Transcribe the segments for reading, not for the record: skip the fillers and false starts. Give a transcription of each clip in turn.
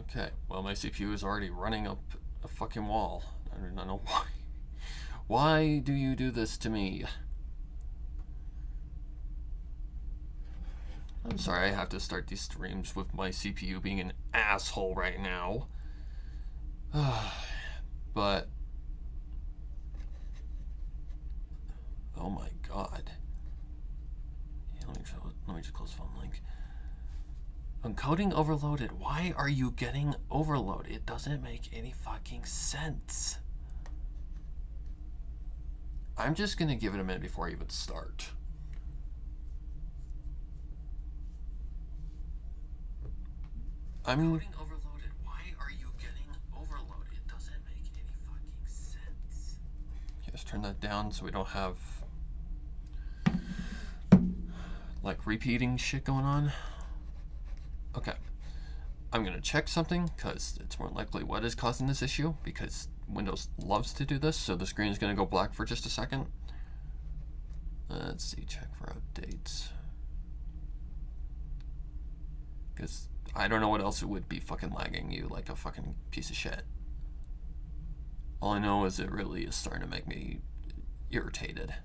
Okay, well, my CPU is already running up a fucking wall. I do not know why. Why do you do this to me? I'm sorry I have to start these streams with my CPU being an asshole right now. But... oh my god. Yeah, let me just close the phone link. Encoding overloaded. Why are you getting overloaded? It doesn't make any fucking sense. I'm just gonna give it a minute before I even start. Encoding overloaded. Why are you getting overloaded? It doesn't make any fucking sense. Okay, let's turn that down so we don't have like repeating shit going on. Okay, I'm gonna check something because it's more likely what is causing this issue, because Windows loves to do this. So the screen is gonna go black for just a second. Let's see, check for updates, because I don't know what else it would be fucking lagging you like a fucking piece of shit. All I know is it really is starting to make me irritated.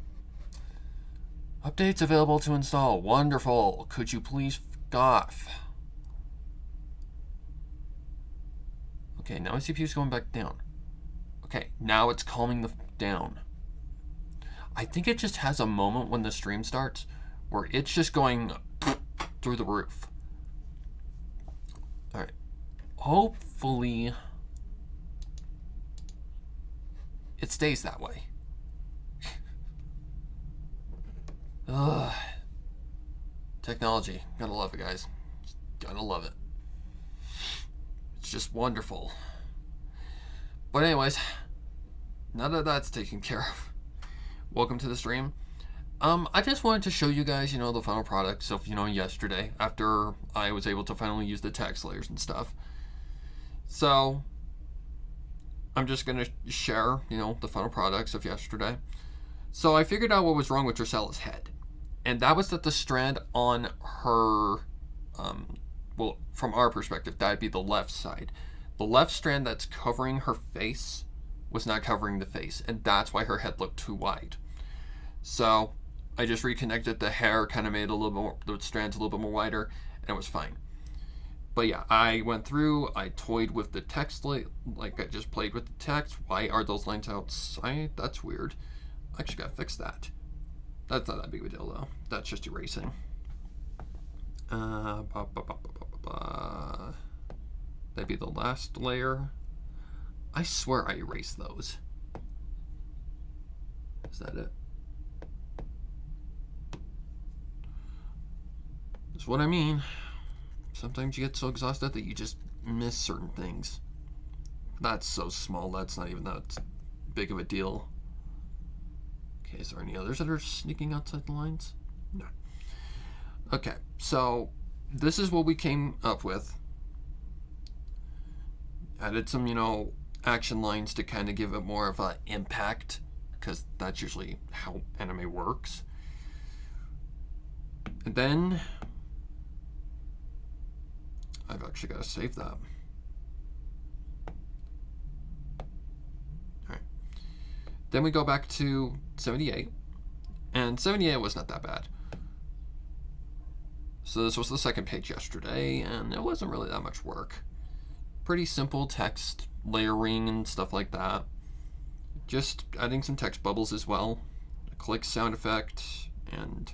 Updates available to install. Wonderful. Could you please f off? Okay, now my CPU is going back down. Okay, now it's calming the down. I think it just has a moment when the stream starts where it's just going through the roof. Alright. Hopefully it stays that way. Ugh. Technology. Gotta love it, guys. Gotta love it. It's just wonderful. But anyways, now that that's taken care of, welcome to the stream. I just wanted to show you guys, the final product. So, yesterday, after I was able to finally use the text layers and stuff. So, I'm just going to share, the final products of yesterday. So, I figured out what was wrong with Drusella's head. And that was that the strand on her, well, from our perspective, that would be the left side. The left strand that's covering her face was not covering the face, and that's why her head looked too wide. So I just reconnected the hair, kind of made it a little more, the strands a little bit more wider, and it was fine. But yeah, I went through, I toyed with the text, like I just played with the text. Why are those lines outside? That's weird. I actually gotta fix that. That's not that big of a deal though. That's just erasing. That'd be the last layer. I swear I erased those. Is that it? That's what I mean. Sometimes you get so exhausted that you just miss certain things. That's so small, that's not even that big of a deal. Okay, is there any others that are sneaking outside the lines? No. Okay, so this is what we came up with. Added some, action lines to kind of give it more of an impact, because that's usually how anime works. And then I've actually got to save that. Alright. Then we go back to 78. And 78 was not that bad. So this was the second page yesterday, and it wasn't really that much work. Pretty simple text layering and stuff like that. Just adding some text bubbles as well. A click sound effect, and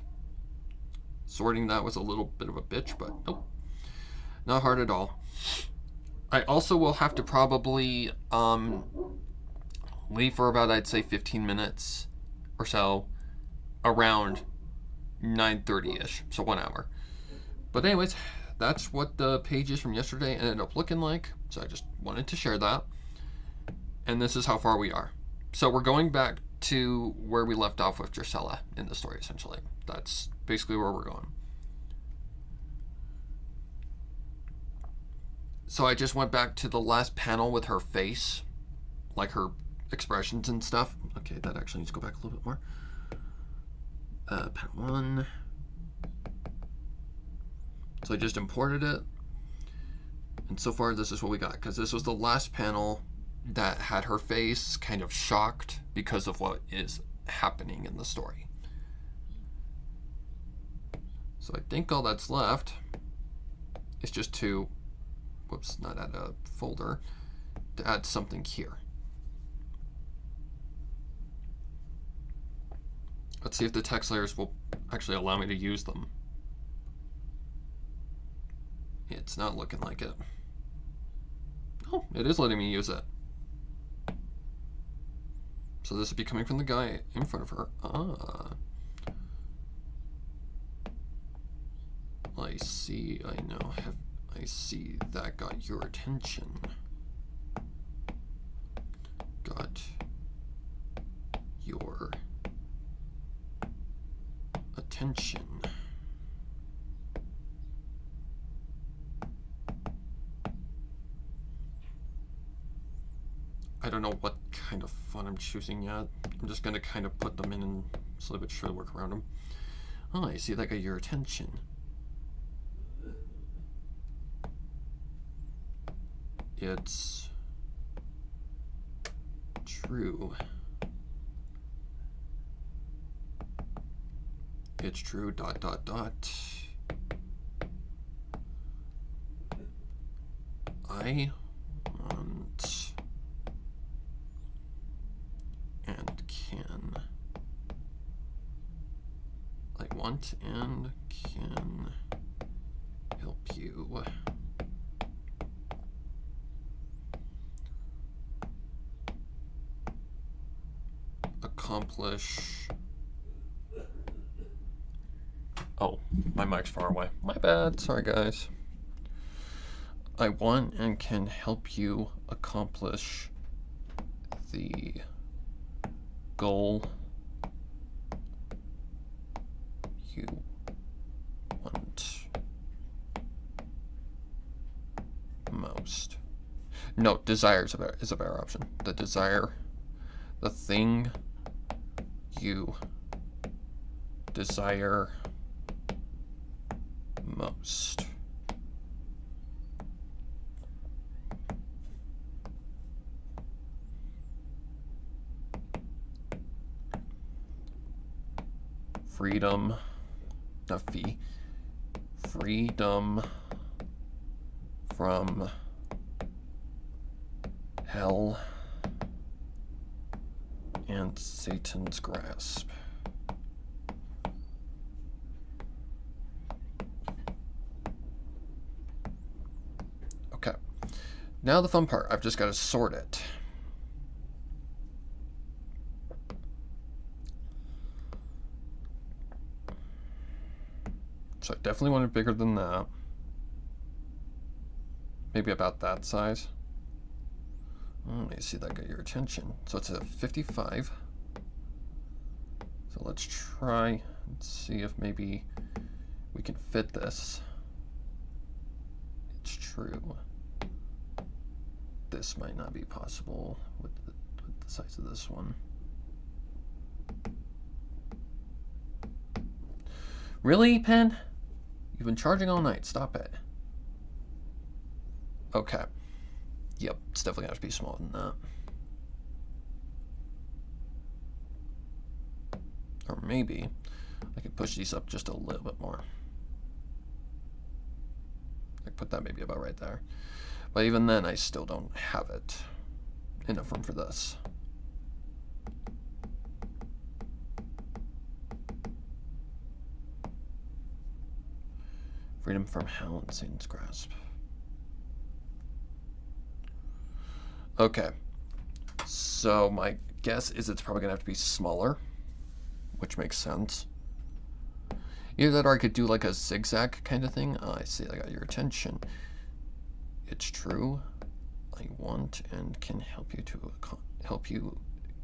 sorting that was a little bit of a bitch, but nope. Not hard at all. I also will have to probably leave for about, I'd say, 15 minutes or so, around 9:30ish, so 1 hour. But anyways, that's what the pages from yesterday ended up looking like. So I just wanted to share that. And this is how far we are. So we're going back to where we left off with Drusilla in the story, essentially. That's basically where we're going. So I just went back to the last panel with her face, like her expressions and stuff. Okay, that actually needs to go back a little bit more. Panel 1. So I just imported it. And so far, this is what we got, because this was the last panel that had her face kind of shocked because of what is happening in the story. So I think all that's left is just to, whoops, not add a folder, to add something here. Let's see if the text layers will actually allow me to use them. It's not looking like it. Oh, it is letting me use it. So this would be coming from the guy in front of her. Ah. I see, I know. I see that got your attention. Got your attention. I don't know what kind of font I'm choosing yet. I'm just gonna kind of put them in and slowly but surely work around them. Oh, I see that got your attention. It's true. It's true, ... I want and can. I want and can help you. Accomplish. Oh, my mic's far away. My bad. Sorry, guys. I want and can help you accomplish the goal you want most. No, desire is a better option. The desire, the thing you desire most. Freedom, not fee, freedom from hell and Satan's grasp. Okay, now the fun part. I've just got to sort it. So I definitely want it bigger than that. Maybe about that size. Let me see that got your attention. So it's a 55. So let's try and see if maybe we can fit this. It's true. This might not be possible with the size of this one. Really, pen? You've been charging all night. Stop it. Okay. Yep, it's definitely going to have to be smaller than that. Or maybe I could push these up just a little bit more. I put that maybe about right there. But even then, I still don't have it enough room for this. Freedom from hell and Satan's grasp. Okay, so my guess is it's probably gonna have to be smaller, which makes sense. Either that or I could do like a zigzag kind of thing. Oh, I see, I got your attention. It's true. I want and can help you to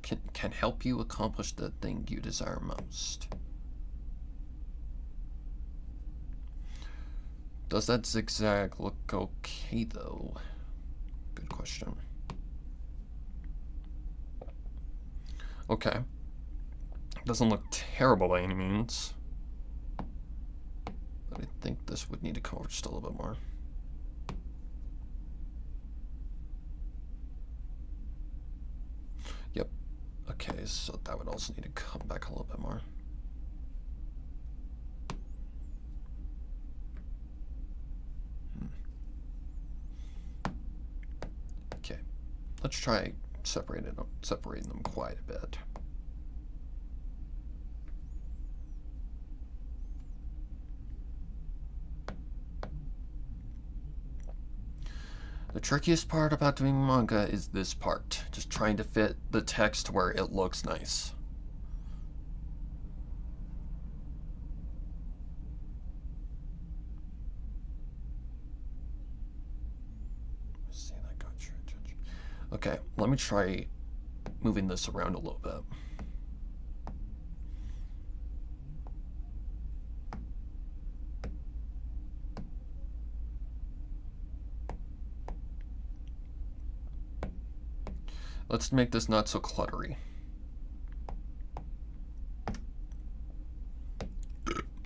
can help you accomplish the thing you desire most. Does that zigzag look okay though? Good question. Okay. Doesn't look terrible by any means. But I think this would need to come over just a little bit more. Yep. Okay, so that would also need to come back a little bit more. Okay, let's try separating them quite a bit. The trickiest part about doing manga is this part, just trying to fit the text where it looks nice. See, that got your attention. Okay, let me try moving this around a little bit. Let's make this not so cluttery.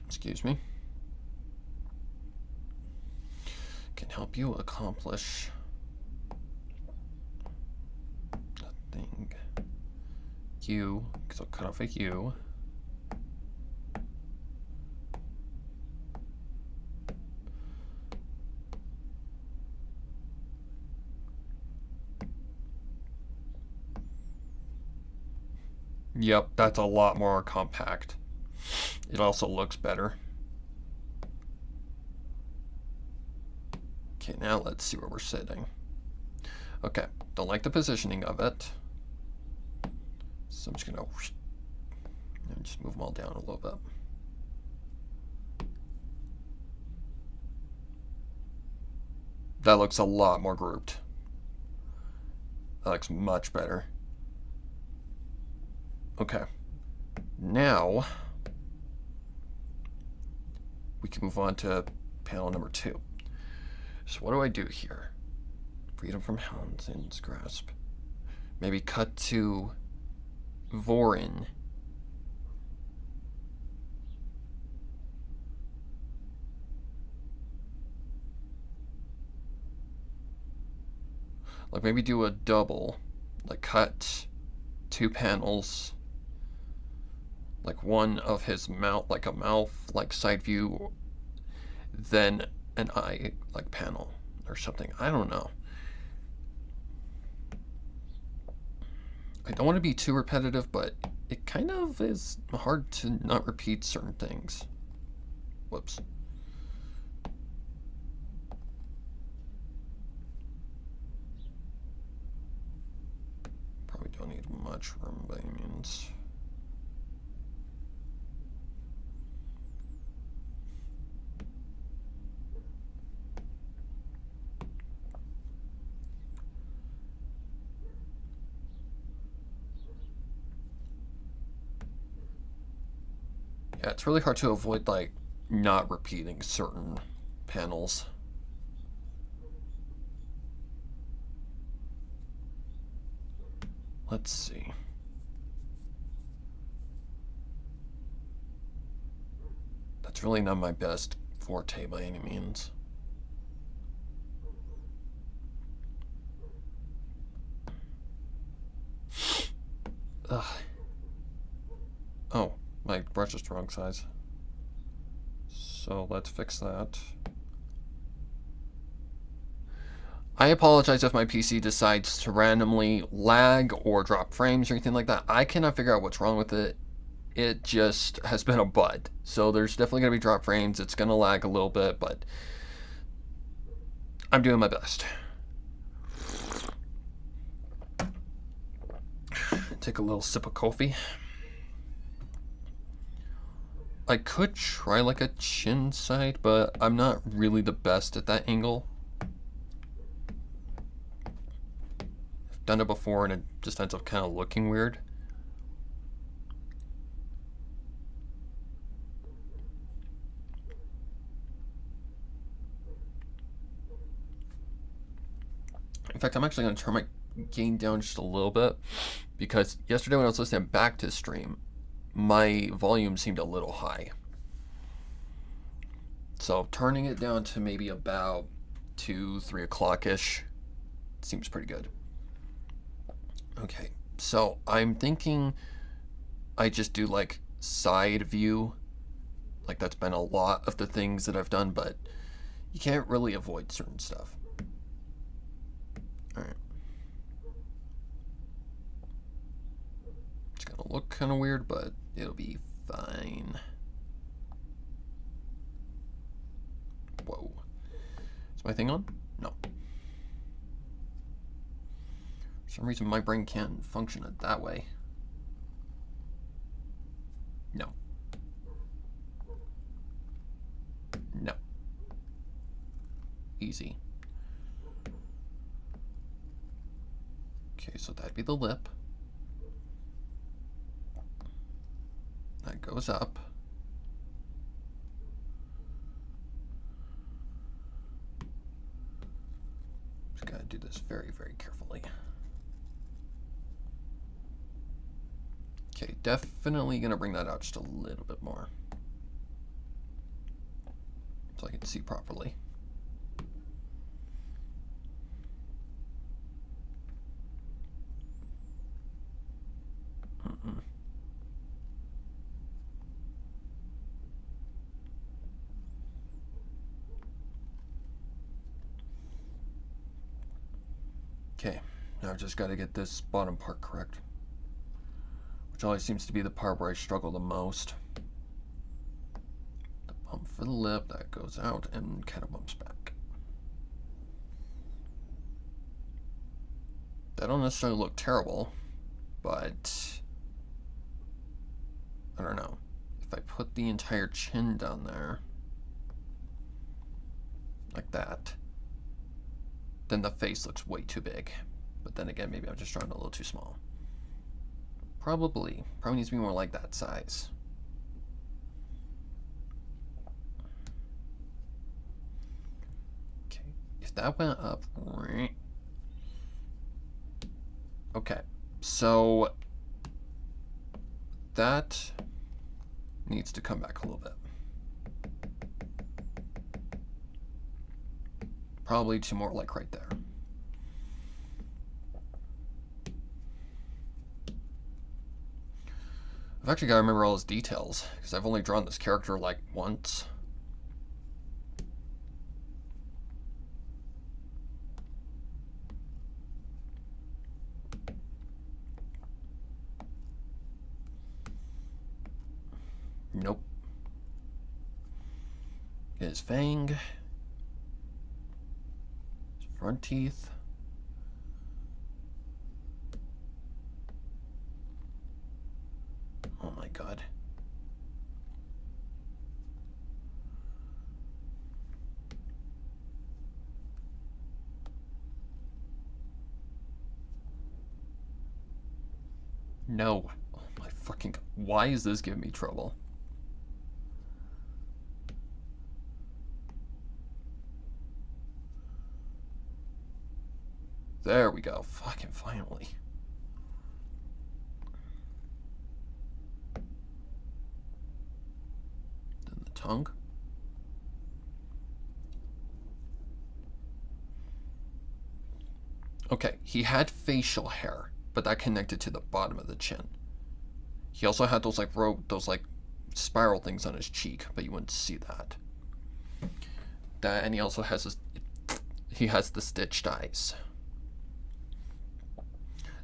Excuse me. Can help you accomplish a thing. U, so cut off a U. Yep, that's a lot more compact. It also looks better. Okay, now let's see where we're sitting. Okay, don't like the positioning of it. So I'm just gonna just move them all down a little bit. That looks a lot more grouped. That looks much better. Okay, now we can move on to panel number 2. So what do I do here? Freedom from Houndson's grasp. Maybe cut to Vorin. Like maybe do a double, like cut 2 panels, like one of his mouth, like a mouth, like side view, then an eye, like panel or something. I don't know. I don't want to be too repetitive, but it kind of is hard to not repeat certain things. Whoops. Probably don't need much room by any means. Yeah, it's really hard to avoid, like, not repeating certain panels. Let's see. That's really not my best forte by any means. Ugh. Oh, my brush is the wrong size. So let's fix that. I apologize if my PC decides to randomly lag or drop frames or anything like that. I cannot figure out what's wrong with it. It just has been a bud. So there's definitely going to be drop frames. It's going to lag a little bit, but I'm doing my best. Take a little sip of coffee. I could try like a chin side, but I'm not really the best at that angle. I've done it before and it just ends up kind of looking weird. In fact, I'm actually going to turn my gain down just a little bit because yesterday when I was listening back to the stream, my volume seemed a little high. So turning it down to maybe about 2, 3 o'clock-ish seems pretty good. Okay, So I'm thinking I just do like side view. Like that's been a lot of the things that I've done, but you can't really avoid certain stuff. Alright. It's gonna look kind of weird, but it'll be fine. Whoa. Is my thing on? No. For some reason my brain can't function it that way. No. No. Easy. Okay, so that'd be the lip. That goes up. Just gotta do this very, very carefully. Okay, definitely gonna bring that out just a little bit more, so I can see properly. Okay, now I've just got to get this bottom part correct, which always seems to be the part where I struggle the most. The bump for the lip, that goes out and kind of bumps back. That don't necessarily look terrible, but I don't know. If I put the entire chin down there, like that, then the face looks way too big. But then again, maybe I'm just drawing a little too small. Probably needs to be more like that size. Okay, if that went up, okay, so that needs to come back a little bit. Probably to more like right there. I've actually got to remember all his details, because I've only drawn this character like once. Nope. His fang. His front teeth. Oh my god. No. Oh my fucking god. Why is this giving me trouble? There we go. Fucking finally. Then the tongue. Okay, he had facial hair, but that connected to the bottom of the chin. He also had those like spiral things on his cheek, but you wouldn't see that. And he also has he has the stitched eyes.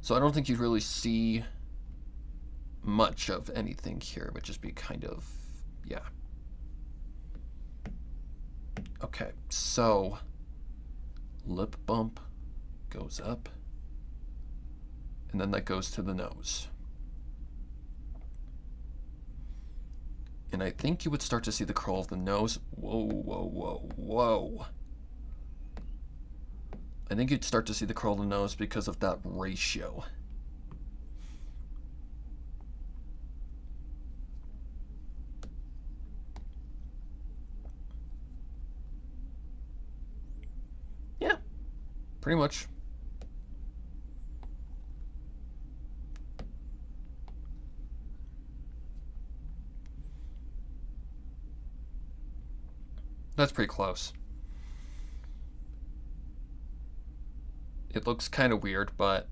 So I don't think you'd really see much of anything here. It would just be kind of, yeah. Okay, so lip bump goes up, and then that goes to the nose. And I think you would start to see the curl of the nose. Whoa, whoa, whoa, whoa. I think you'd start to see the curl of the nose because of that ratio. Yeah, pretty much. That's pretty close. It looks kind of weird, but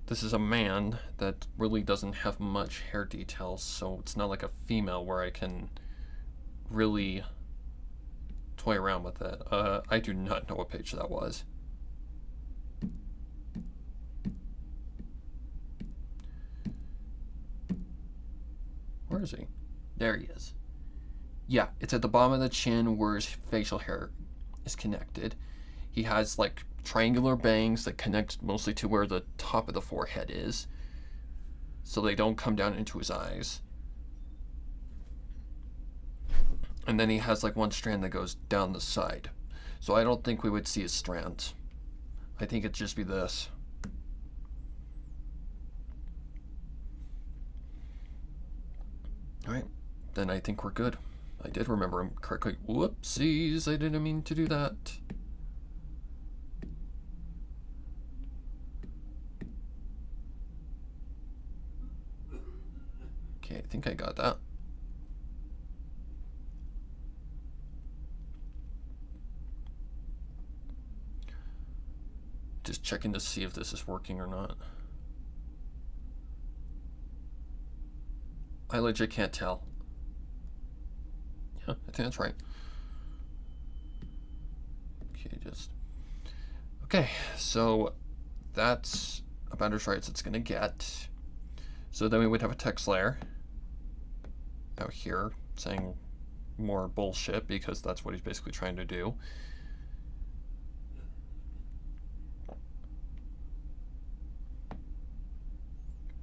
this is a man that really doesn't have much hair details, so it's not like a female where I can really toy around with it. I do not know what page that was. Where is he? There he is. Yeah, it's at the bottom of the chin where his facial hair is connected. He has like triangular bangs that connect mostly to where the top of the forehead is, so they don't come down into his eyes. And then he has like one strand that goes down the side. So I don't think we would see his strands. I think it'd just be this. Alright, then I think we're good. I did remember him correctly. Whoopsies, I didn't mean to do that. Okay, I think I got that. Just checking to see if this is working or not. I legit can't tell. Yeah, I think that's right. Okay, so that's about as right as it's gonna get. So then we would have a text layer out here saying more bullshit, because that's what he's basically trying to do.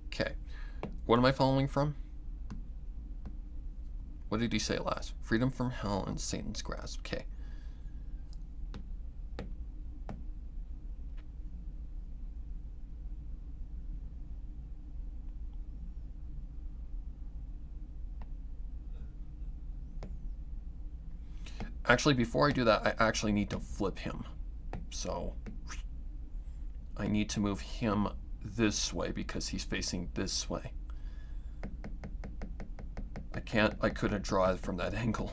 Okay, what am I following from? What did he say last? Freedom from hell and Satan's grasp. Okay. Actually, before I do that, I actually need to flip him. So I need to move him this way because he's facing this way. I couldn't draw it from that angle.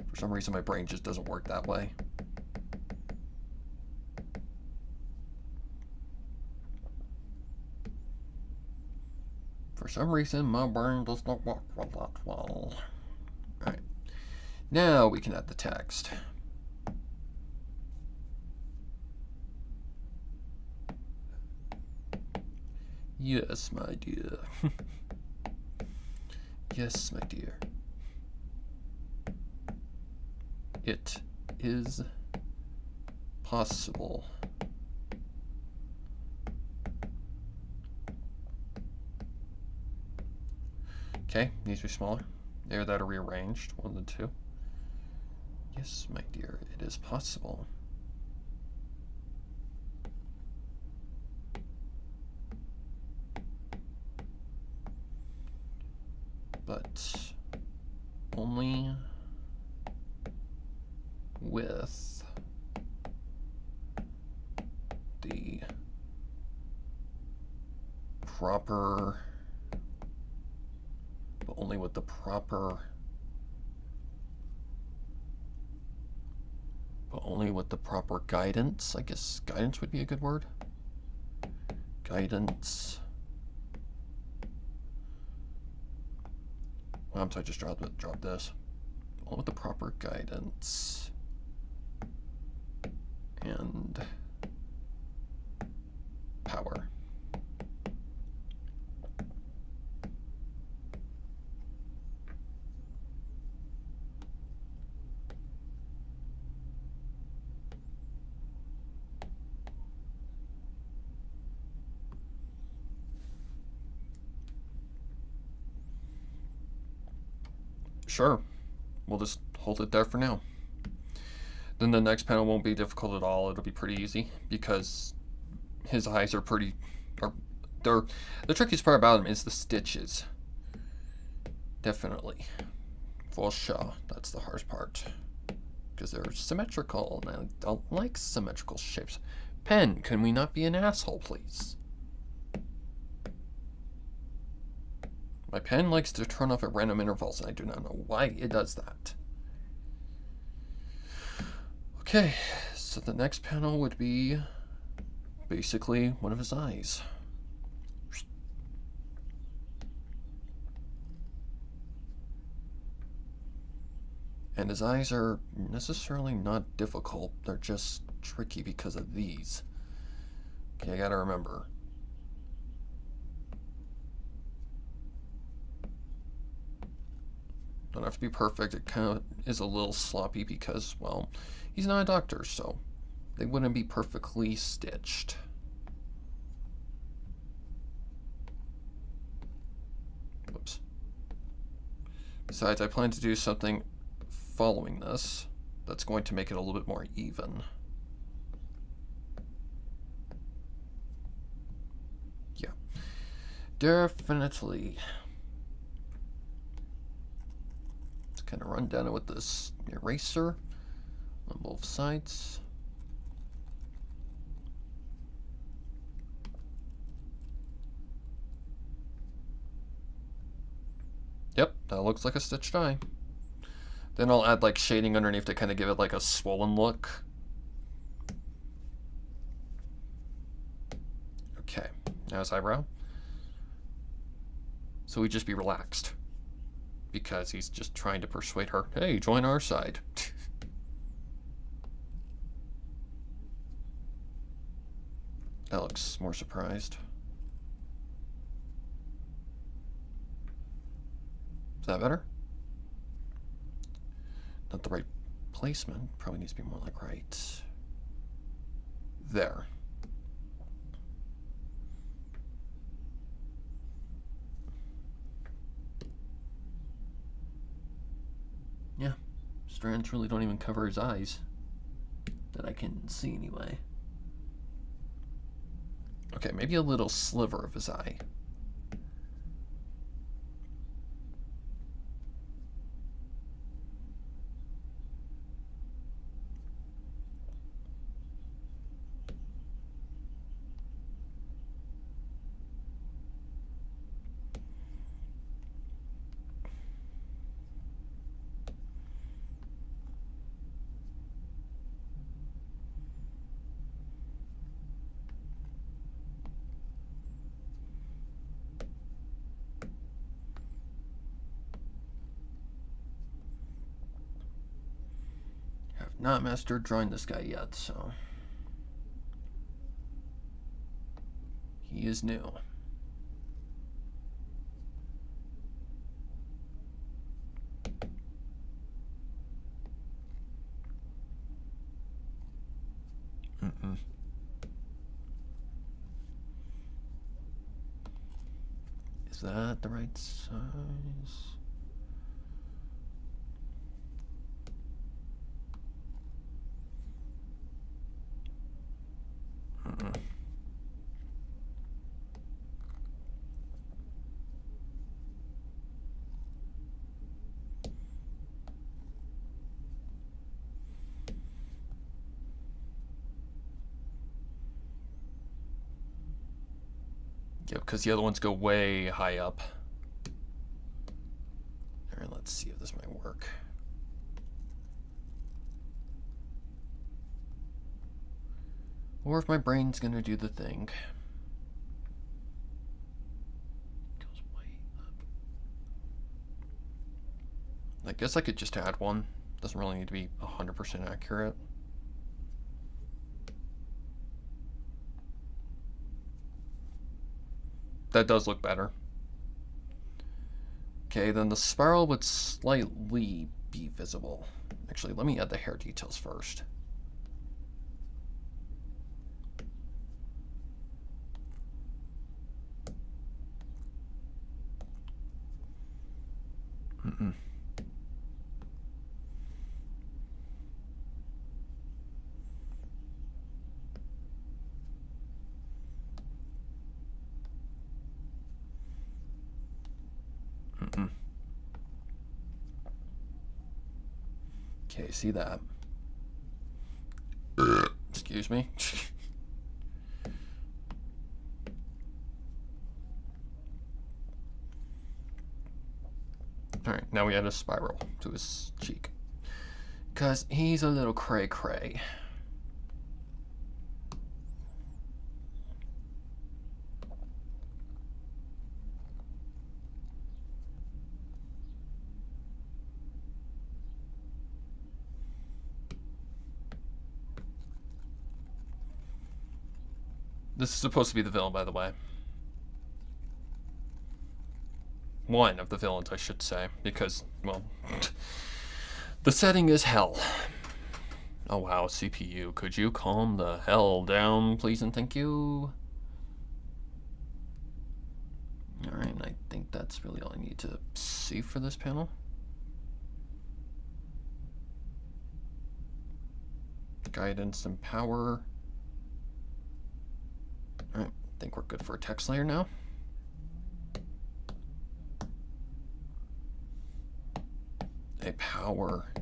For some reason, my brain just doesn't work that way. For some reason, my brain does not work that well. Alright. Now we can add the text. Yes, my dear. Yes, my dear. It is possible. Okay, needs to be smaller. There, that are rearranged. One and two. Yes, my dear, it is possible. But only with the proper, guidance. I guess guidance would be a good word. Guidance. I'm sorry, just drop this. All with the proper guidance and power. Sure, we'll just hold it there for now. Then the next panel won't be difficult at all. It'll be pretty easy because his eyes are pretty, the trickiest part about him is the stitches. Definitely. For sure, that's the hardest part. Because they're symmetrical, and I don't like symmetrical shapes. Pen, can we not be an asshole, please? My pen likes to turn off at random intervals, and I do not know why it does that. Okay, so the next panel would be basically one of his eyes. And his eyes are necessarily not difficult, they're just tricky because of these. Okay, I gotta remember. Don't have to be perfect. It kind of is a little sloppy because, well, he's not a doctor, so they wouldn't be perfectly stitched. Whoops. Besides, I plan to do something following this that's going to make it a little bit more even. Yeah. Definitely. Kind of run down it with this eraser on both sides. Yep, that looks like a stitched eye. Then I'll add like shading underneath to kind of give it like a swollen look. Okay, now his eyebrow. So he'd just be relaxed, because he's just trying to persuade her, hey, join our side. That looks more surprised. Is that better? Not the right placement. Probably needs to be more like right there. Yeah, strands really don't even cover his eyes, that I can see anyway. Okay, maybe a little sliver of his eye. Not mastered drawing this guy yet, so he is new. Is that the right size? Yeah, because the other ones go way high up. Alright, let's see if this might work. Or if my brain's gonna do the thing. Goes way up. I guess I could just add one. Doesn't really need to be 100% accurate. That does look better. Okay, then the spiral would slightly be visible. Actually, let me add the hair details first. Okay, see that? Excuse me. Alright, now we add a spiral to his cheek. Because he's a little cray-cray. This is supposed to be the villain, by the way. One of the villains, I should say, because, well, the setting is hell. Oh wow, CPU, could you calm the hell down, please and thank you? Alright, I think that's really all I need to see for this panel. Guidance and power. Alright, I think we're good for a text layer now. A power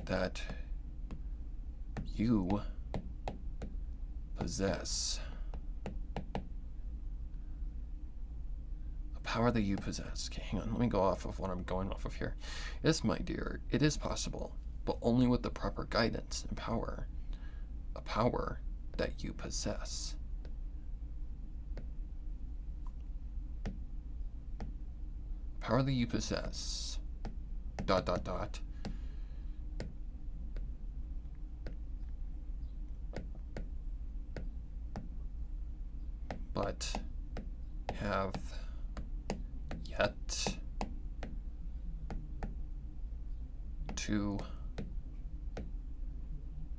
that you possess. A power that you possess. Okay, hang on, let me go off of what I'm going off of here. Yes, my dear, it is possible, but only with the proper guidance and power. A power that you possess. Power that you possess. ... But have yet to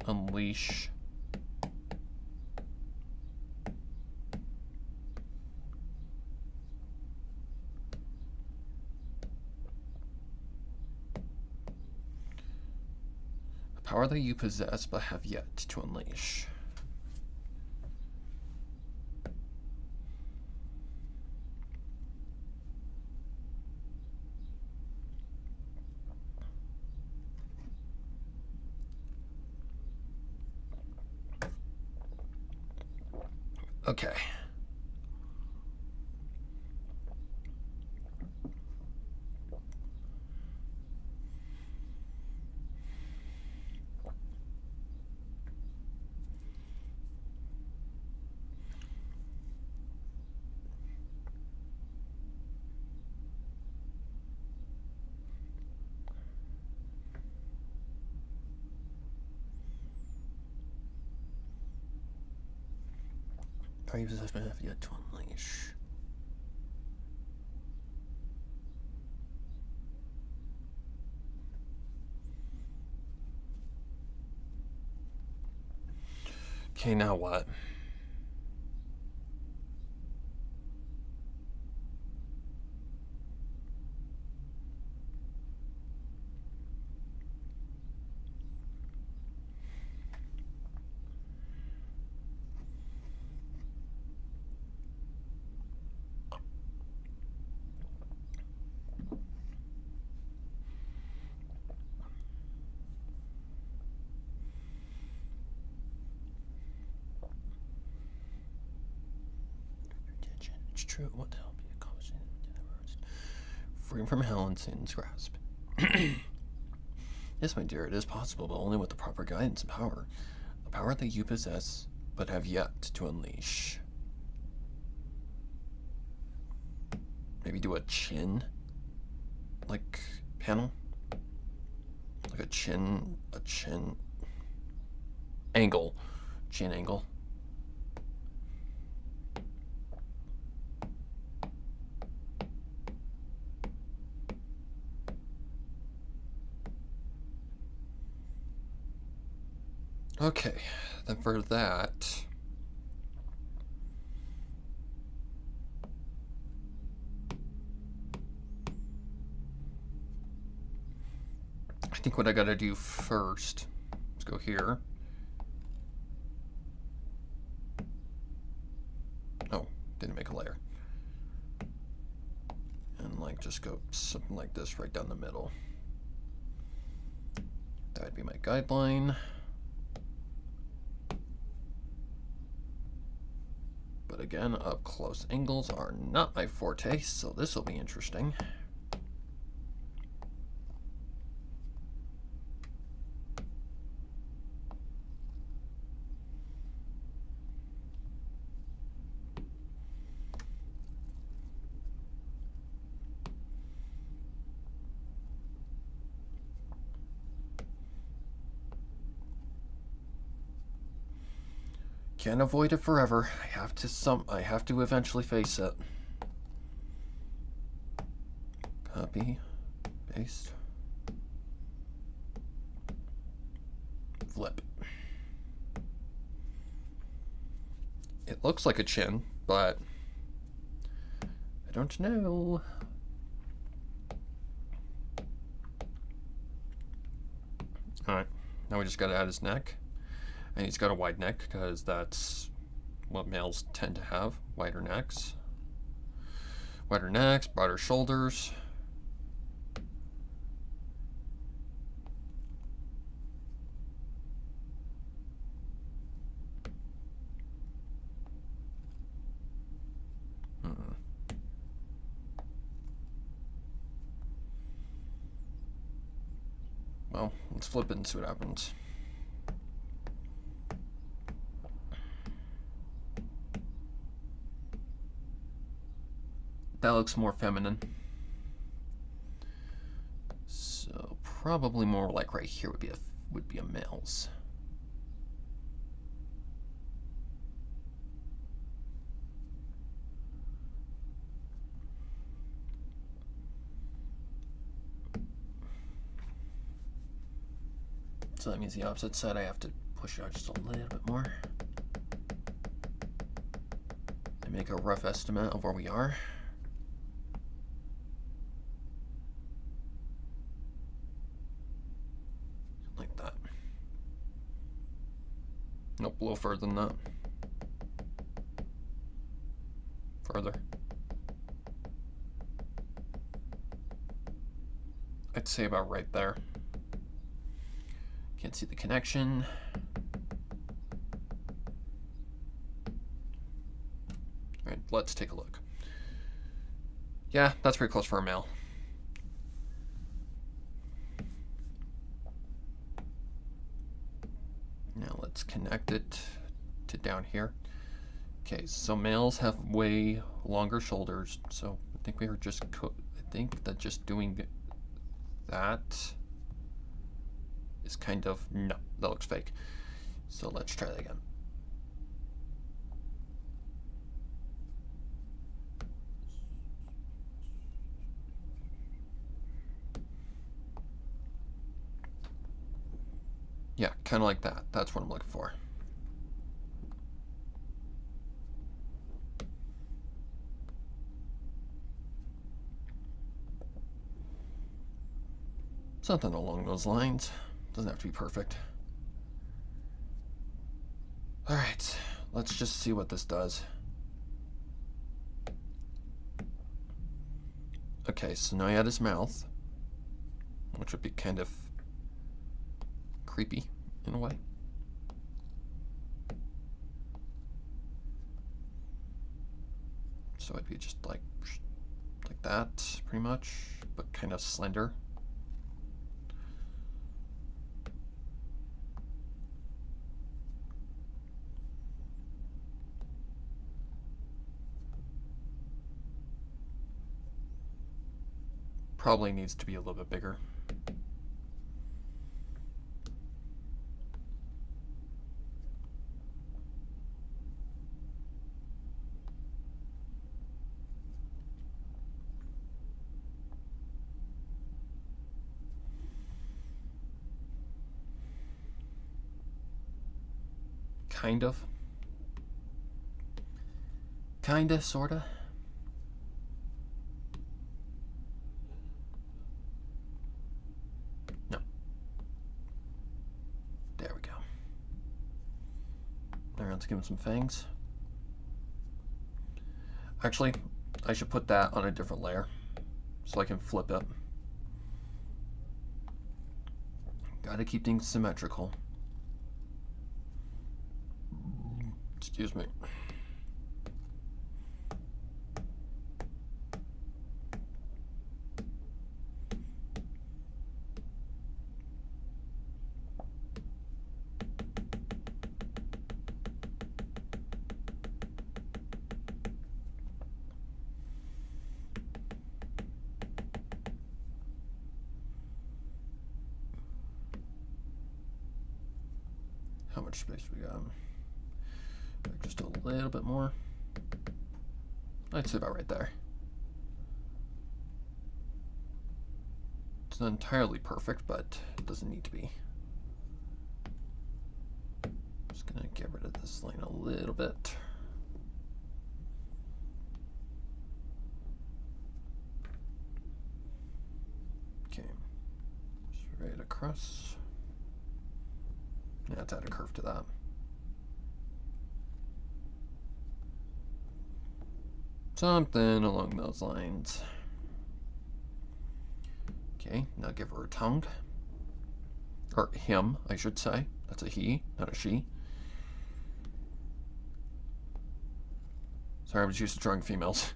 unleash a power that you possess but have yet to unleash. Okay. Power you possess but have yet to unleash. Okay, now what? It's true, what to help you accomplish freedom from hell and sin's grasp. Yes, my dear, it is possible, but only with the proper guidance and power. A power that you possess, but have yet to unleash. Maybe do a chin, like, panel? Like a chin angle. Chin angle. Okay, then for that, I think what I gotta do first, let's go here. Oh, didn't make a layer. And like just go something like this right down the middle. That'd be my guideline. But again, up close angles are not my forte, so this will be interesting. Can't avoid it forever. I have to eventually face it. Copy, paste, flip. It looks like a chin, but I don't know. Alright, now we just gotta add his neck. And he's got a wide neck because that's what males tend to have, wider necks. Wider necks, broader shoulders. Well, let's flip it and see what happens. That looks more feminine. So probably more like right here would be a male's. So that means the opposite side I have to push it out just a little bit more and make a rough estimate of where we are. Like that. Nope, a little further than that. Further. I'd say about right there. Can't see the connection. All right, let's take a look. Yeah, that's pretty close for a male. Now let's connect it to down here. Okay, so males have way longer shoulders, so I think we were just I think that just doing that is kind of, no, that looks fake. So let's try that again. Yeah, kind of like that. That's what I'm looking for. Something along those lines. Doesn't have to be perfect. All right, let's just see what this does. Okay, so now I add his mouth, which would be kind of creepy in a way. So it'd be just like that, pretty much, but kind of slender. Probably needs to be a little bit bigger. Kind of. Kinda, sorta. No. There we go. All right, let's give him some fangs. Actually, I should put that on a different layer so I can flip it. Gotta keep things symmetrical. Excuse me. How much space we got? just a little bit more. I'd say about right there. It's not entirely perfect, but it doesn't need to be. Just gonna get rid of this line a little bit. Okay, straight across. Yeah, let's add a curve to that. Something along those lines. Okay, now give her a tongue. Or him, I should say. That's a he, not a she. Sorry, I was used to drawing females.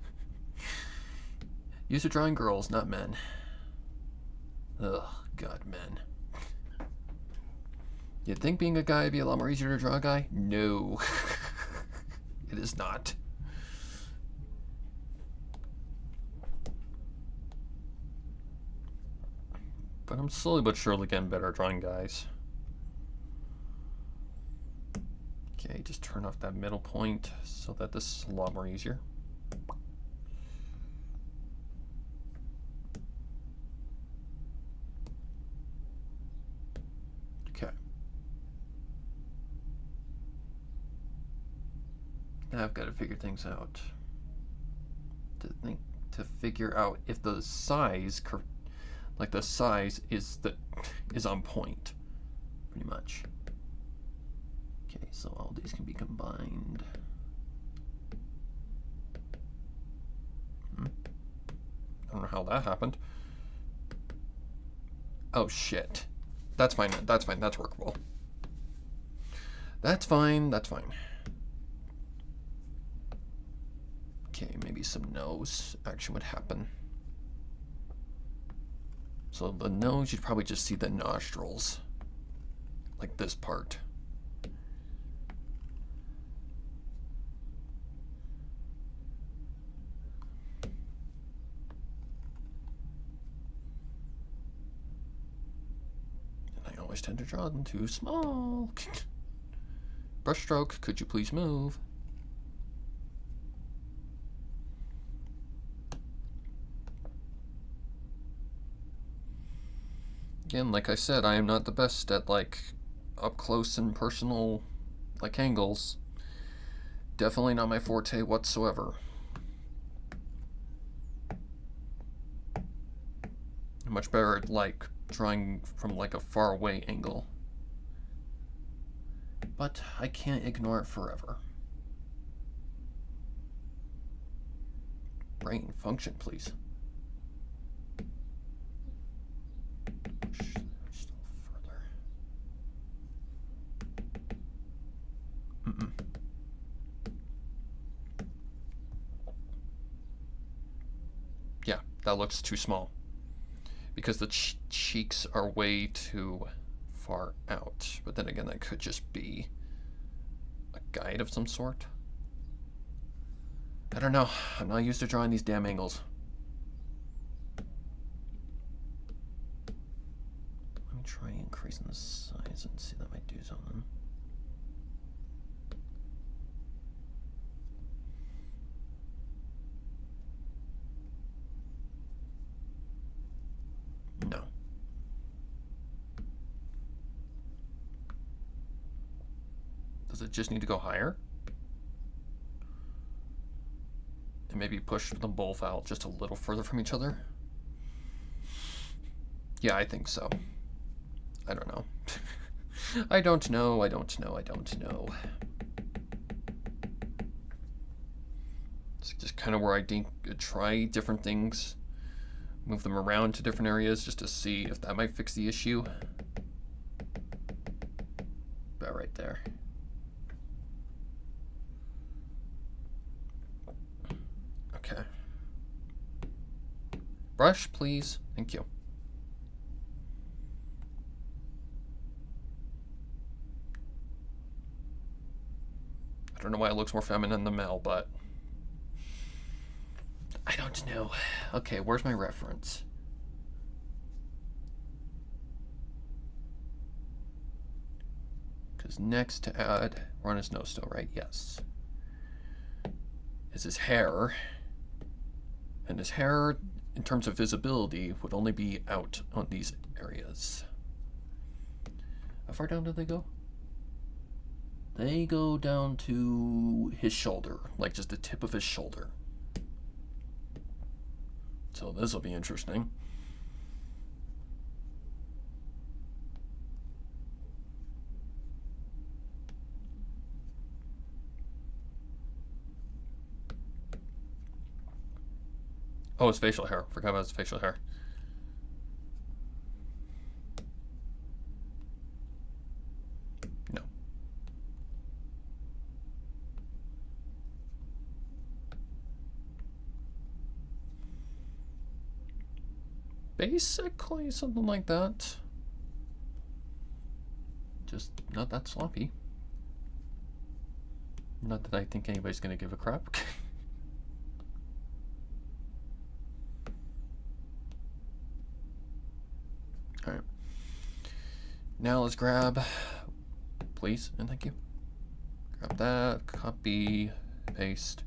Used to drawing girls, not men. Ugh, God, men. You'd think being a guy would be a lot more easier to draw a guy? No. It is not. But I'm slowly but surely getting better at drawing guys. Okay, just turn off that middle point so that this is a lot more easier. Okay. Now I've got to figure things out. To figure out if the size, like the size is on point, pretty much. Okay, so all these can be combined. I don't know how that happened. Oh shit. That's fine. That's fine. That's workable. That's fine. That's fine. Okay, maybe some nose action would happen. So the nose, you'd probably just see the nostrils, like this part. And I always tend to draw them too small. Brush stroke, could you please move? Again, like I said, I am not the best at like up close and personal like angles. Definitely not my forte whatsoever. I'm much better at like drawing from like a far away angle. But I can't ignore it forever. Brain function, please. Still further. Yeah, that looks too small. Because the cheeks are way too far out. But then again, that could just be a guide of some sort. I don't know. I'm not used to drawing these damn angles. Let me try increasing the size and see that might do something. No. Does it just need to go higher? And maybe push them both out just a little further from each other? Yeah, I think so. I don't know. I don't know. It's just kind of where I try different things, move them around to different areas just to see if that might fix the issue. About right there. Okay. Brush, please. Thank you. I don't know why it looks more feminine than male, but I don't know. Okay, where's my reference? Because next to add, we're on his nose still, right? Yes. is his hair. And his hair, in terms of visibility, would only be out on these areas. How far down do they go? They go down to his shoulder, like just the tip of his shoulder. So this will be interesting. Oh, his facial hair. Forgot about his facial hair. No. Basically, something like that. Just not that sloppy. Not that I think anybody's gonna give a crap. Alright. Now let's grab, please, and thank you. Grab that, copy, paste.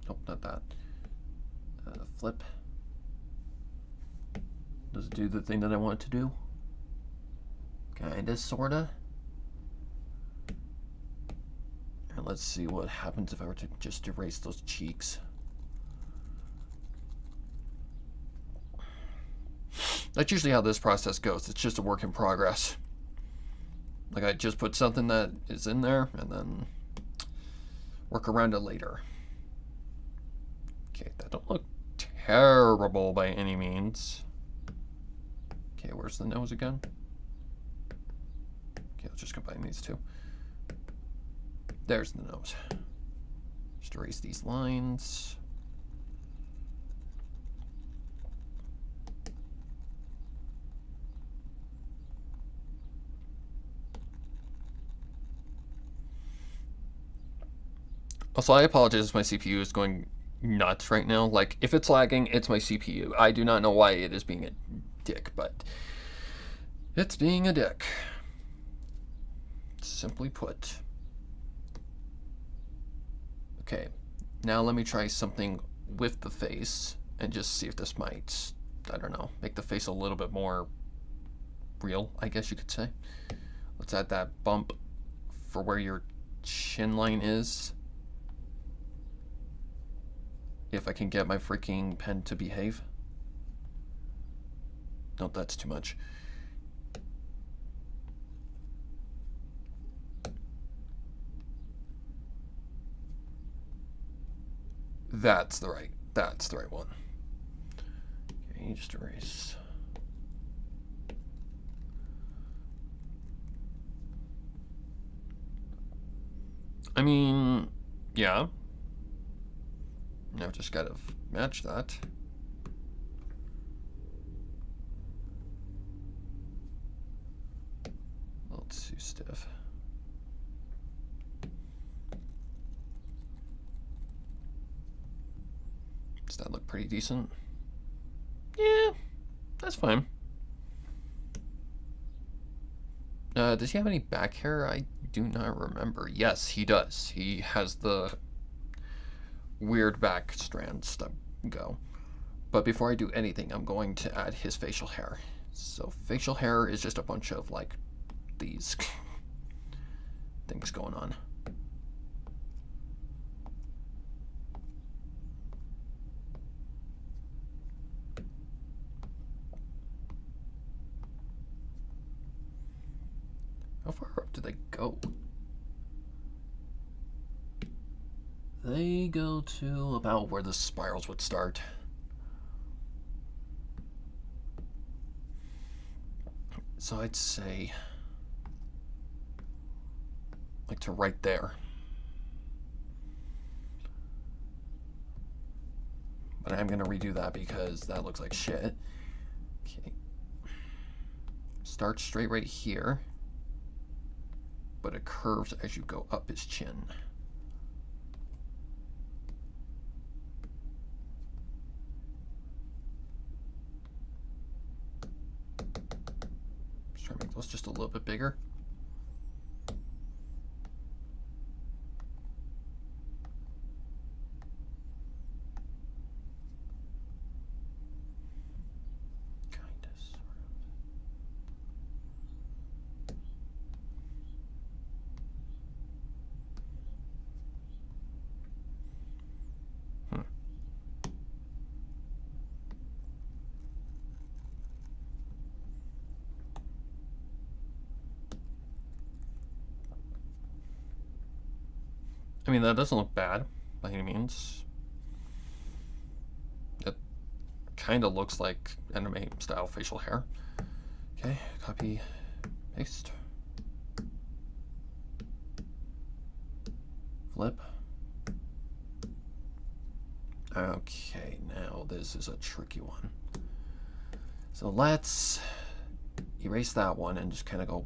Nope, not that. Flip. Does it do the thing that I want it to do? Kinda, sorta. And let's see what happens if I were to just erase those cheeks. That's usually how this process goes. It's just a work in progress. Like I just put something that is in there and then work around it later. Okay, that don't look terrible by any means. Okay, where's the nose again? Okay, let's just combine these two. There's the nose. Just erase these lines. Also, I apologize if my CPU is going nuts right now. Like, if it's lagging, it's my CPU. I do not know why it is being a dick, but it's being a dick. Simply put. Okay, now let me try something with the face and just see if this might, I don't know, make the face a little bit more real, I guess you could say. Let's add that bump for where your chin line is. If I can get my freaking pen to behave. Nope, that's too much. That's the right one. Okay, just erase. I mean, yeah. Now I've just gotta match that. A little too stiff. Does that look pretty decent? Yeah, that's fine. Does he have any back hair? I do not remember. Yes, he does. He has the weird back strands that go. But before I do anything, I'm going to add his facial hair. So facial hair is just a bunch of like these things going on. How far up do they go? They go to about where the spirals would start. So I'd say like to right there. But I'm gonna redo that because that looks like shit. Okay. Start straight right here, but it curves as you go up his chin. Try to make those just a little bit bigger. I mean, that doesn't look bad by any means. It kind of looks like anime style facial hair. Okay, copy, paste, flip. Okay, now this is a tricky one. So let's erase that one and just kind of go,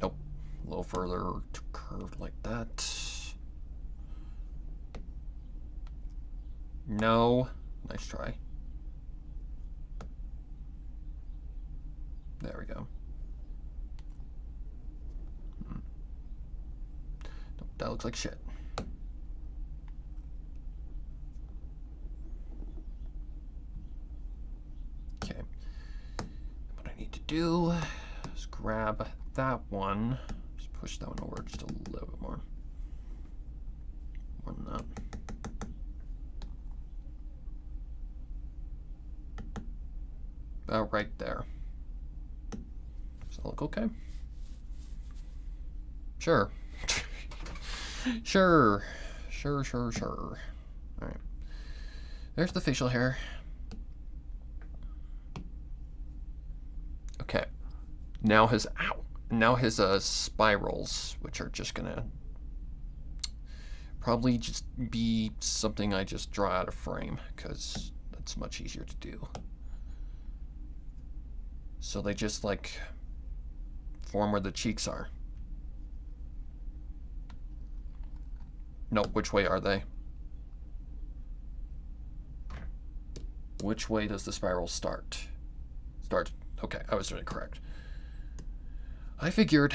nope, a little further to curved like that. No, nice try. There we go. Nope, that looks like shit. Okay, what I need to do is grab that one, just push that one over just a little bit more than that. About right there. Does that look okay? Sure. Sure. All right. There's the facial hair. Okay. Now his spirals, which are just gonna probably just be something I just draw out of frame because that's much easier to do. So they just like form where the cheeks are. No, which way are they? Which way does the spiral start? Okay, I was doing it correct. I figured.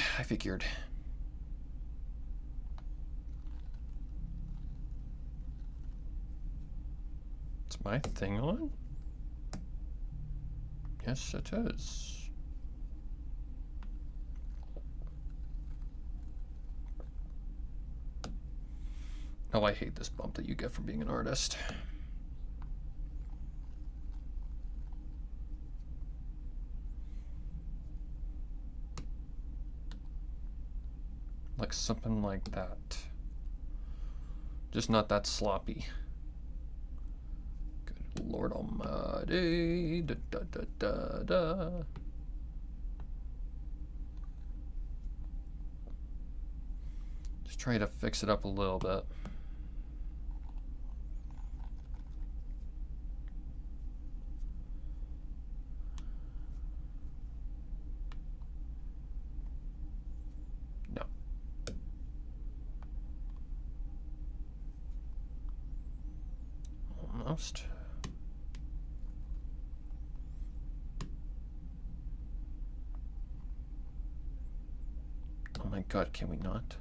Is my thing on? Yes, it is. Oh, I hate this bump that you get from being an artist. Like something like that. Just not that sloppy. Good Lord Almighty. Da, da, da, da, da. Just trying to fix it up a little bit. Almost. Oh my God, can we not?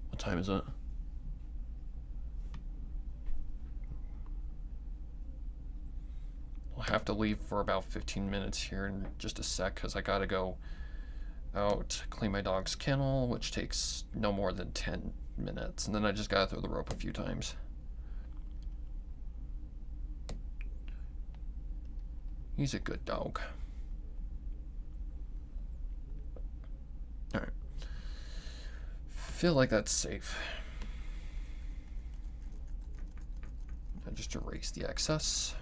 What time is it? I'll have to leave for about 15 minutes here in just a sec because I gotta go out, clean my dog's kennel, which takes no more than 10 minutes, and then I just gotta throw the rope a few times. He's a good dog. Alright. Feel like that's safe. I just erase the excess.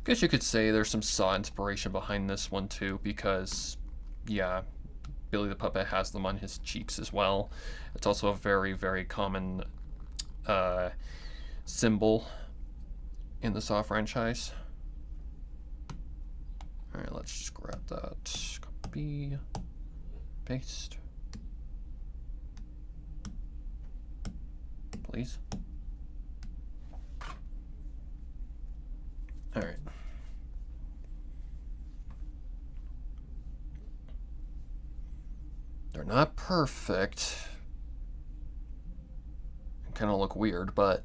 Guess you could say there's some Saw inspiration behind this one too, because yeah, Billy the Puppet has them on his cheeks as well. It's also a very, very common symbol in the Saw franchise. Alright, let's just grab that. Copy. Paste. Please. Alright. They're not perfect. They kind of look weird, but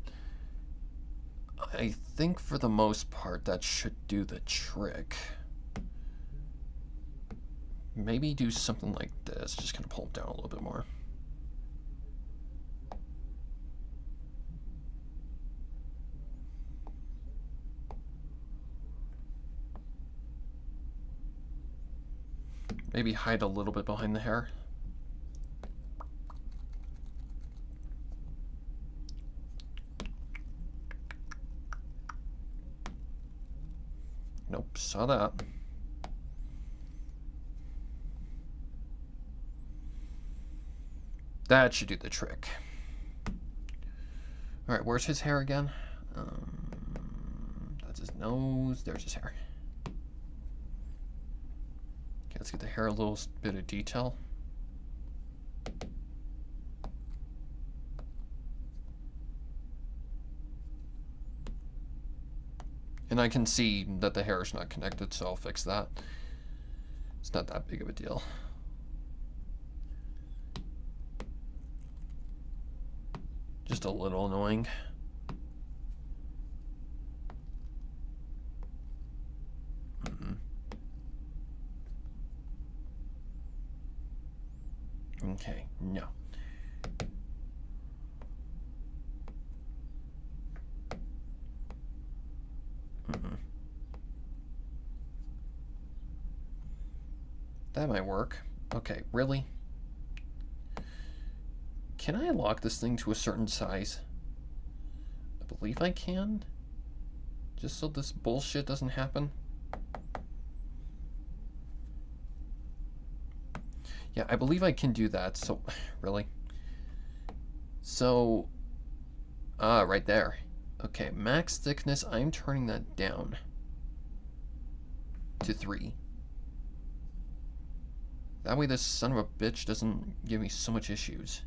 I think for the most part that should do the trick. Maybe do something like this. Just kind of pull it down a little bit more. Maybe hide a little bit behind the hair. Nope, saw that. That should do the trick. Alright, where's his hair again? That's his nose. There's his hair. Okay, let's get the hair a little bit of detail. And I can see that the hair is not connected, so I'll fix that. It's not that big of a deal. Just a little annoying. Okay, no. That might work. Okay, really? Can I lock this thing to a certain size? I believe I can. Just so this bullshit doesn't happen. Yeah, I believe I can do that. So, really? So, right there. Okay, max thickness, I'm turning that down to 3. That way this son of a bitch doesn't give me so much issues.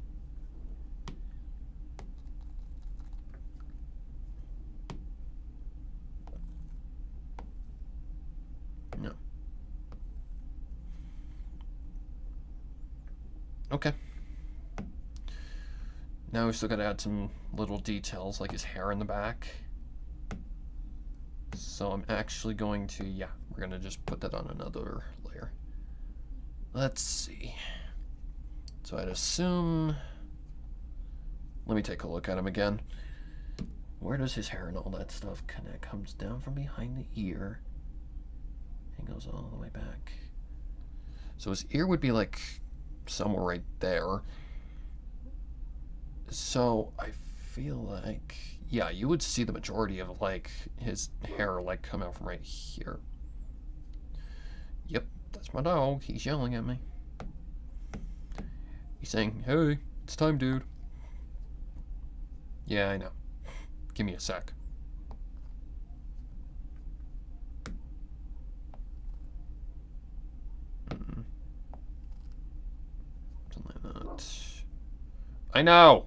No. Okay. Now we still gotta add some little details like his hair in the back. So I'm actually going to, yeah, we're gonna just put that on another layer. Let's see. So I'd assume, let me take a look at him again. Where does his hair and all that stuff connect? Comes down from behind the ear and goes all the way back. So his ear would be like somewhere right there. So I feel like, yeah, you would see the majority of like his hair like come out from right here. Yep, that's my dog. He's yelling at me. He's saying, hey, it's time, dude. Yeah, I know. Give me a sec. Something like that. I know!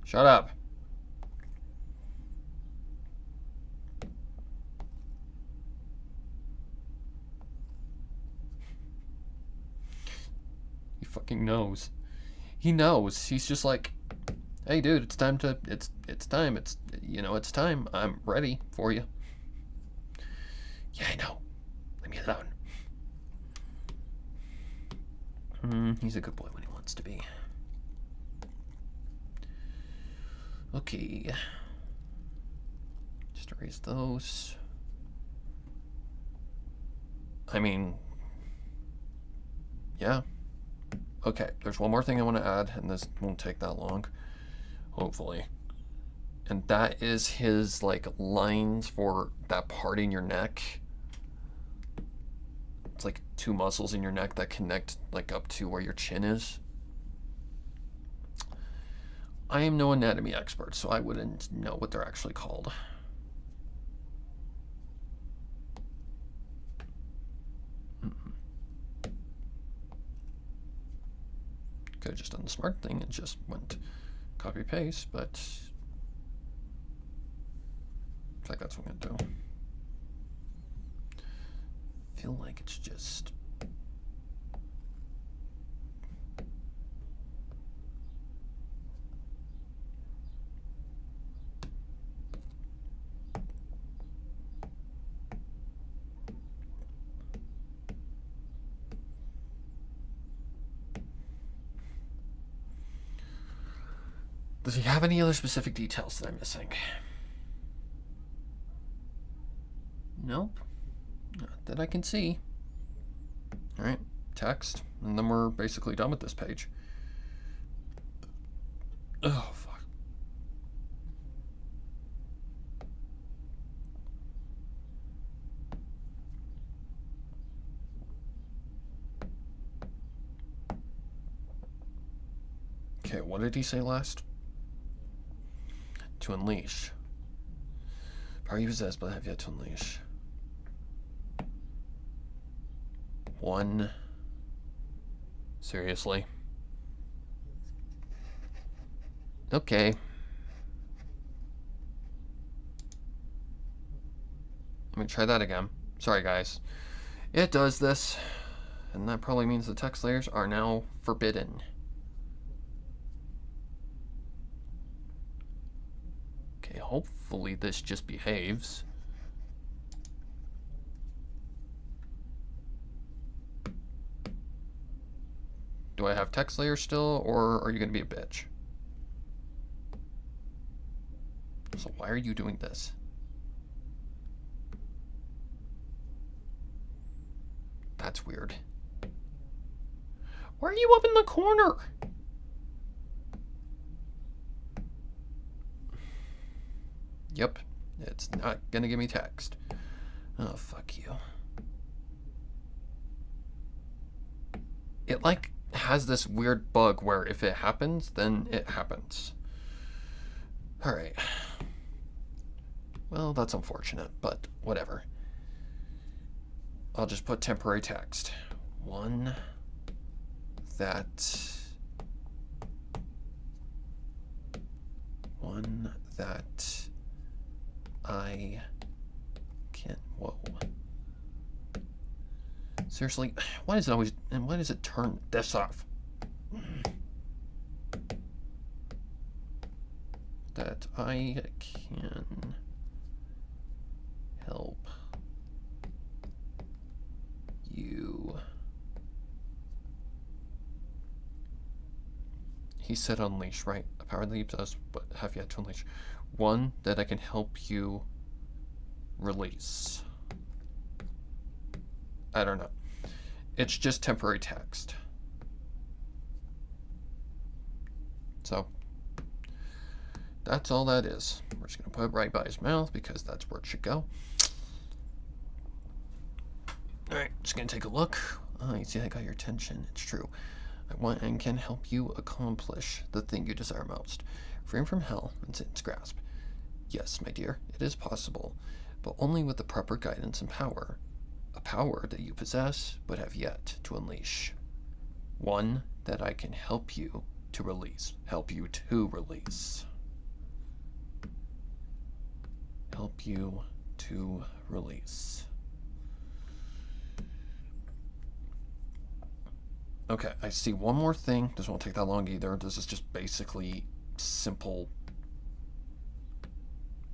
Shut up. He fucking knows. He knows. He's just like, hey dude, it's time to, it's time, it's, you know, it's time. I'm ready for you. Yeah, I know. Leave me alone. He's a good boy when he wants to be. Okay. Just erase those. I mean, yeah. Okay, there's one more thing I want to add, and this won't take that long, hopefully. And that is his, like, lines for that part in your neck. It's like 2 muscles in your neck that connect, like, up to where your chin is. I am no anatomy expert, so I wouldn't know what they're actually called. Could have just done the smart thing and just went copy paste, but I feel like that's what I'm gonna do. Feel like it's just does he have any other specific details that I'm missing? Nope. Not that I can see. Alright, text. And then we're basically done with this page. Oh, fuck. Okay, what did he say last? To unleash. Power you possess, but have yet to unleash. One. Seriously? Okay. Let me try that again. Sorry, guys. It does this, and that probably means the text layers are now forbidden. Okay, hopefully this just behaves. Do I have text layers still, or are you gonna be a bitch? So why are you doing this? That's weird. Why are you up in the corner? Yep, it's not gonna give me text. Oh, fuck you. It like has this weird bug where if it happens, then it happens. Alright. Well, that's unfortunate, but whatever. I'll just put temporary text. One that I can't. Whoa. Seriously, why does it always, and why does it turn this off? That I can help you. He said unleash, right? A power leaves us, but have yet to unleash. One that I can help you release. I don't know. It's just temporary text. So, that's all that is. We're just going to put it right by his mouth because that's where it should go. Alright, just going to take a look. Oh, you see, I got your attention. It's true. I want and can help you accomplish the thing you desire most. Freedom from hell and Satan's grasp. Yes, my dear, it is possible, but only with the proper guidance and power. A power that you possess, but have yet to unleash. One that I can help you to release. Help you to release. Help you to release. Okay, I see one more thing. This won't take that long either. This is just basically simple.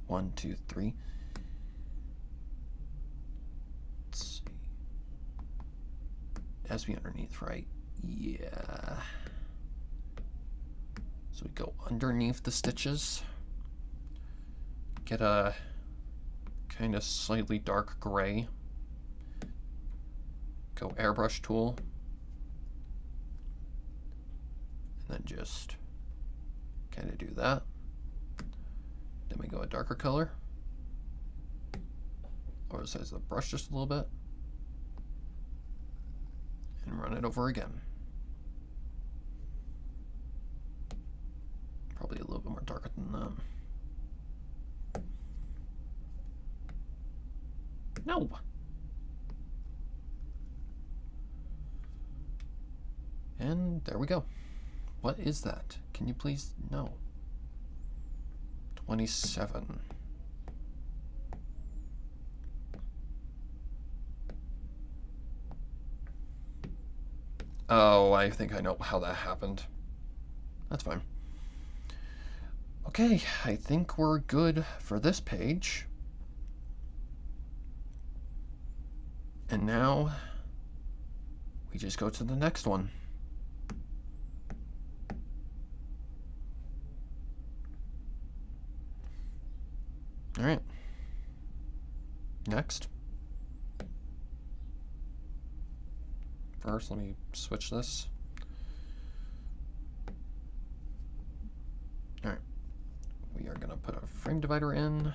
1, 2, 3. Let's see. It has to be underneath, right? Yeah. So we go underneath the stitches. Get a kind of slightly dark gray. Go airbrush tool. And then just kind of do that. Then we go a darker color. Or the size of the brush just a little bit. And run it over again. Probably a little bit more darker than that. No! And there we go. What is that? Can you please? No. 27. Oh, I think I know how that happened. That's fine. Okay, I think we're good for this page. And now we just go to the next one. All right. Next. First, let me switch this. All right. We are going to put a frame divider in.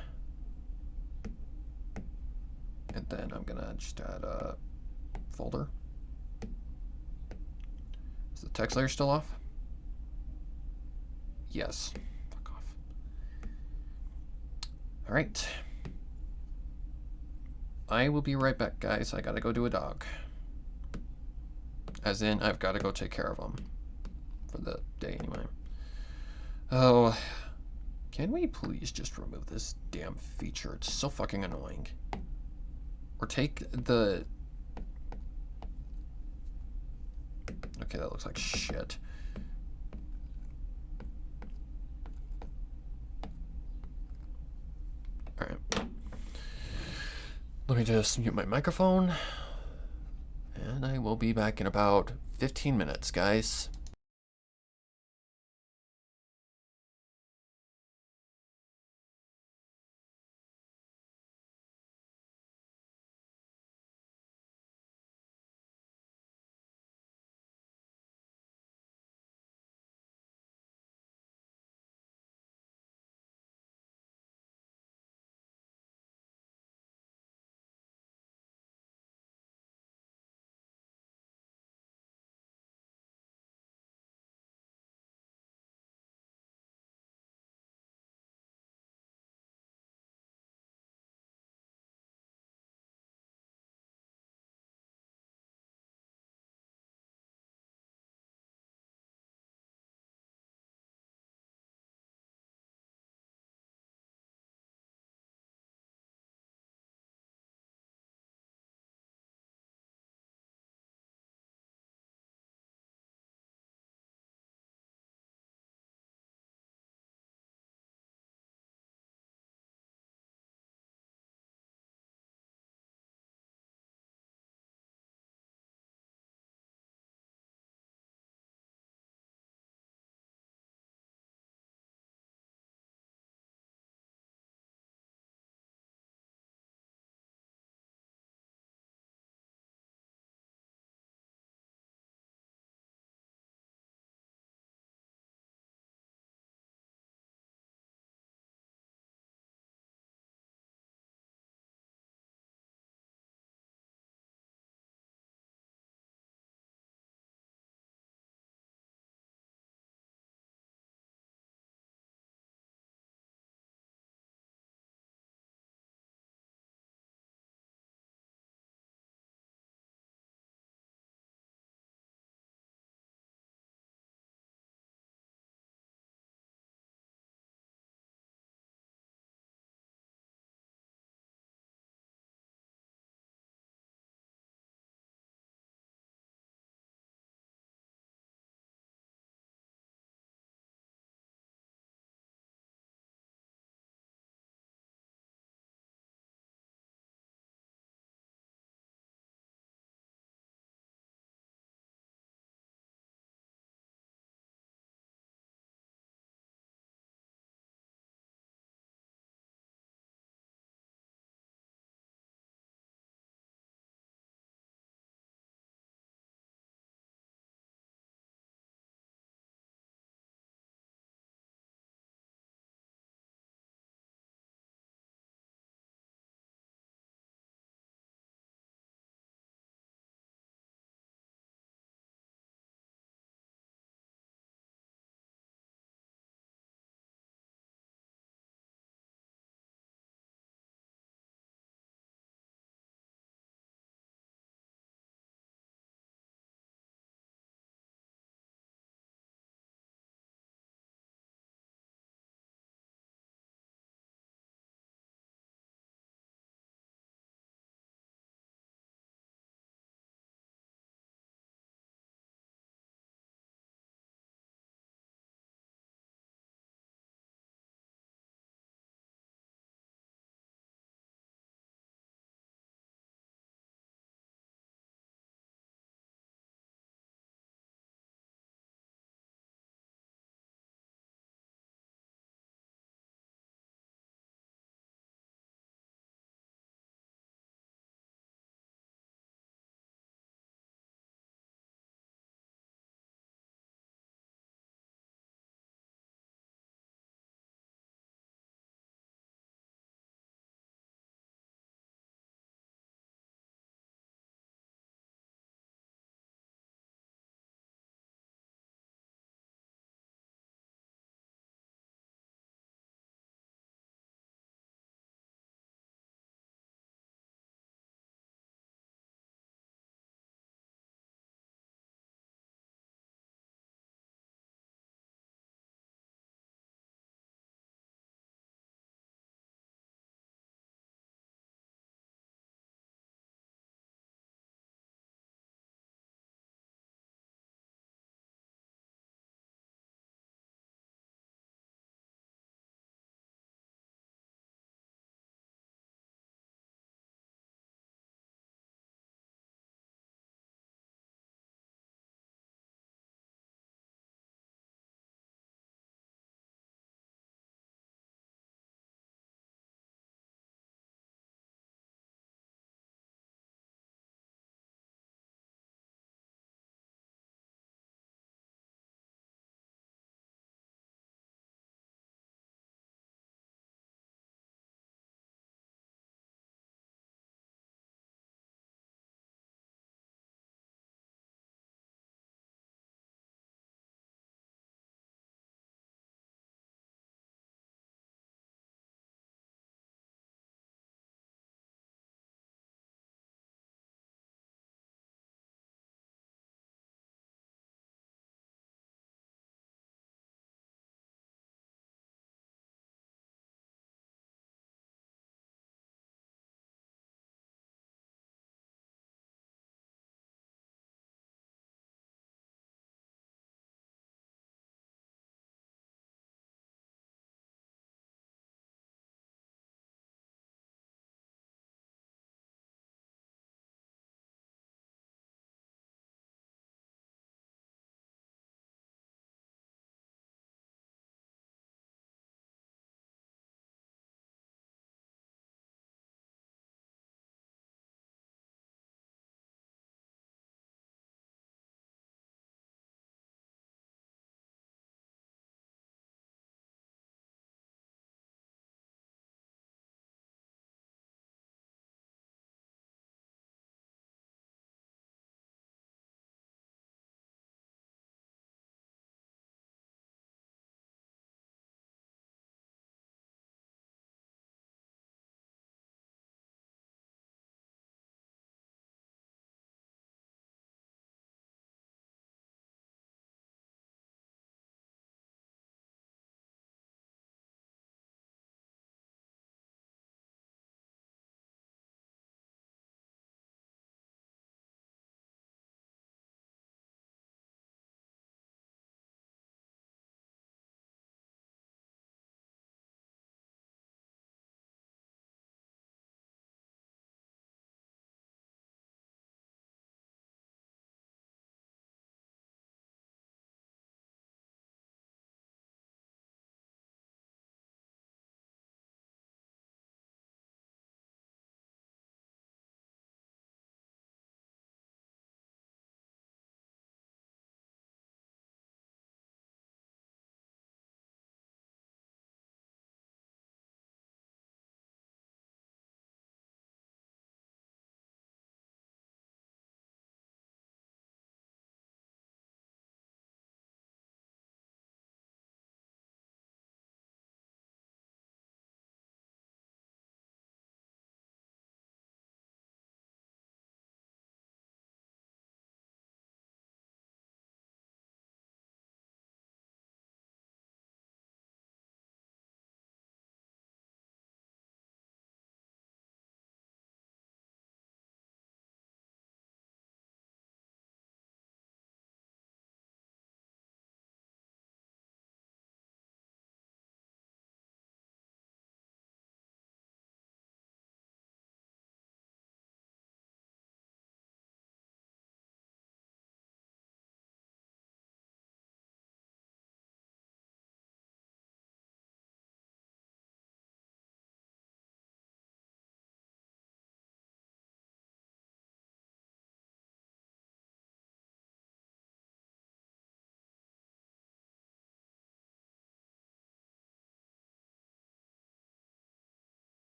And then I'm going to just add a folder. Is the text layer still off? Yes. Fuck off. All right. I will be right back, guys. I gotta go do a dog. As in, I've gotta go take care of him. For the day, anyway. Oh. Can we please just remove this damn feature? It's so fucking annoying. Or take the... Okay, that looks like shit. Alright. Let me just mute my microphone. And I will be back in about 15 minutes, guys.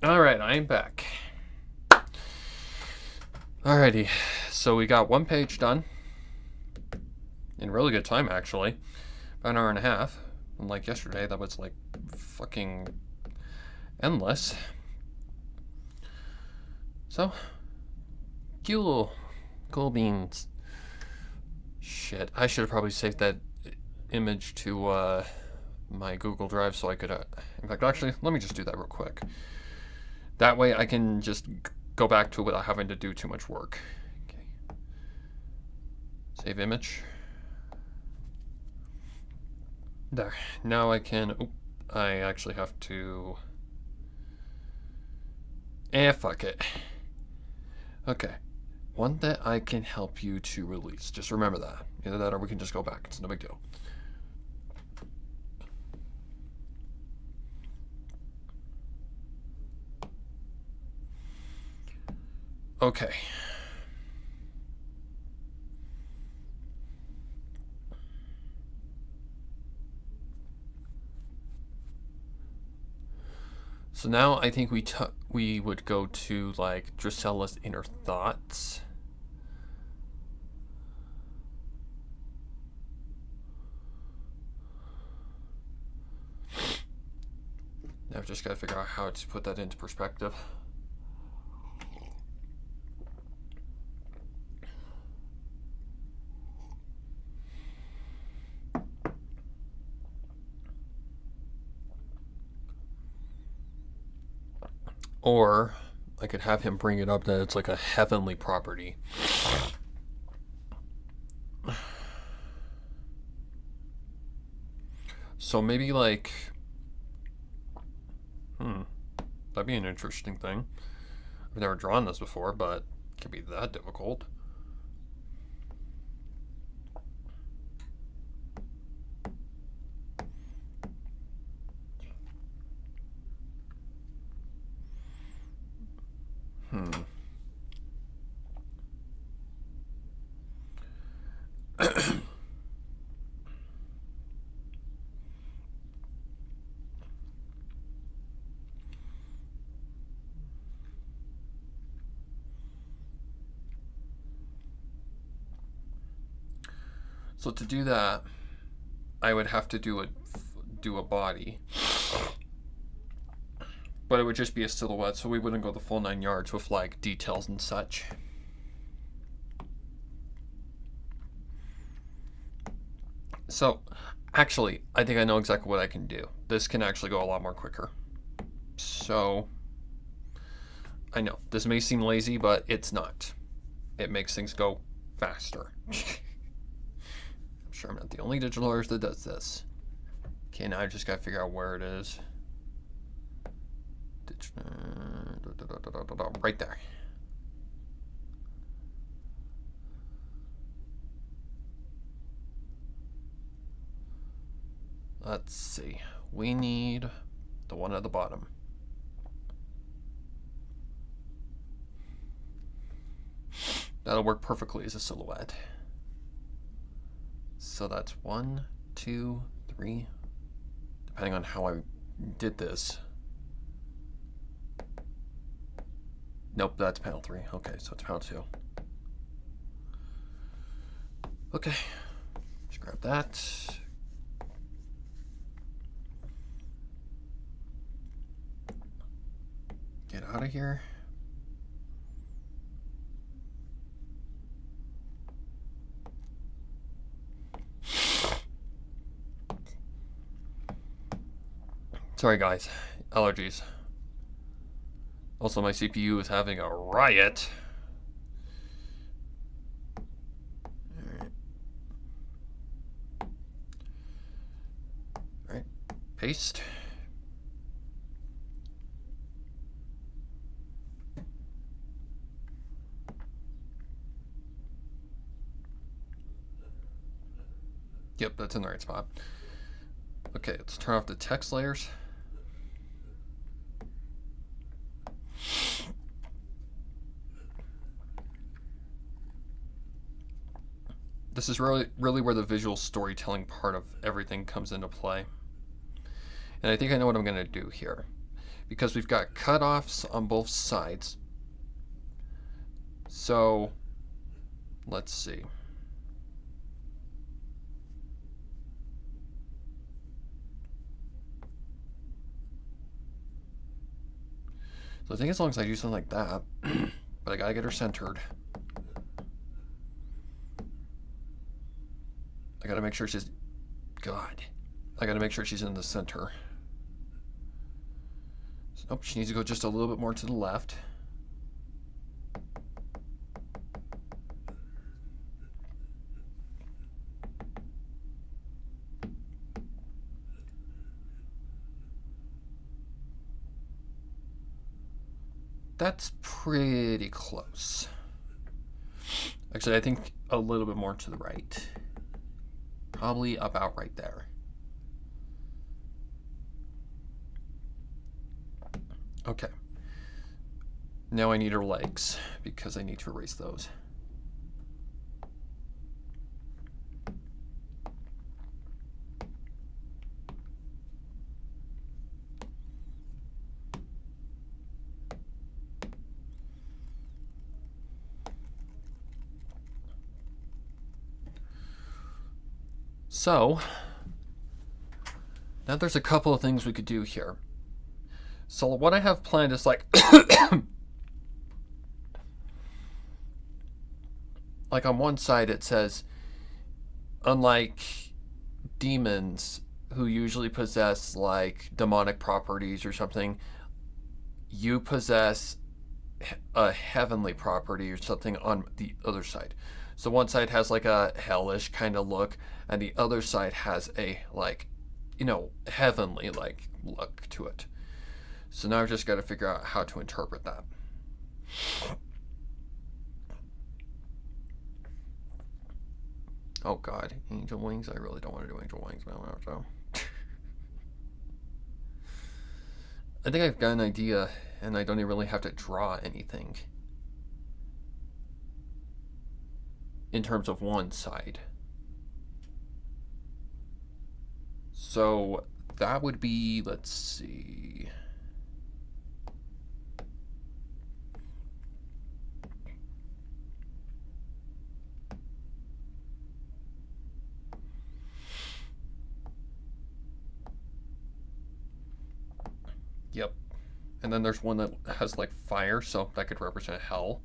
Alright, I'm back. Alrighty, so we got one page done. In really good time, actually. About an hour and a half. Unlike yesterday, that was like fucking endless. So, cool beans. Shit, I should have probably saved that image to my Google Drive so I could, in fact, actually, let me just do that real quick. That way I can just go back to it without having to do too much work. Okay. Save image. There. Now I can, I actually have to, fuck it. Okay. One that I can help you to release. Just remember that. Either that or we can just go back. It's no big deal. Okay. So now I think we would go to like Drusella's inner thoughts. Now I've just got to figure out how to put that into perspective. Or I could have him bring it up that it's like a heavenly property. So maybe like, that'd be an interesting thing. I've never drawn this before, but it can't be that difficult. So to do that, I would have to do a body, but it would just be a silhouette, so we wouldn't go the full 9 yards with like details and such. So, actually, I think I know exactly what I can do. This can actually go a lot more quicker. So, I know this may seem lazy, but it's not. It makes things go faster. I'm sure I'm not the only digital artist that does this. Okay, now I just gotta figure out where it is. Right there. Let's see. We need the one at the bottom. That'll work perfectly as a silhouette. So that's 1, 2, 3. Depending on how I did this. Nope, that's panel 3. Okay, so it's panel 2. Okay, just grab that. Get out of here. Sorry guys, allergies. Also, my CPU is having a riot. Alright, paste. Yep, that's in the right spot. Okay, let's turn off the text layers. This is really where the visual storytelling part of everything comes into play. And I think I know what I'm going to do here. because we've got cutoffs on both sides. So let's see. So I think as long as I do something like that, but I gotta get her centered. I gotta make sure she's, God, I gotta make sure she's in the center. So, nope, she needs to go just a little bit more to the left. That's pretty close. Actually, I think a little bit more to the right. Probably about right there. Okay. Now I need her legs because I need to erase those. So, now there's a couple of things we could do here. So what I have planned is like, like on one side it says, unlike demons who usually possess like demonic properties or something, you possess a heavenly property or something on the other side. So one side has like a hellish kind of look, and the other side has a like, you know, heavenly like look to it. So now I've just got to figure out how to interpret that. Oh God, angel wings. I really don't want to do angel wings, man. So I think I've got an idea, and I don't even really have to draw anything in terms of one side. So that would be, let's see. Yep. And then there's one that has like fire, so that could represent hell.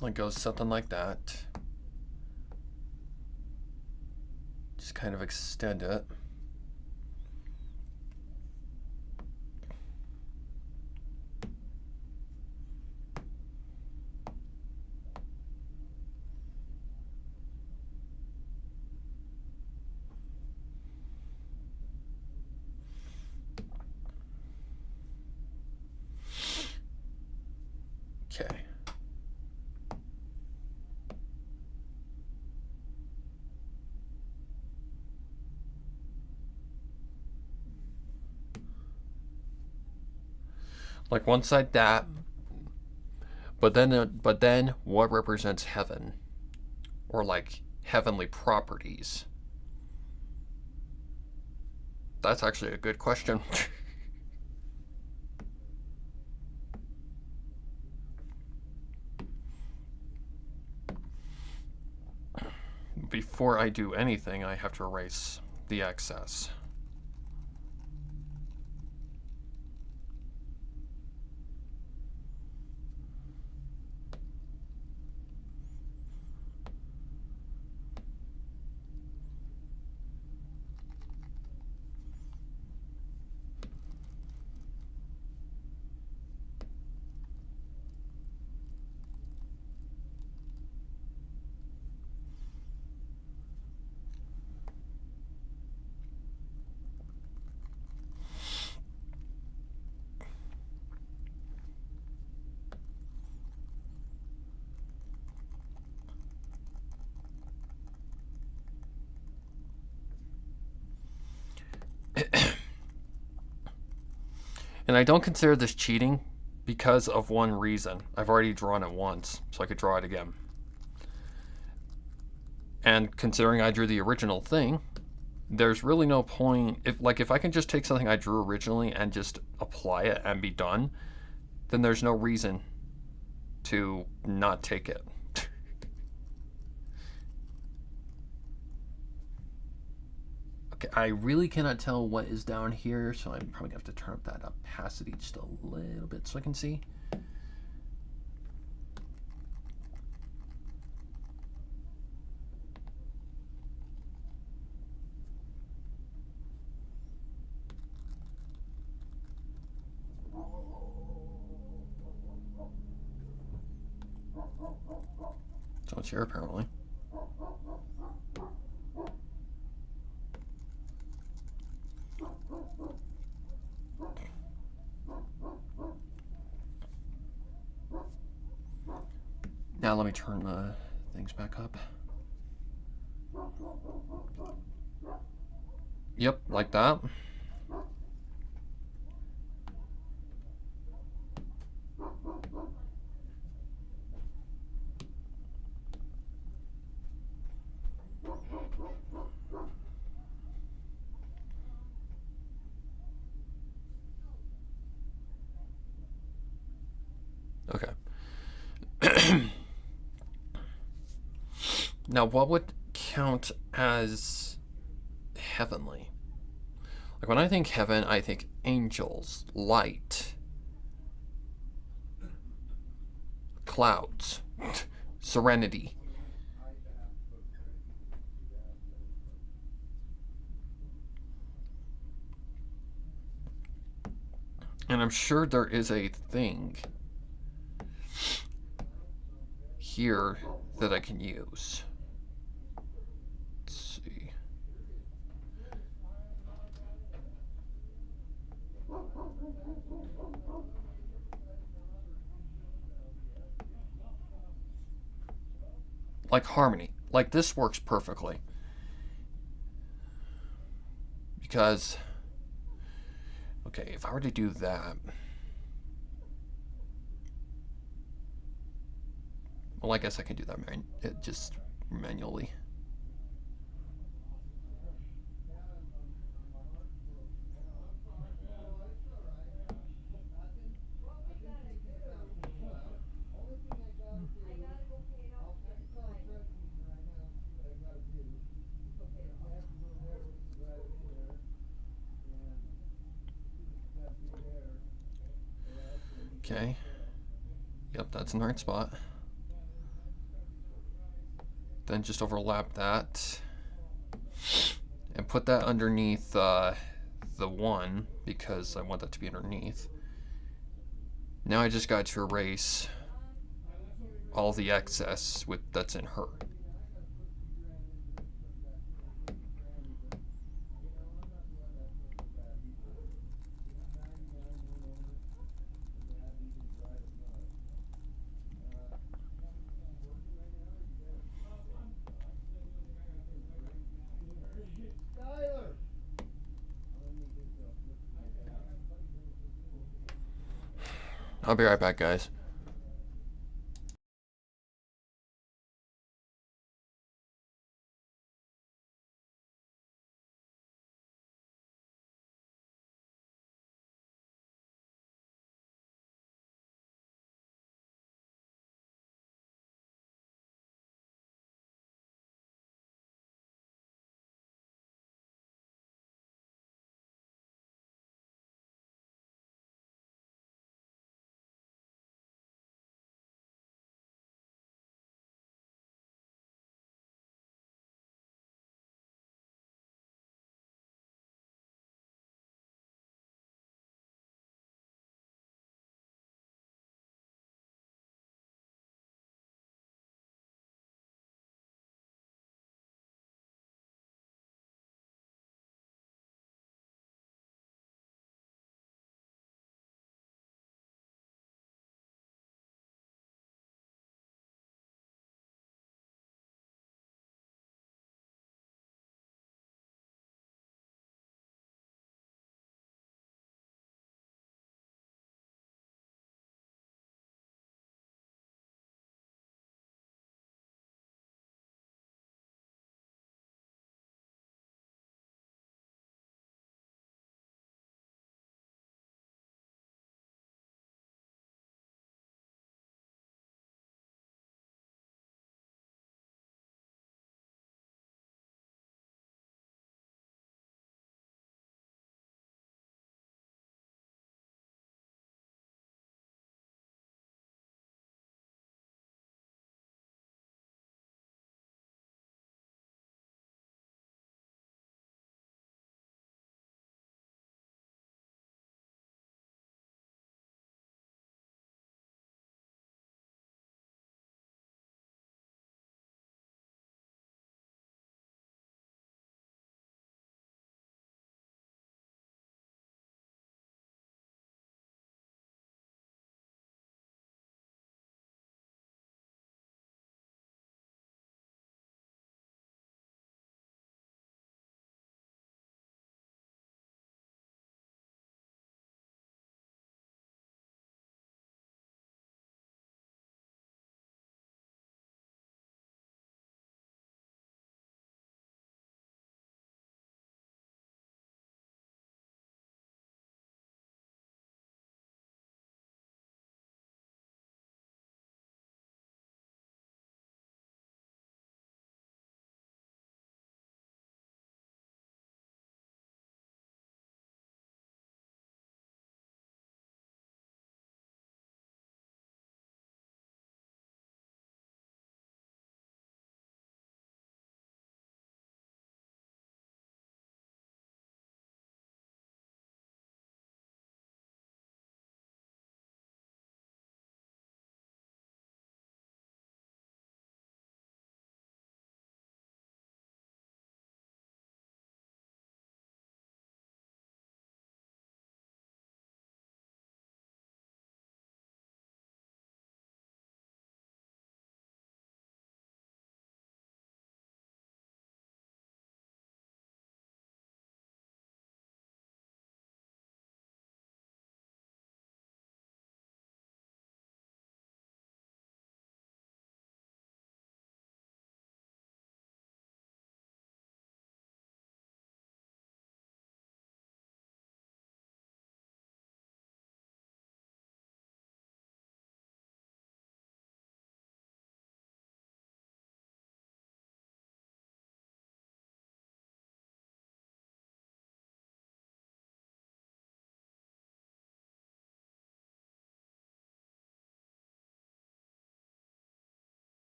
Like goes something like that. Just kind of extend it. Okay. Like one side that, but then what represents heaven, or like heavenly properties? That's actually a good question. Before I do anything, I have to erase the excess. And I don't consider this cheating because of one reason. I've already drawn it once, so I could draw it again. And considering I drew the original thing, there's really no point. If I can just take something I drew originally and just apply it and be done, then there's no reason to not take it. Okay, I really cannot tell what is down here, so I'm probably gonna have to turn up that opacity just a little bit so I can see. So it's here apparently. Now let me turn the things back up. Yep, like that. Okay. Now, what would count as heavenly? Like when I think heaven, I think angels, light, clouds, serenity. And I'm sure there is a thing here that I can use. Let's see. Like harmony. Like this works perfectly. Because, okay, if I were to do that, well, I guess I can do that just manually. Okay. Yep, that's in the right spot. Then just overlap that and put that underneath the 1 because I want that to be underneath. Now I just got to erase all the excess that's in her. I'll be right back, guys.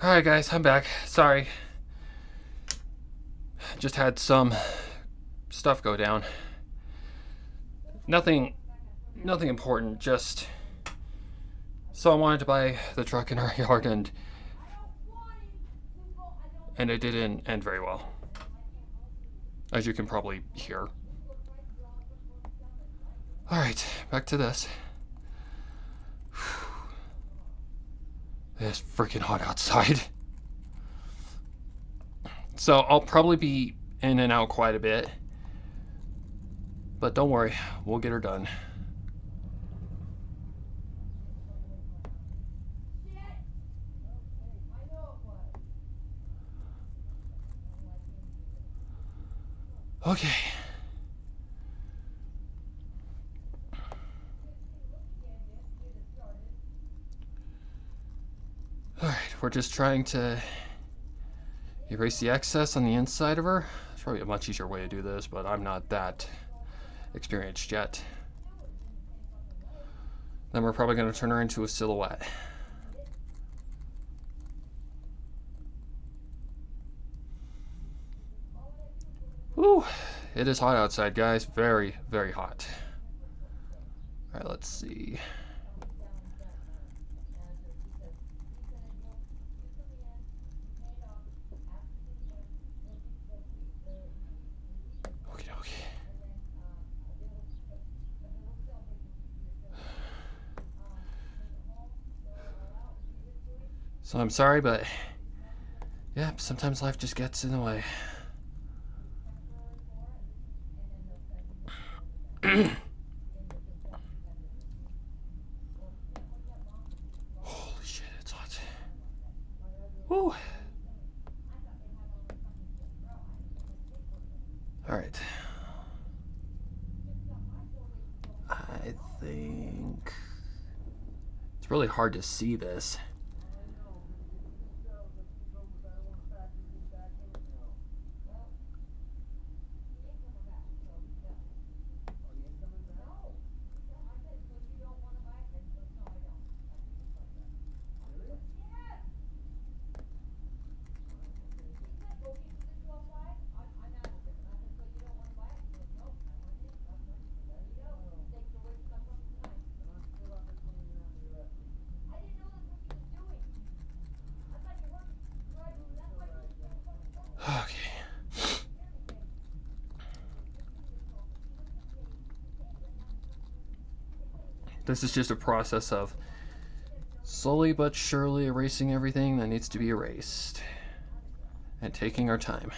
Alright guys, I'm back. Sorry. Just had some stuff go down. Nothing important, just someone wanted to buy the truck in our yard and it didn't end very well. As you can probably hear. Alright, back to this. It's freaking hot outside. So I'll probably be in and out quite a bit. But don't worry, we'll get her done. Okay. Alright, we're just trying to erase the excess on the inside of her. It's probably a much easier way to do this, but I'm not that experienced yet. Then we're probably going to turn her into a silhouette. Whew, it is hot outside, guys. Very, very hot. Alright, let's see. So I'm sorry, but yeah, sometimes life just gets in the way. Holy shit, it's hot. Woo. All right. I think it's really hard to see this. Okay. This is just a process of slowly but surely erasing everything that needs to be erased and taking our time.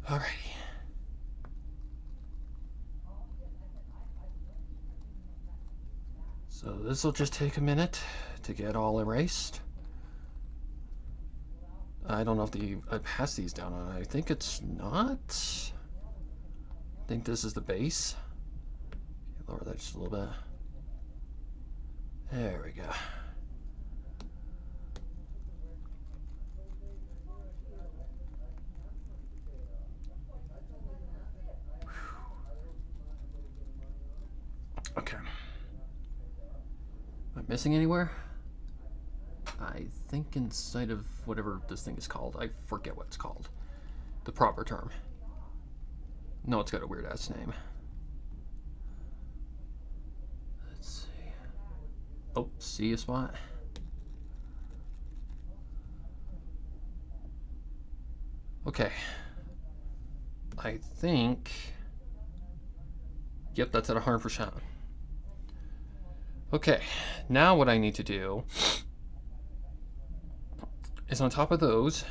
Alrighty. So this will just take a minute to get all erased. I don't know if I passed these down. I think it's not. I think this is the base. Lower that just a little bit. There we go. Okay. Am I missing anywhere? I think inside of whatever this thing is called. I forget what it's called. The proper term. No, it's got a weird ass name. Let's see. Oh, see a spot? Okay. I think... Yep, that's at 100%. Okay, now what I need to do is on top of those,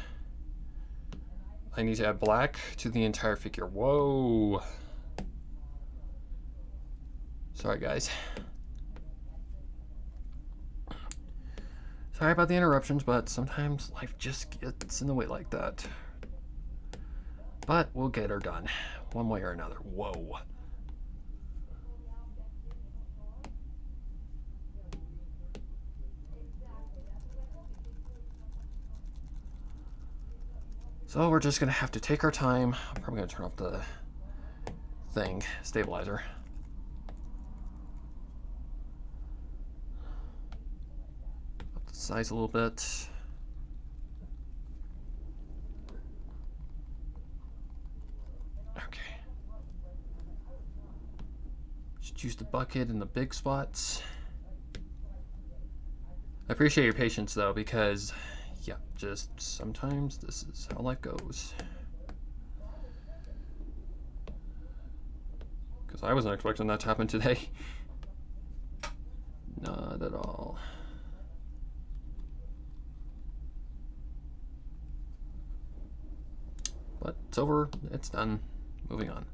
I need to add black to the entire figure. Whoa. Sorry, guys. Sorry about the interruptions, but sometimes life just gets in the way like that. But we'll get her done, one way or another. Whoa. So we're just gonna have to take our time. I'm probably gonna turn off the stabilizer. Up the size a little bit. Okay. Just use the bucket in the big spots. I appreciate your patience though, because yeah, just sometimes this is how life goes. Because I wasn't expecting that to happen today. Not at all. But it's over, it's done. Moving on.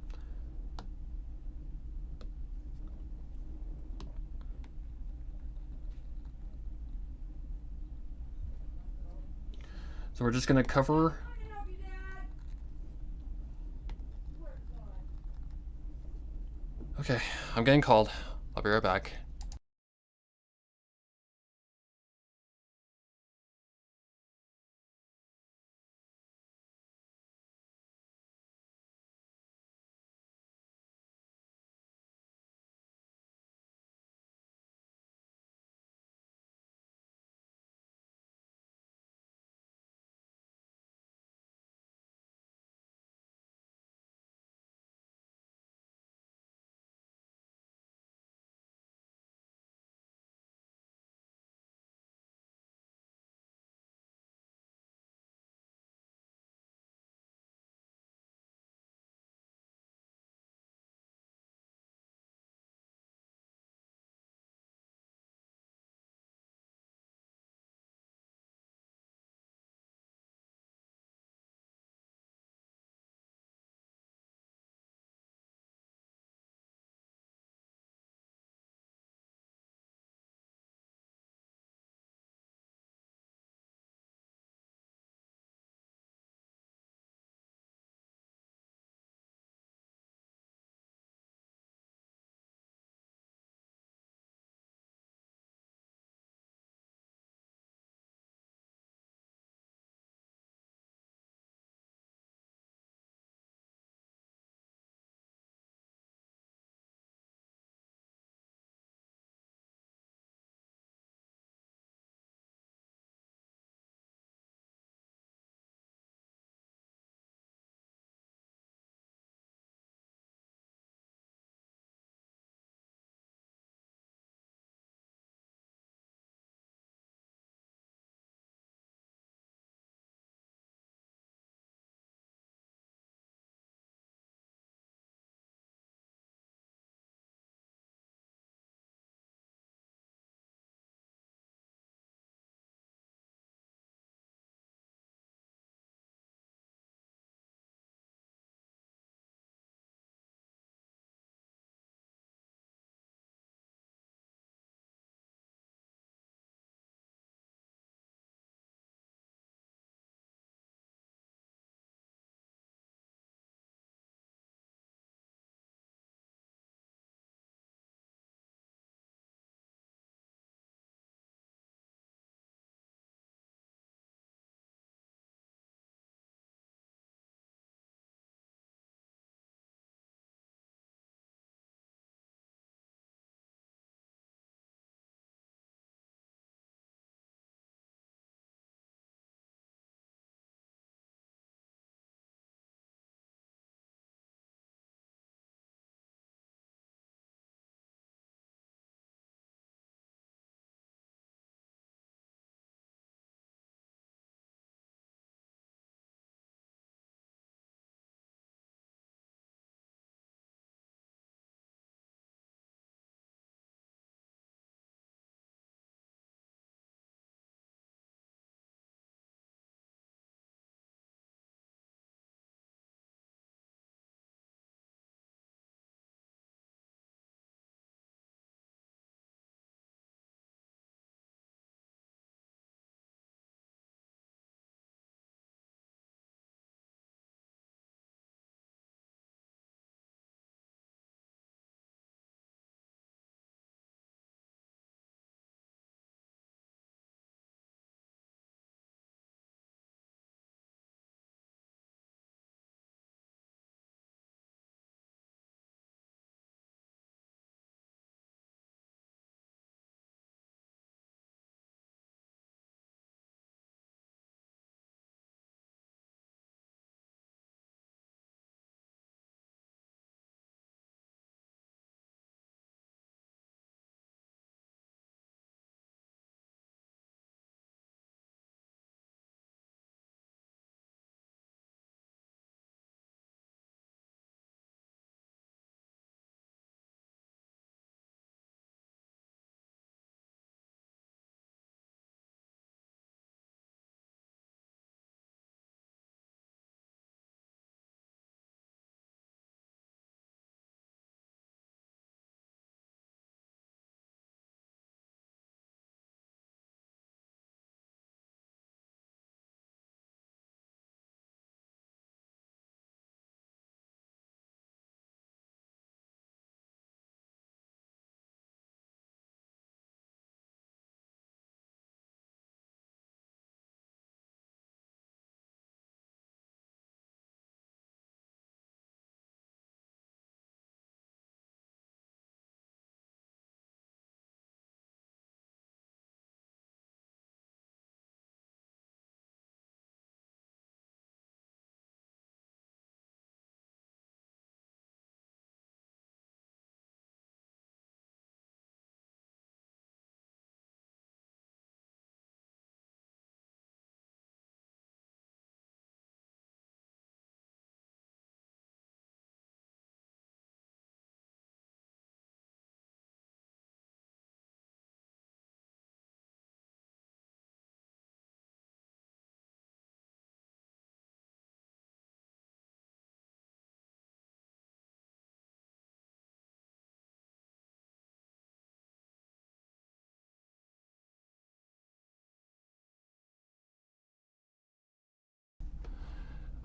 So we're just gonna cover. Okay, I'm getting called. I'll be right back.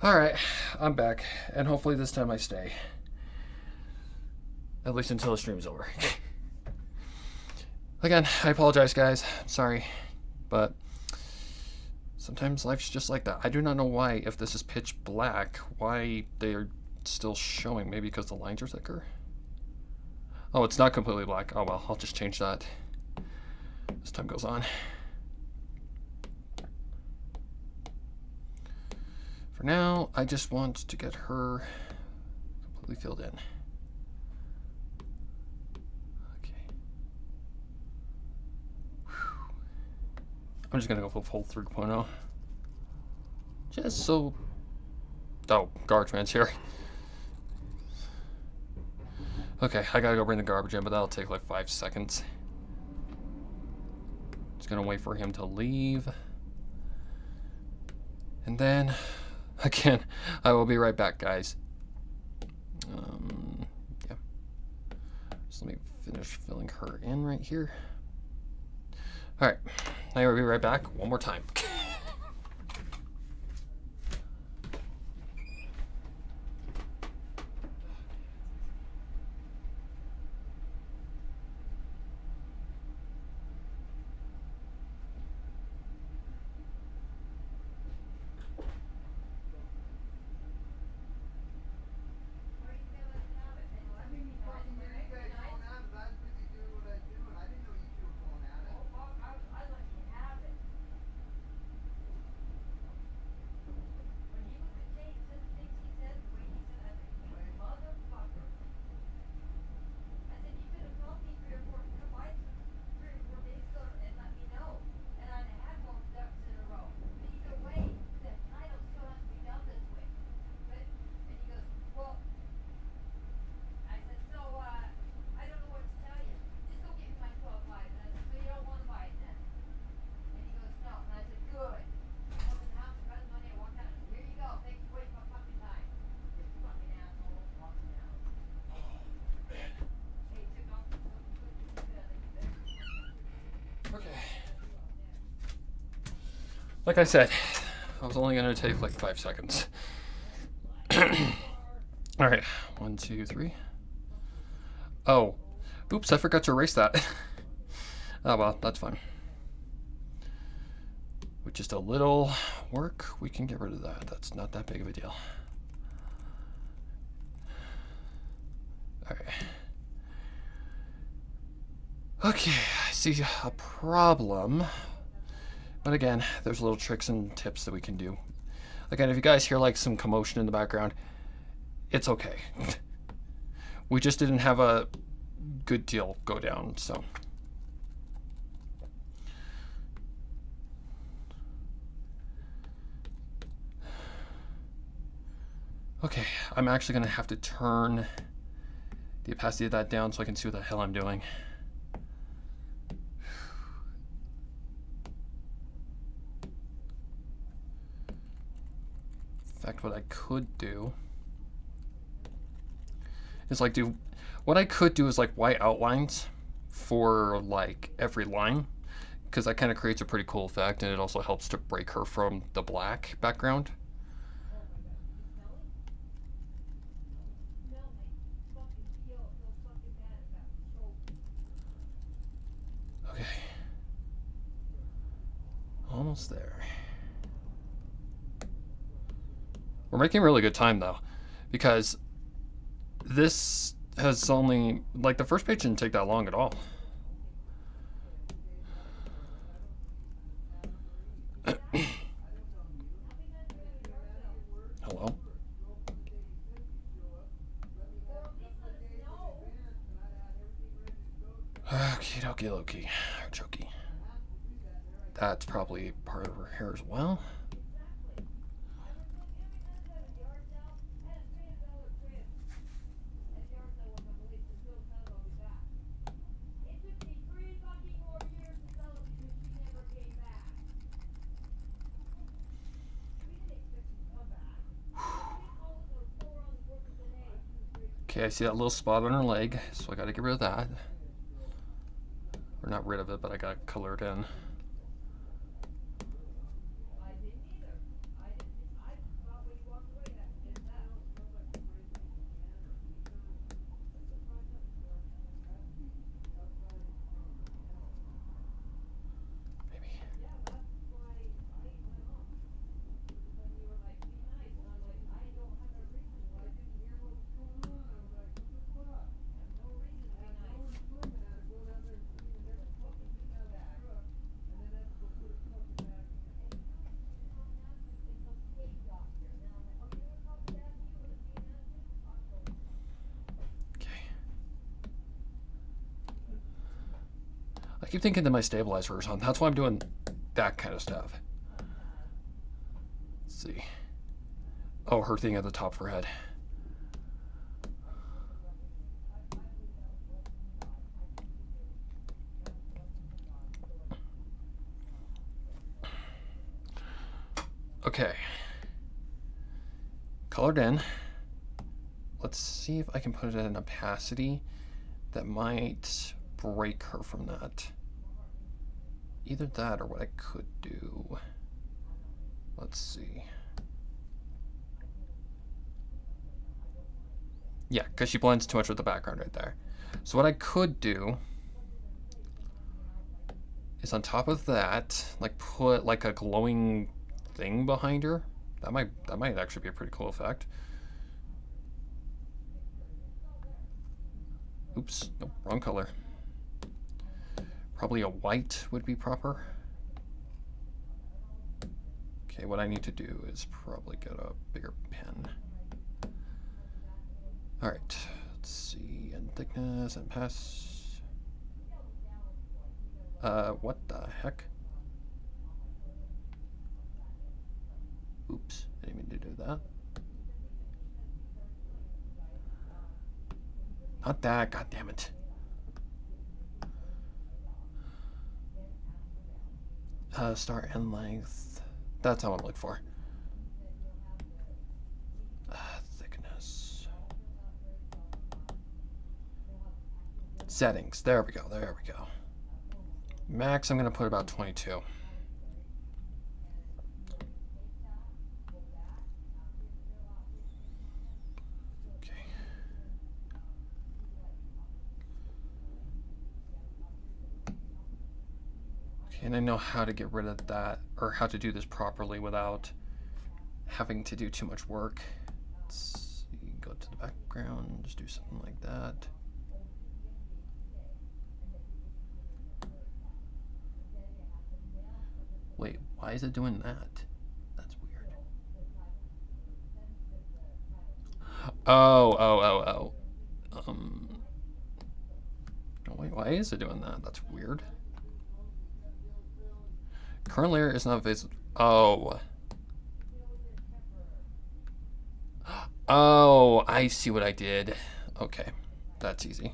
Alright, I'm back, and hopefully this time I stay. At least until the stream's over. Again, I apologize, guys. I'm sorry, but sometimes life's just like that. I do not know why, if this is pitch black, why they are still showing. Maybe because the lines are thicker? Oh, it's not completely black. Oh well, I'll just change that as time goes on. For now, I just want to get her completely filled in. Okay. Whew. I'm just gonna go full 3.0. Just so... Oh, garbage man's here. Okay, I gotta go bring the garbage in, but that'll take like 5 seconds. Just gonna wait for him to leave. And then... Again, I will be right back, guys. Yeah. Just let me finish filling her in right here. Alright, I will be right back one more time. Like I said, I was only going to take like 5 seconds. Alright, 1, 2, 3. Oh, oops, I forgot to erase that. Oh well, that's fine. With just a little work, we can get rid of that. That's not that big of a deal. Alright. Okay, I see a problem. But again, there's little tricks and tips that we can do. Again, if you guys hear like some commotion in the background, it's okay. We just didn't have a good deal go down, so. Okay, I'm actually gonna have to turn the opacity of that down so I can see what the hell I'm doing. In fact, what I could do is like what I could do is like white outlines for like every line, because that kind of creates a pretty cool effect, and it also helps to break her from the black background. Okay. Almost there. We're making really good time though, because this has only, like, the first page didn't take that long at all. Hello? Okie dokie dokie. Jokey. That's probably part of her hair as well. Okay, I see that little spot on her leg, so I gotta get rid of that. Or not rid of it, but I gotta color it in. keep thinking that my stabilizer is on. That's why I'm doing that kind of stuff. Let's see. Oh, her thing at the top of her head. Okay. Colored in. Let's see if I can put it at an opacity that might break her from that. Either that or what I could do. Let's see. Yeah, because she blends too much with the background right there. So what I could do is on top of that, like put like a glowing thing behind her. That might actually be a pretty cool effect. Oops, nope, wrong color. Probably a white would be proper. Okay, what I need to do is probably get a bigger pen. All right, let's see, and thickness and pass. What the heck? Oops, I didn't mean to do that. Not that, god damn it. Start end length. That's how I'm looking for. Thickness. Settings. There we go. There we go. Max, I'm going to put about 22. And I know how to get rid of that, or how to do this properly without having to do too much work. Let's see, go to the background, just do something like that. Wait, why is it doing that? That's weird. Oh. Oh wait, why is it doing that? That's weird. Current layer is not visible. Oh. Oh, I see what I did. Okay, that's easy.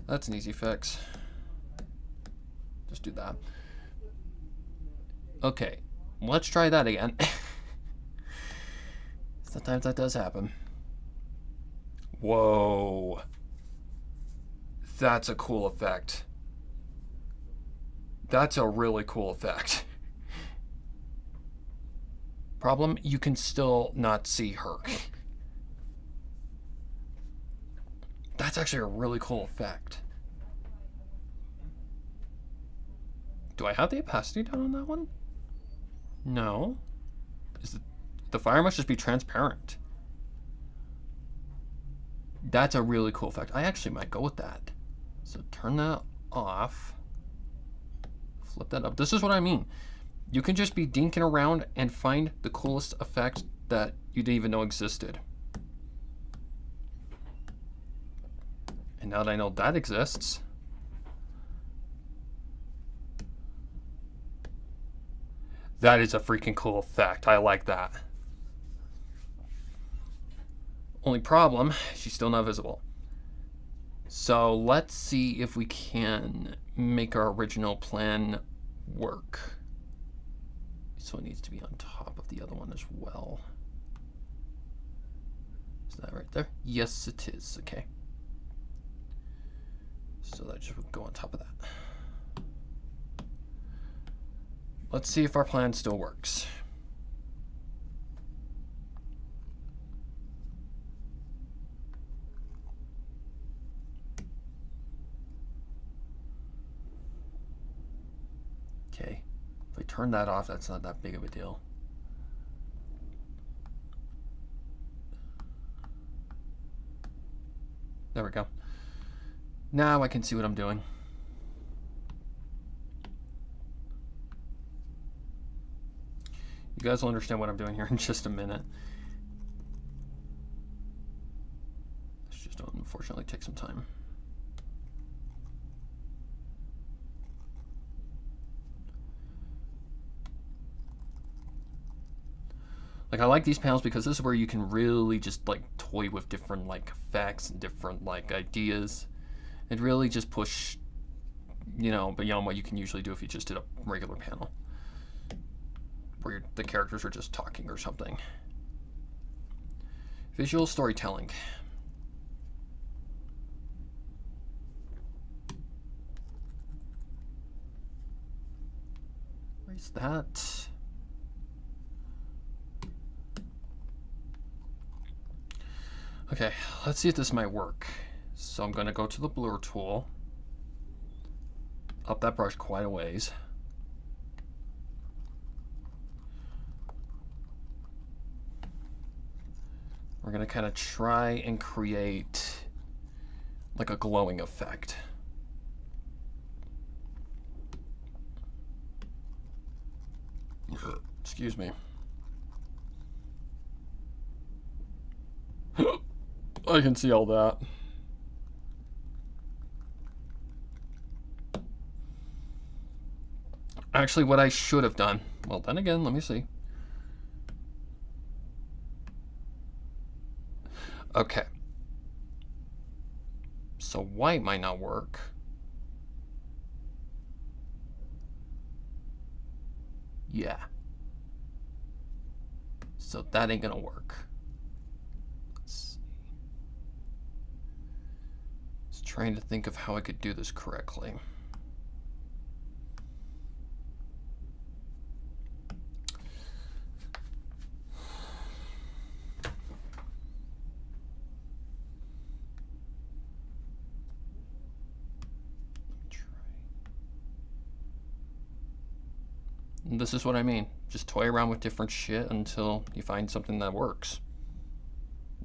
That's an easy fix. Just do that. Okay, let's try that again. Sometimes that does happen. Whoa. That's a cool effect. That's a really cool effect. Problem, you can still not see her. That's actually a really cool effect. Do I have the opacity down on that one? No. The fire must just be transparent. That's a really cool effect. I actually might go with that. So turn that off. Flip that up. This is what I mean. You can just be dinking around and find the coolest effect that you didn't even know existed. And now that I know that exists, that is a freaking cool effect. I like that. Only problem, she's still not visible. So let's see if we can make our original plan work. So it needs to be on top of the other one as well. Is that right there? Yes, it is. Okay. So that should go on top of that. Let's see if our plan still works. Okay, if I turn that off, that's not that big of a deal. There we go. Now I can see what I'm doing. You guys will understand what I'm doing here in just a minute. This just unfortunately takes some time. Like, I like these panels because this is where you can really just, like, toy with different, like, effects and different, like, ideas. And really just push, you know, beyond what you can usually do if you just did a regular panel. Where the characters are just talking or something. Visual storytelling. Where's that? Okay, let's see if this might work. So I'm going to go to the blur tool. Up that brush quite a ways. We're going to kind of try and create like a glowing effect. Excuse me. I can see all that. Actually, what I should have done, well, then again, let me see. Okay. So white might not work. Yeah. So that ain't gonna work. Let's see. Just trying to think of how I could do this correctly. This is what I mean. Just toy around with different shit until you find something that works.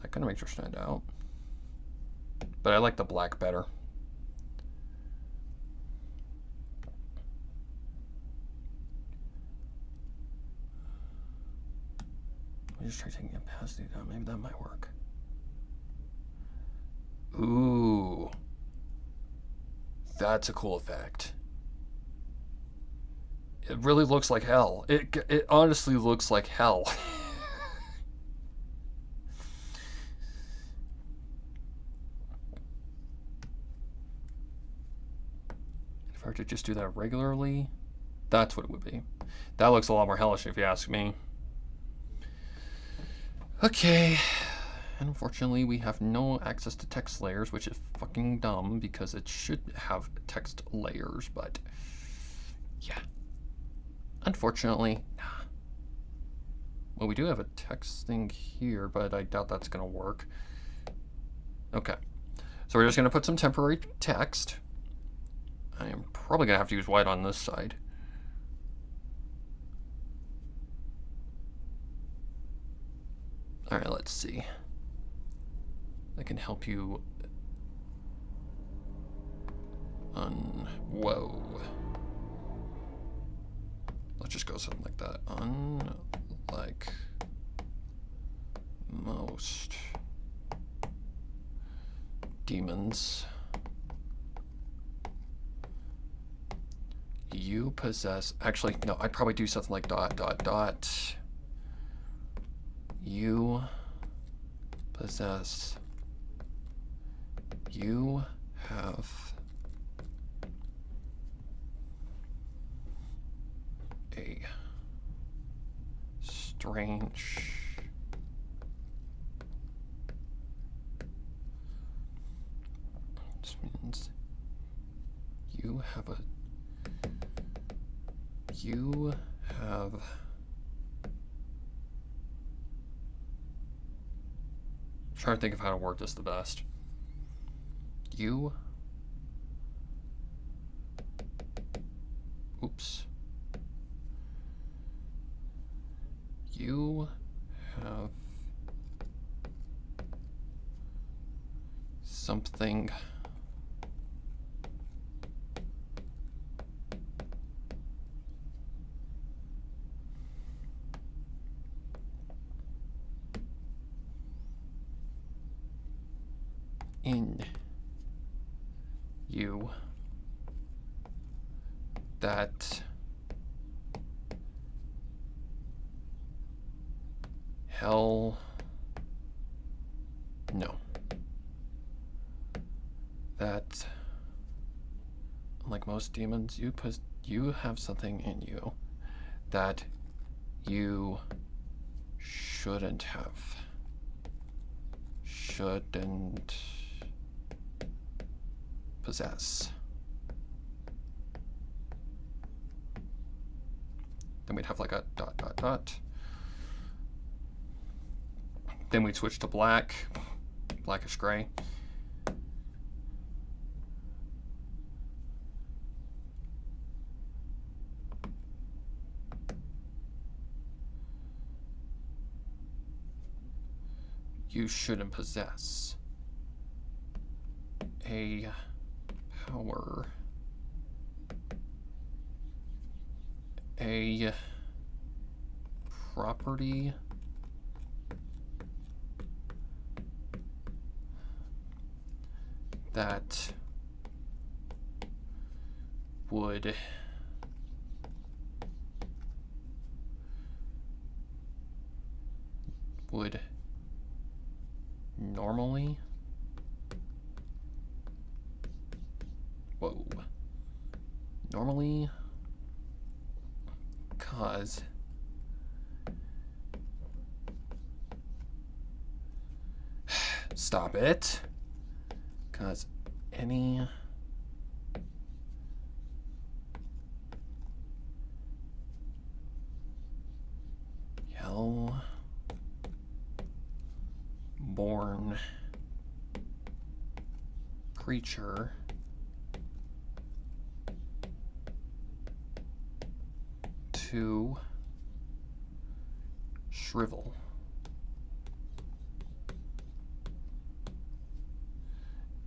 That kind of makes her stand out. But I like the black better. Let me just try taking opacity down. Maybe that might work. Ooh. That's a cool effect. It really looks like hell. It honestly looks like hell. If I were to just do that regularly, that's what it would be. That looks a lot more hellish if you ask me. Okay. And unfortunately, we have no access to text layers, which is fucking dumb because it should have text layers, but yeah. Unfortunately, nah. Well, we do have a text thing here, but I doubt that's going to work. Okay. So we're just going to put some temporary text. I am probably going to have to use white on this side. All right, let's see. I can help you. Whoa. Let's just go something like that. Unlike most demons, you possess. Actually, no, I'd probably do something like ... You possess. You have a strange this means you have I'm trying to think of how to word this the best. Oops. You have something in you that hell no. That, like most demons, you have something in you that you shouldn't have. Shouldn't possess. Then we'd have like a ... Then we'd switch to black, blackish gray. You shouldn't possess a power, a property that would normally cause stop it, cause any hell-born creature to shrivel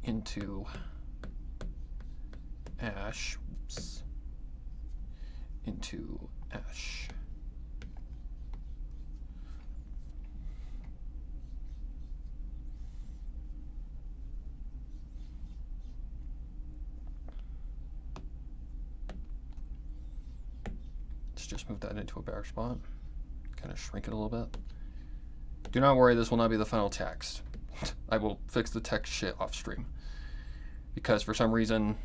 into ash. Oops. Into ash. Let's just move that into a bare spot. Kind of shrink it a little bit. Do not worry, this will not be the final text. I will fix the text shit off stream. Because for some reason,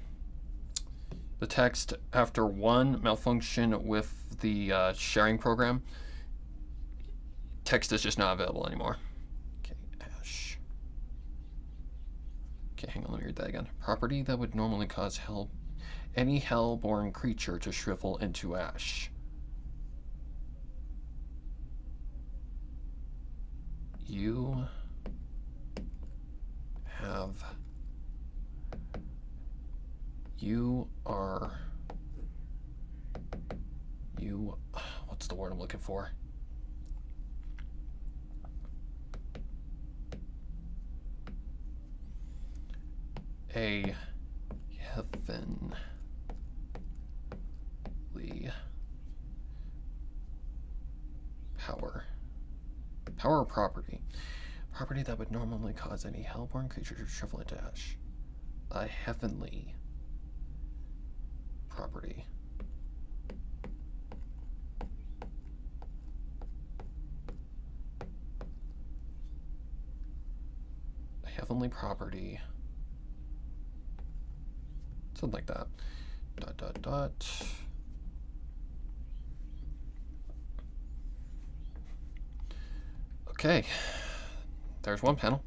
the text after one malfunction with the sharing program, text is just not available anymore. Okay, ash. Okay, hang on, let me read that again. Property that would normally cause any hell-born creature to shrivel into ash. You what's the word I'm looking for? A heavenly power property that would normally cause any hellborn creature to shrivel into ash. A heavenly property. A heavenly property. Something like that. ... Okay. There's one panel.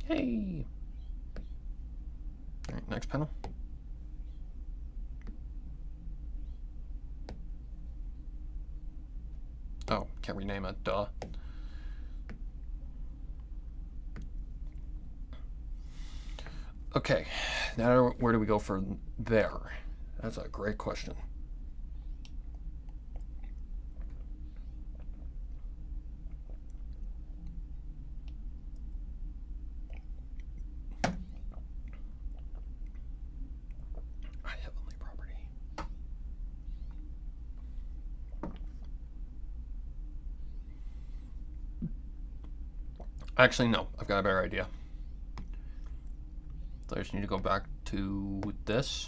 Yay! All right, next panel. Oh, can't rename it, duh. Okay, now where do we go from there? That's a great question. Heavenly property. Actually, no, I've got a better idea. So I just need to go back to this. ...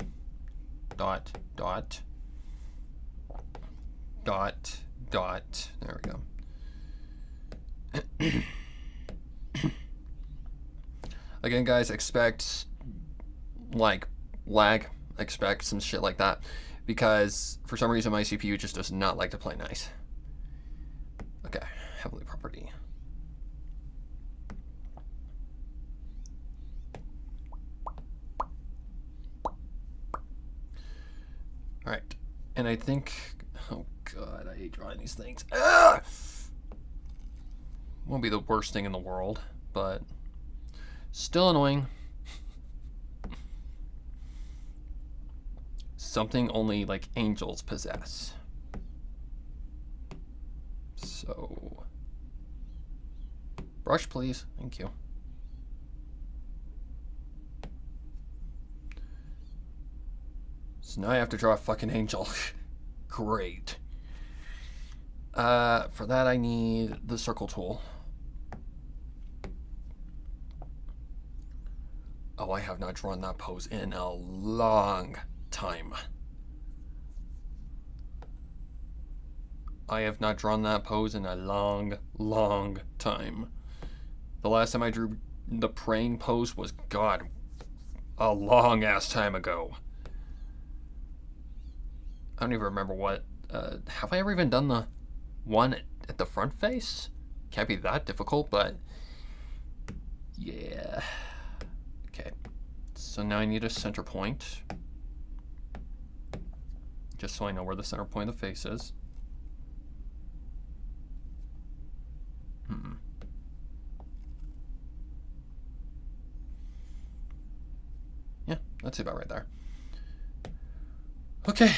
There we go. Again, guys, expect, like, lag. Expect some shit like that. Because, for some reason, my CPU just does not like to play nice. Okay, heavily property. Alright, and I think... Oh god, I hate drawing these things. Ah! Won't be the worst thing in the world, but still annoying. Something only, like, angels possess. So... Brush, please. Thank you. So now I have to draw a fucking angel. Great. For that I need the circle tool. Oh, I have not drawn that pose in a long time. I have not drawn that pose in a long, long time. The last time I drew the praying pose was, God, a long ass time ago. I don't even remember what. Have I ever even done the one at the front face? Can't be that difficult, but yeah. Okay. So now I need a center point. Just so I know where the center point of the face is. Yeah, that's about right there. Okay.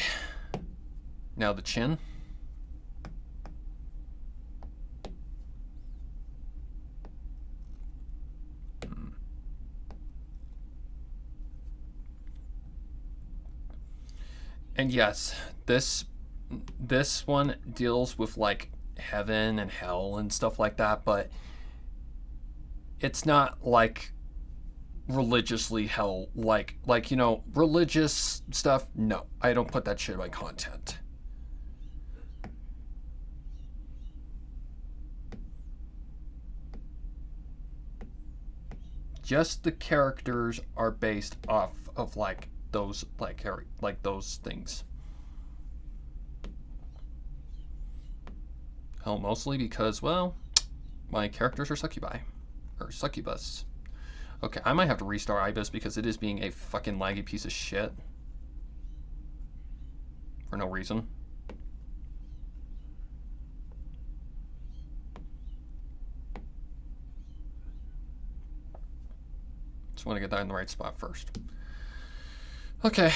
Now the chin. And yes, this one deals with like heaven and hell and stuff like that, but it's not like religiously hell, like you know, religious stuff. No, I don't put that shit in my content. Just the characters are based off of like those like those things. Hell, mostly because, well, my characters are succubi or succubus. Okay, I might have to restart Ibis because it is being a fucking laggy piece of shit for no reason. Just want to get that in the right spot first. Okay.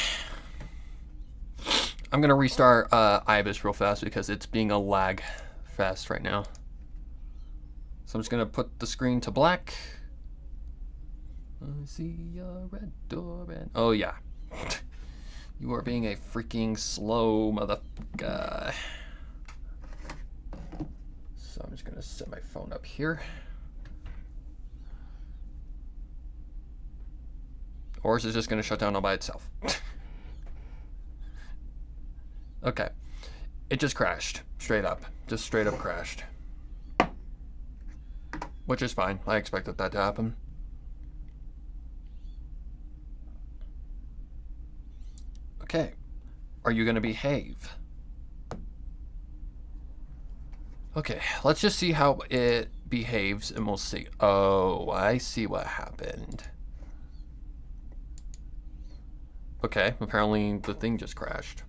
I'm going to restart Ibis real fast because it's being a lag fest right now. So I'm just going to put the screen to black. I see a red door and... Oh, yeah. You are being a freaking slow motherfucker. So I'm just going to set my phone up here. Or is it just going to shut down all by itself? Okay. It just crashed. Straight up. Just straight up crashed. Which is fine. I expected that to happen. Okay. Are you going to behave? Okay. Let's just see how it behaves and we'll see. Oh, I see what happened. Okay, apparently the thing just crashed.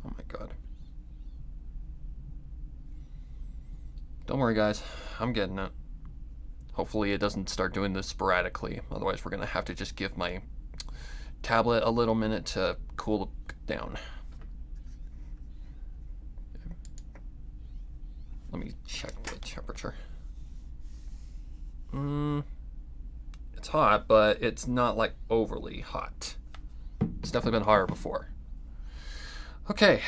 Oh my god. Don't worry, guys. I'm getting it. Hopefully it doesn't start doing this sporadically. Otherwise we're going to have to just give my tablet a little minute to cool down. Let me check the temperature. It's hot, but it's not like overly hot. It's definitely been hotter before. Okay.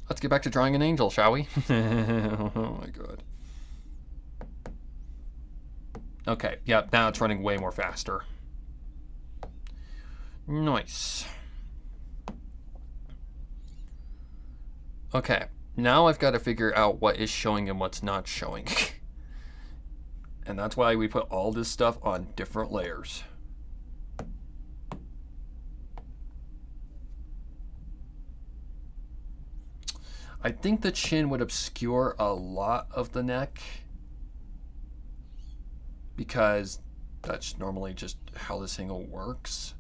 Let's get back to drawing an angel, shall we? Oh my god. Okay, yeah, now it's running way more faster. Nice. Okay, now I've got to figure out what is showing and what's not showing. And that's why we put all this stuff on different layers. I think the chin would obscure a lot of the neck because that's normally just how this angle works.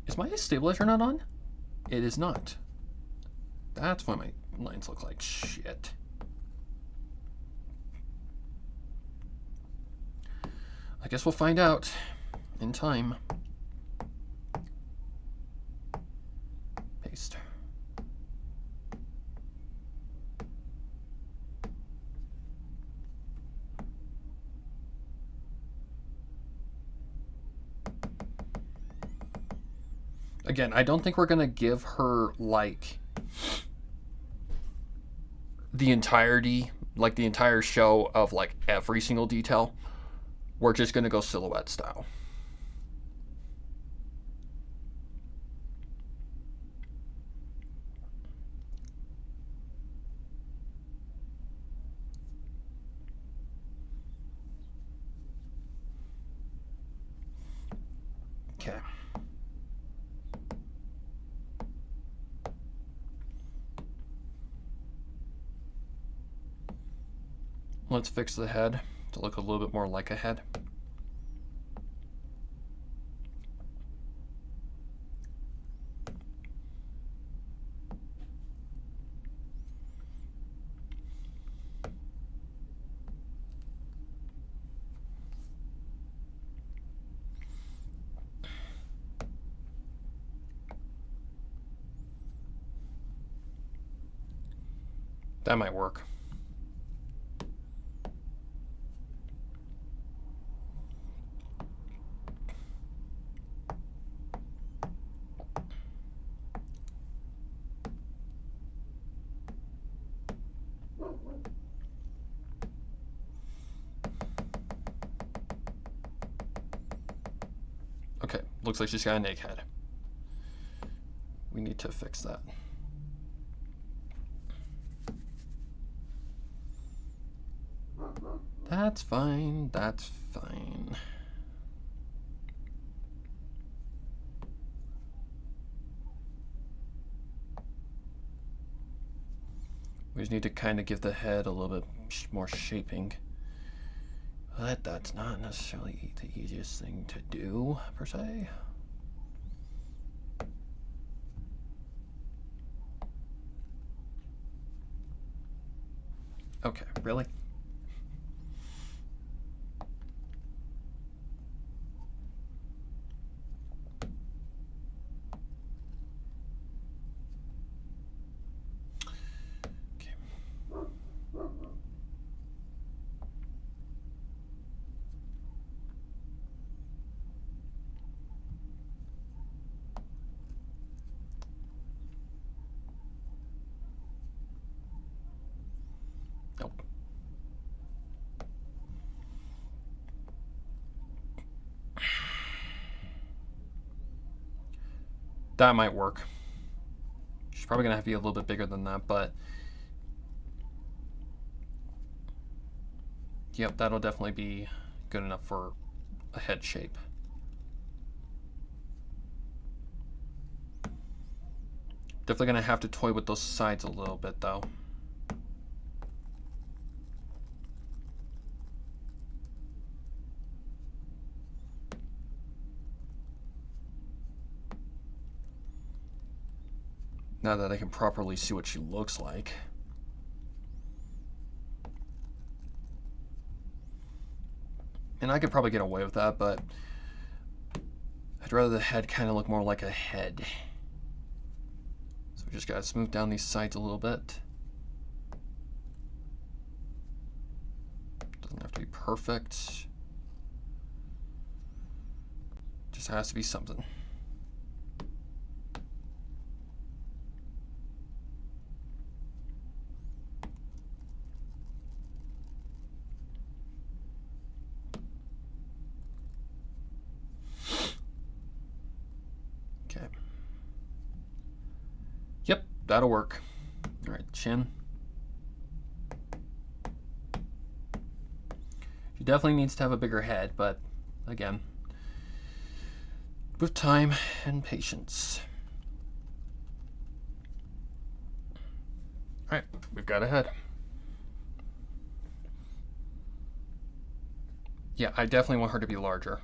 Is my stabilizer not on? It is not. That's why my lines look like shit. I guess we'll find out in time. Paste. Again, I don't think we're going to give her, like, the entirety, like the entire show of, like, every single detail. We're just going to go silhouette style. Okay. Let's fix the head to look a little bit more like a head. That might work. Okay, looks like she's got an egg head. We need to fix that. That's fine, that's fine. We just need to kind of give the head a little bit more shaping. But that's not necessarily the easiest thing to do, per se. Okay, really? Nope. That might work. She's probably gonna have to be a little bit bigger than that, but yep, that'll definitely be good enough for a head shape. Definitely gonna have to toy with those sides a little bit though. Now that I can properly see what she looks like. And I could probably get away with that, but I'd rather the head kind of look more like a head. So we just gotta smooth down these sides a little bit. Doesn't have to be perfect. Just has to be something. That'll work. All right, chin. She definitely needs to have a bigger head, but again, with time and patience. All right, we've got a head. Yeah, I definitely want her to be larger.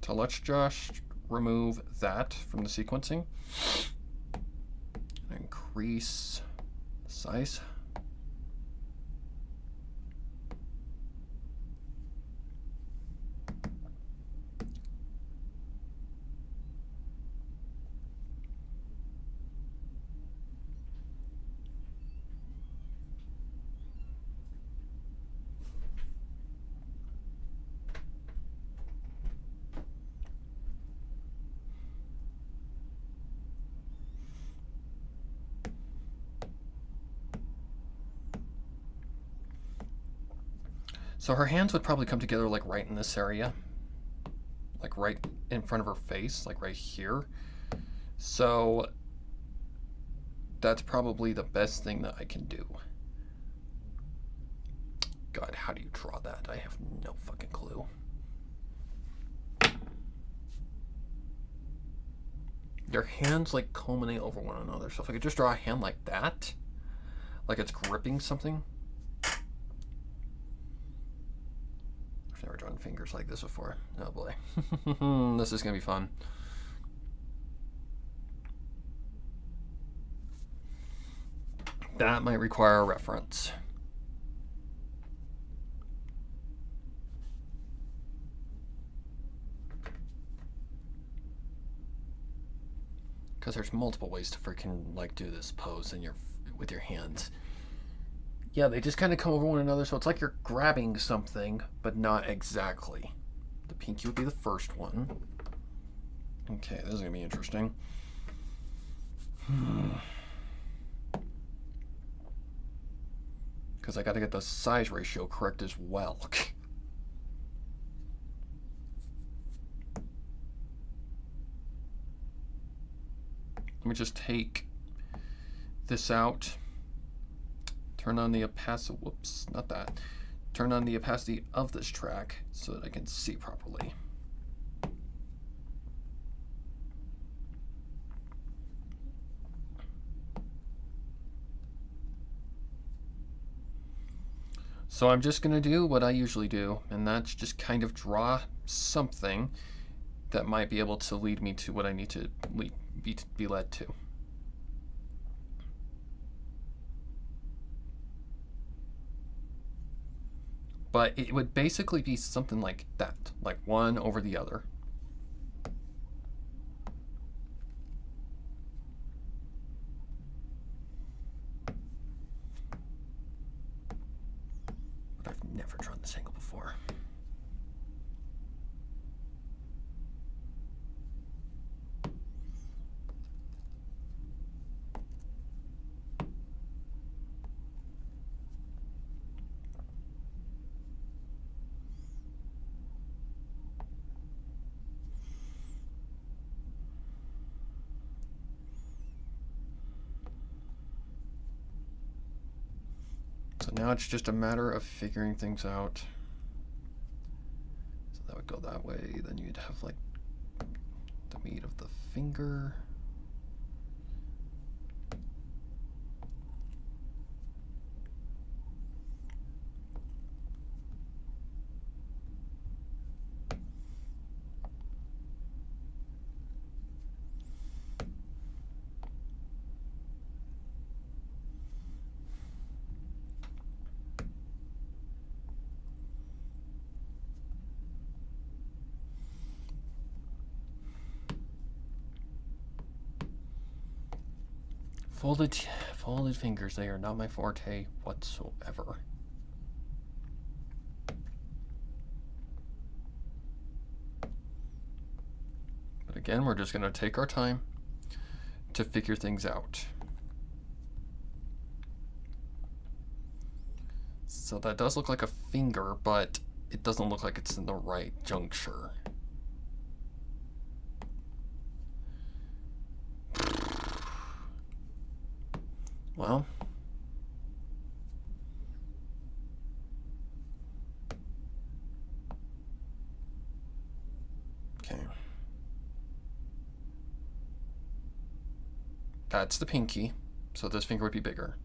So let's just remove that from the sequencing. Increase the size. So her hands would probably come together like right in this area, like right in front of her face, like right here. So that's probably the best thing that I can do. God, how do you draw that? I have no fucking clue. Their hands like culminate over one another. So if I could just draw a hand like that, like it's gripping something. I've never drawn fingers like this before. Oh boy. This is gonna be fun. That might require a reference. Because there's multiple ways to freaking like do this pose with your hands. Yeah, they just kind of come over one another, so it's like you're grabbing something, but not exactly. The pinky would be the first one. Okay, this is gonna be interesting. Because I got to get the size ratio correct as well. Let me just take this out. Turn on the opacity, whoops, not that. Turn on the opacity of this track so that I can see properly. So I'm just gonna do what I usually do, and that's just kind of draw something that might be able to lead me to what I need to be led to. But it would basically be something like that, like one over the other. But I've never drawn this angle before. So now it's just a matter of figuring things out. So that would go that way. Then you'd have like the meat of the finger. Folded fingers, they are not my forte whatsoever. But again, we're just going to take our time to figure things out. So that does look like a finger, but it doesn't look like it's in the right juncture. Well, okay. That's the pinky, so this finger would be bigger.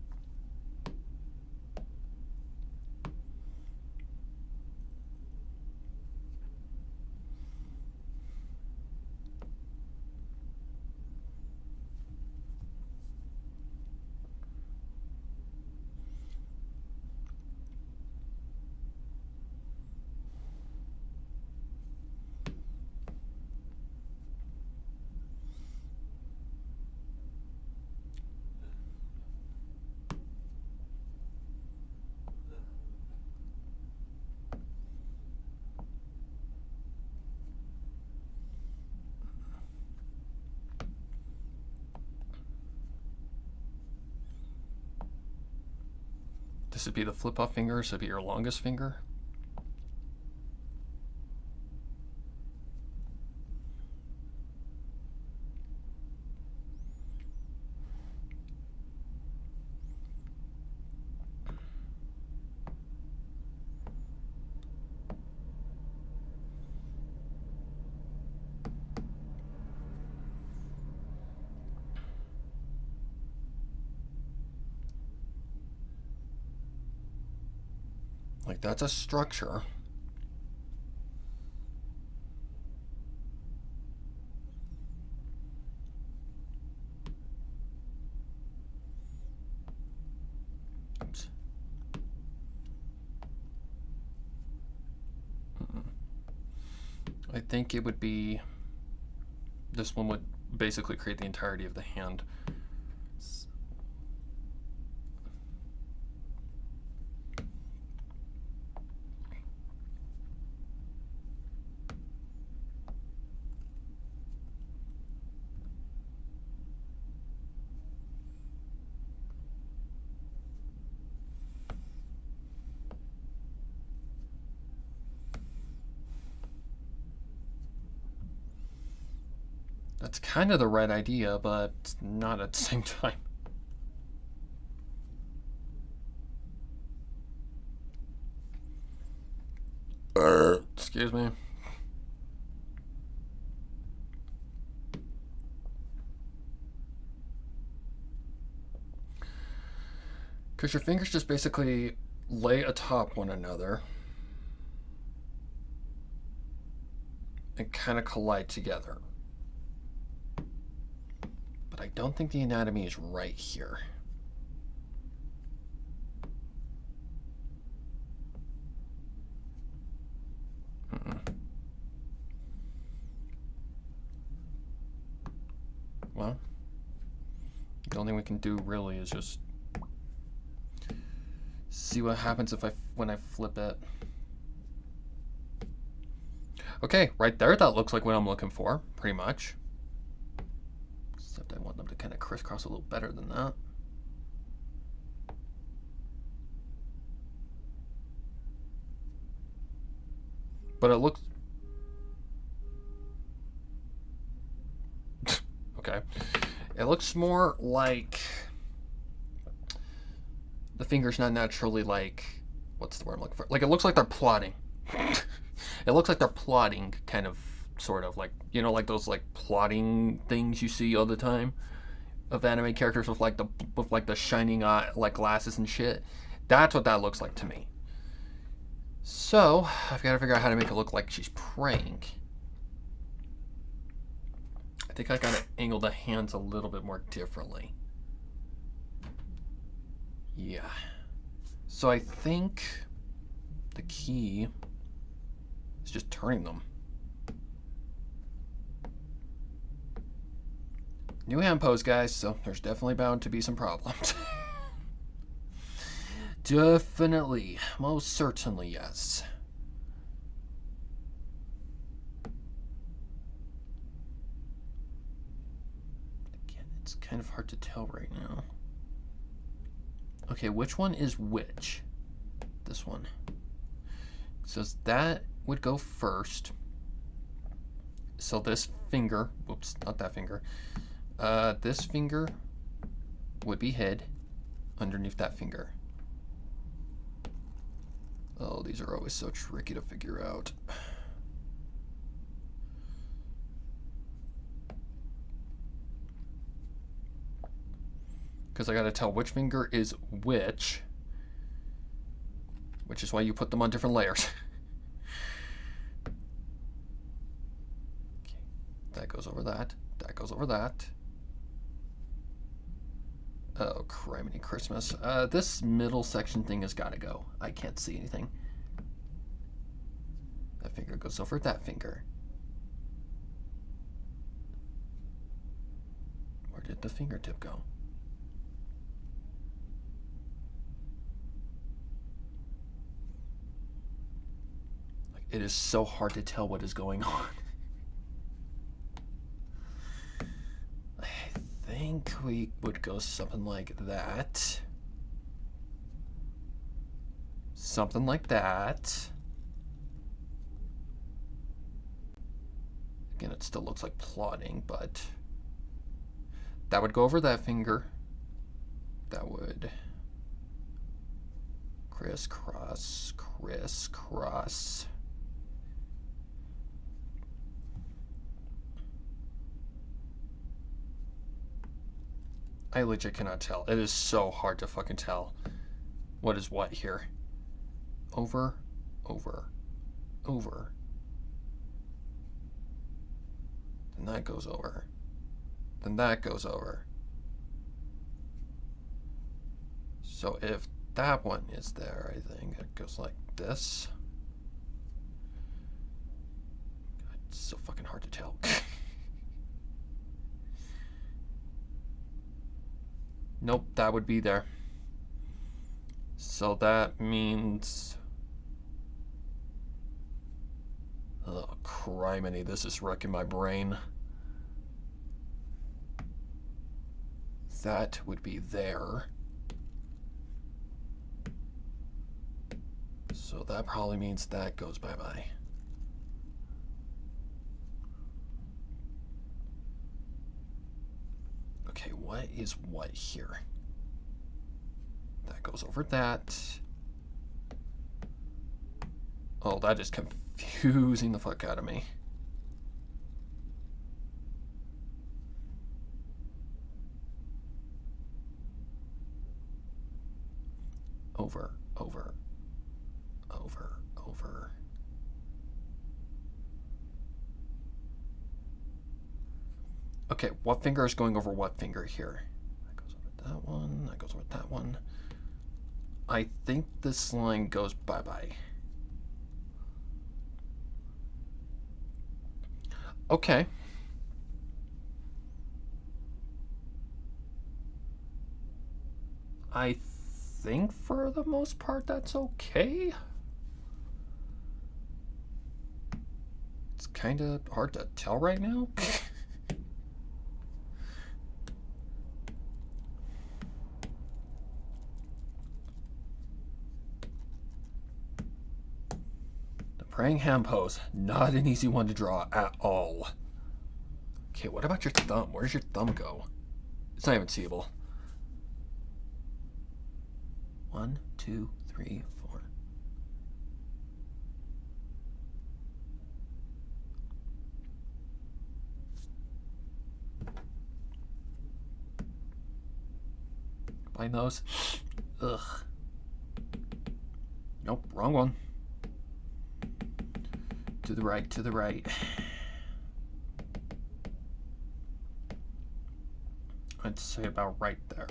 This would be the flip-off finger, so it'd be your longest finger. Like, that's a structure. Oops. I think it would be, this one would basically create the entirety of the hand. That's kind of the right idea, but not at the same time. Excuse me. Because your fingers just basically lay atop one another and kind of collide together. But I don't think the anatomy is right here. Well, the only thing we can do really is just see what happens when I flip it. Okay, right there, that looks like what I'm looking for, pretty much. Except I want them to kind of crisscross a little better than that. But it looks... okay. It looks more like the finger's not naturally like... what's the word I'm looking for? Like, it looks like they're plotting. It looks like they're plotting, kind of, sort of, like, you know, like those, like, plotting things you see all the time of anime characters with, like, the shining eye, like, glasses and shit. That's what that looks like to me. So, I've got to figure out how to make it look like she's praying. I think I got to angle the hands a little bit more differently. Yeah. So I think the key is just turning them. New hand pose, guys, so there's definitely bound to be some problems. Definitely. Most certainly, yes. Again, it's kind of hard to tell right now. Okay, which one is which? This one. So that would go first. So this finger, whoops, not that finger. This finger would be head. underneath that finger. Oh, these are always so tricky to figure out. Because I gotta tell which finger is which is why you put them on different layers. Okay. That goes over that. That goes over that. Oh, criminy Christmas. This middle section thing has got to go. I can't see anything. That finger goes over that finger. Where did the fingertip go? Like, it is so hard to tell what is going on. I think we would go something like that. Something like that. Again, it still looks like plotting, but that would go over that finger. That would crisscross, crisscross. I legit cannot tell. It is so hard to fucking tell what is what here. Over, over, over. Then that goes over. Then that goes over. So if that one is there, I think it goes like this. God, it's so fucking hard to tell. Nope, that would be there. So that means... Oh, criminy, this is wrecking my brain. That would be there. So that probably means that goes bye-bye. Okay, what is what here? That goes over that. Oh, that is confusing the fuck out of me. Over, over, over, over. Okay, what finger is going over what finger here? That goes over that one, that goes over that one. I think this line goes bye-bye. Okay. I think for the most part that's okay. It's kind of hard to tell right now. Praying hand pose, not an easy one to draw at all. Okay, what about your thumb? Where does your thumb go? It's not even seeable. 1, 2, 3, 4. Combine those. Ugh. Nope, wrong one. To the right, to the right. I'd say about right there.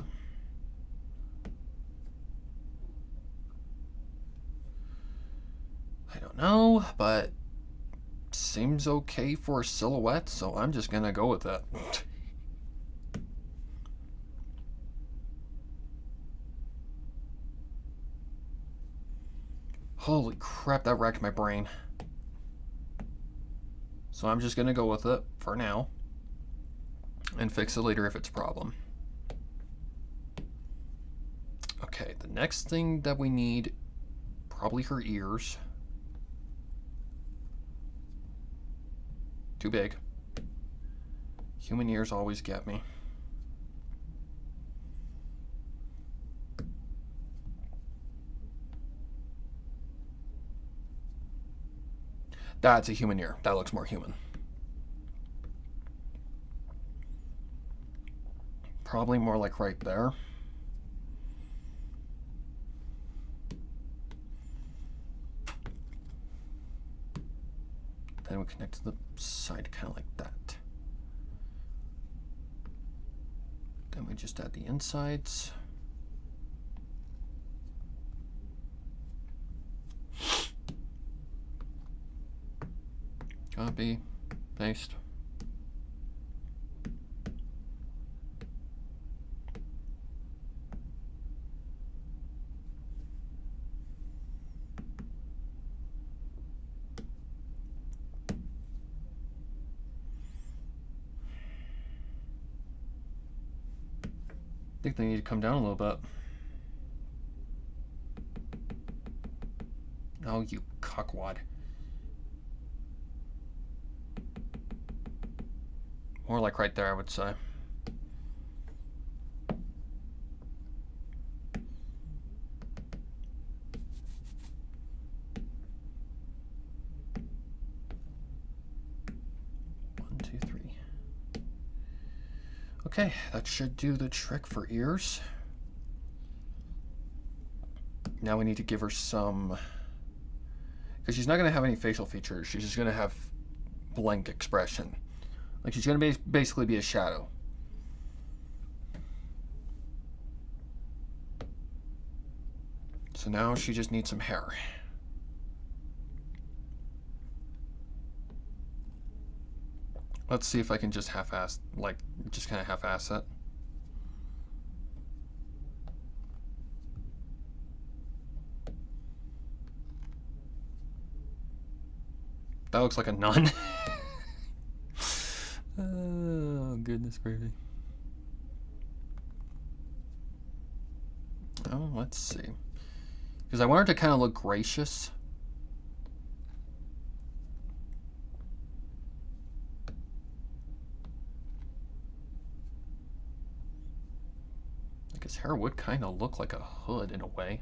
I don't know, but seems okay for a silhouette, so I'm just gonna go with that. Holy crap, that wrecked my brain. So I'm just gonna go with it for now and fix it later if it's a problem. Okay, the next thing that we need, probably her ears. Too big. Human ears always get me. That's a human ear. That looks more human. Probably more like right there. Then we connect to the side kind of like that. Then we just add the insides. Copy, paste. I think they need to come down a little bit. Oh, you cockwad. More like right there, I would say. Okay, that should do the trick for ears. Now we need to give her some, because she's not going to have any facial features. She's just going to have blank expression. Like she's going to basically be a shadow. So now she just needs some hair. Let's see if I can just half-ass, like, just kind of half-ass it. That looks like a nun. Oh, goodness gravy. Oh, let's see. Because I want her to kind of look gracious. His hair would kind of look like a hood in a way.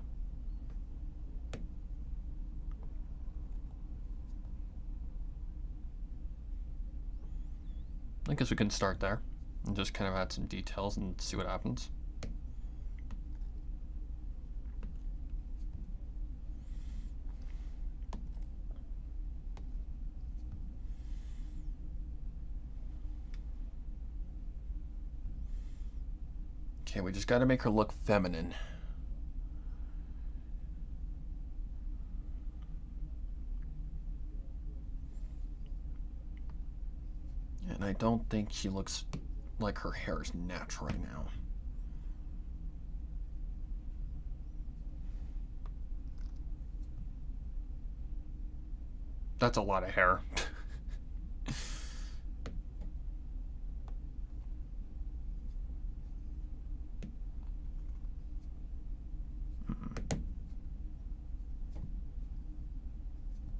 I guess we can start there and just kind of add some details and see what happens. Okay, we just got to make her look feminine. And I don't think she looks like her hair is natural right now. That's a lot of hair.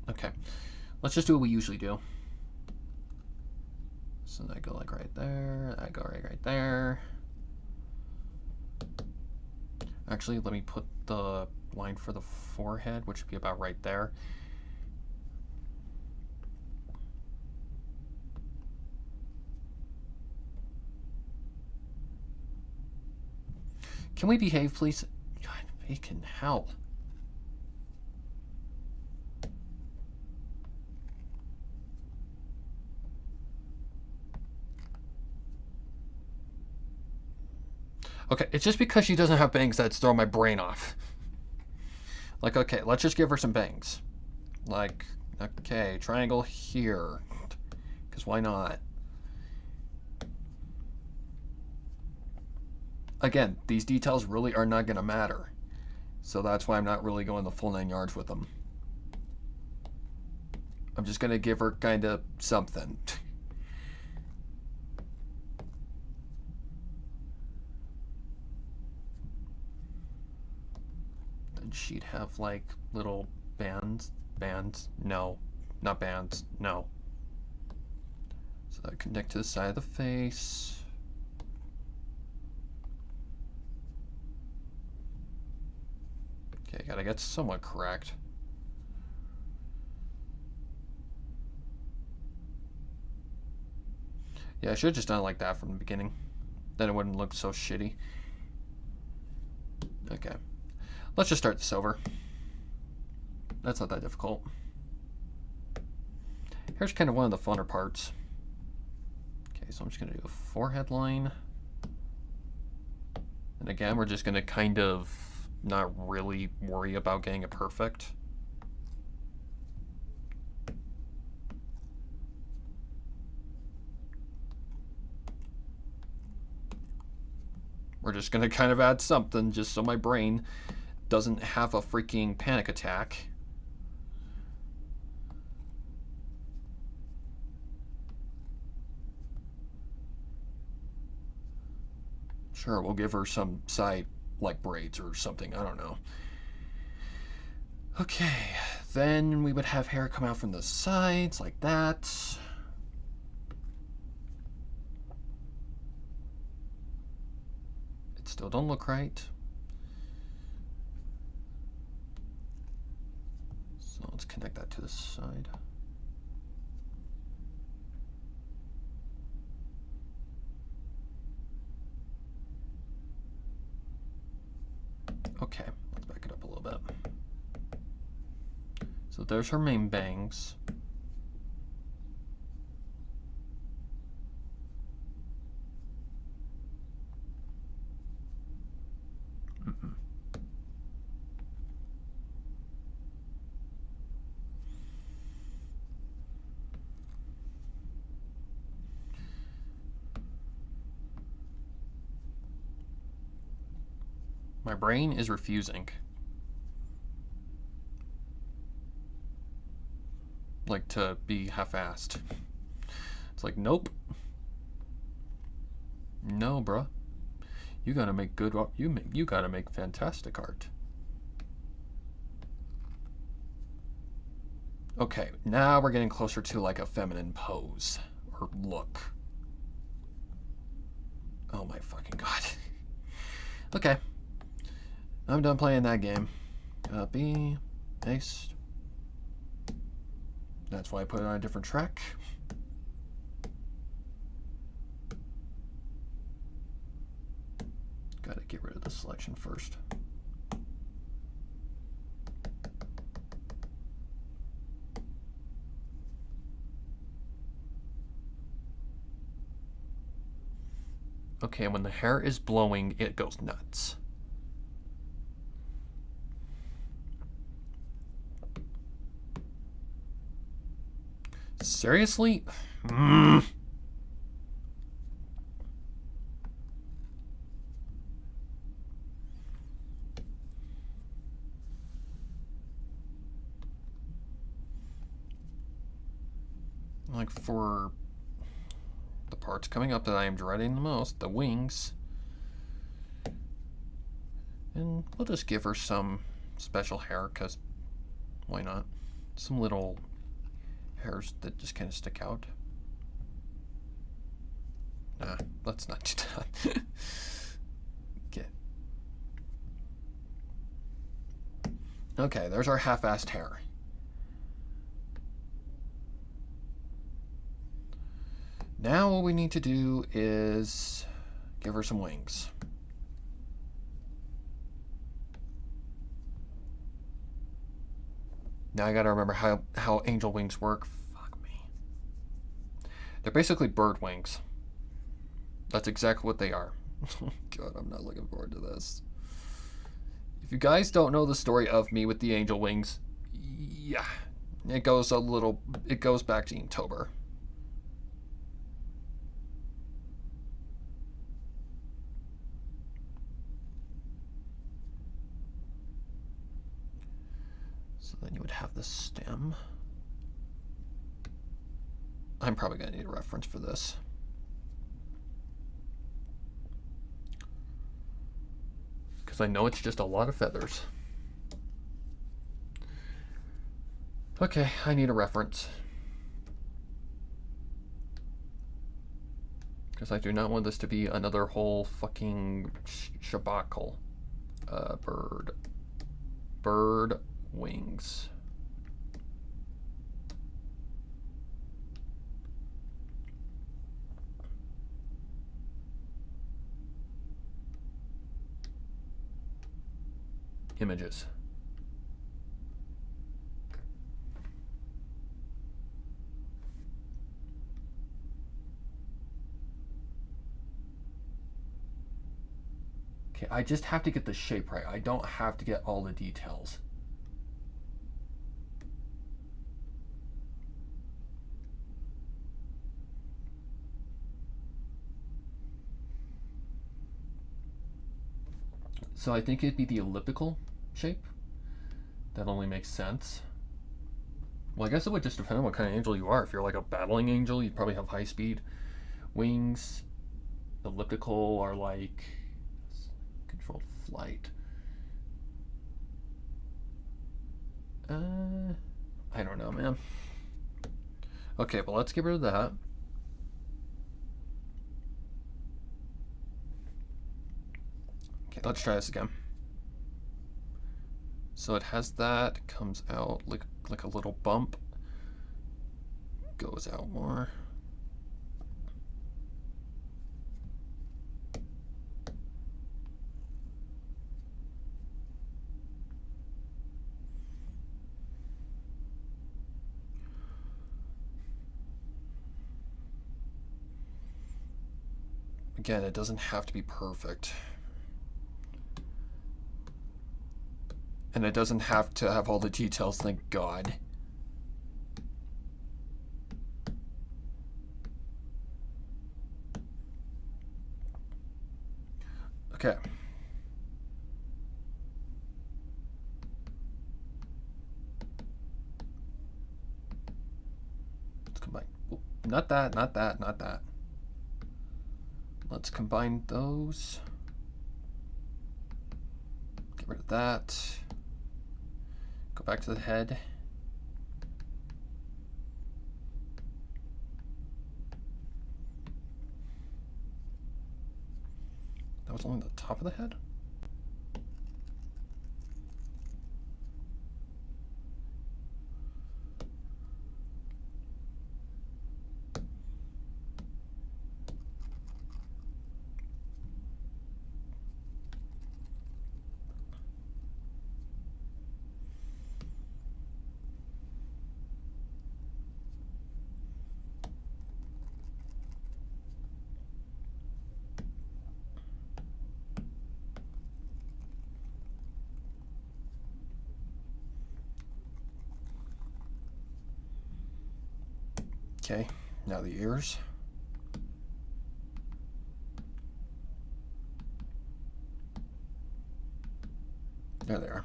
Okay, let's just do what we usually do. So I go like right there, I go right there. Actually, let me put the line for the forehead, which would be about right there. Can we behave, please? God, fucking hell. Okay, it's just because she doesn't have bangs that's throwing my brain off. Like, okay, let's just give her some bangs. Like, okay, triangle here. Because why not? Again, these details really are not going to matter. So that's why I'm not really going the full 9 yards with them. I'm just going to give her kind of something. And she'd have like little bands. No, not bands. No. So that connect to the side of the face. Okay, gotta get somewhat correct. Yeah, I should have just done it like that from the beginning. Then it wouldn't look so shitty. Okay. Let's just start this over. That's not that difficult. Here's kind of one of the funner parts. Okay, so I'm just going to do a forehead line. And again, we're just going to kind of not really worry about getting it perfect. We're just going to kind of add something just so my brain doesn't have a freaking panic attack. Sure, we'll give her some side, like braids or something. I don't know. Okay, then we would have hair come out from the sides like that. It still don't look right. So let's connect that to the side. Okay, let's back it up a little bit. So there's her main bangs. My brain is refusing. Like, to be half-assed. It's like, nope. No, bruh. You gotta make good art. You gotta make fantastic art. Okay, now we're getting closer to like a feminine pose or look. Oh my fucking god. Okay. I'm done playing that game. Copy, paste. That's why I put it on a different track. Gotta get rid of the selection first. Okay, when the hair is blowing, it goes nuts. Seriously? Like, for the parts coming up that I am dreading the most, the wings. And we'll just give her some special hair, because why not? Some little hairs that just kind of stick out. Nah, let's not do that. Okay, there's our half-assed hair. Now what we need to do is give her some wings. Now I gotta remember how angel wings work. Fuck me. They're basically bird wings. That's exactly what they are. God, I'm not looking forward to this. If you guys don't know the story of me with the angel wings, yeah, it goes back to Inktober. So then you would have the stem. I'm probably going to need a reference for this. Because I know it's just a lot of feathers. Okay, I need a reference. Because I do not want this to be another whole fucking shabacle. Bird wings. images. Okay, I just have to get the shape right. I don't have to get all the details. So I think it'd be the elliptical shape. That only makes sense. Well, I guess it would just depend on what kind of angel you are. If you're like a battling angel, you'd probably have high speed. Wings, elliptical are like controlled flight. I don't know, man. Okay, but let's get rid of that. Okay, let's try this again. So it has that, comes out like a little bump, goes out more. Again, it doesn't have to be perfect. And it doesn't have to have all the details, thank God. Okay. Let's combine. Oop, not that, not that, not that. Let's combine those. Get rid of that. Go back to the head. That was only the top of the head? Okay, now the ears. There they are.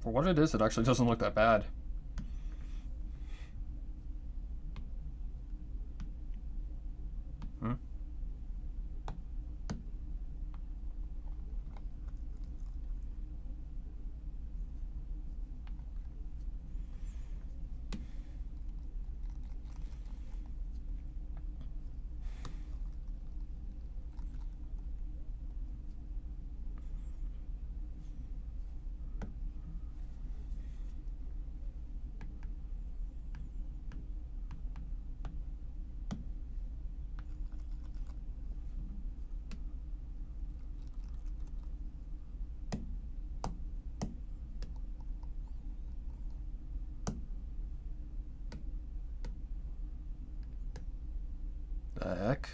For what it is, it actually doesn't look that bad. Hmm? The heck?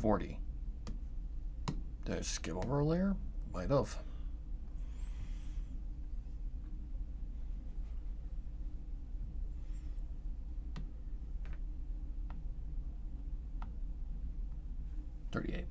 $40. Did I skip over a layer? Might have. $38.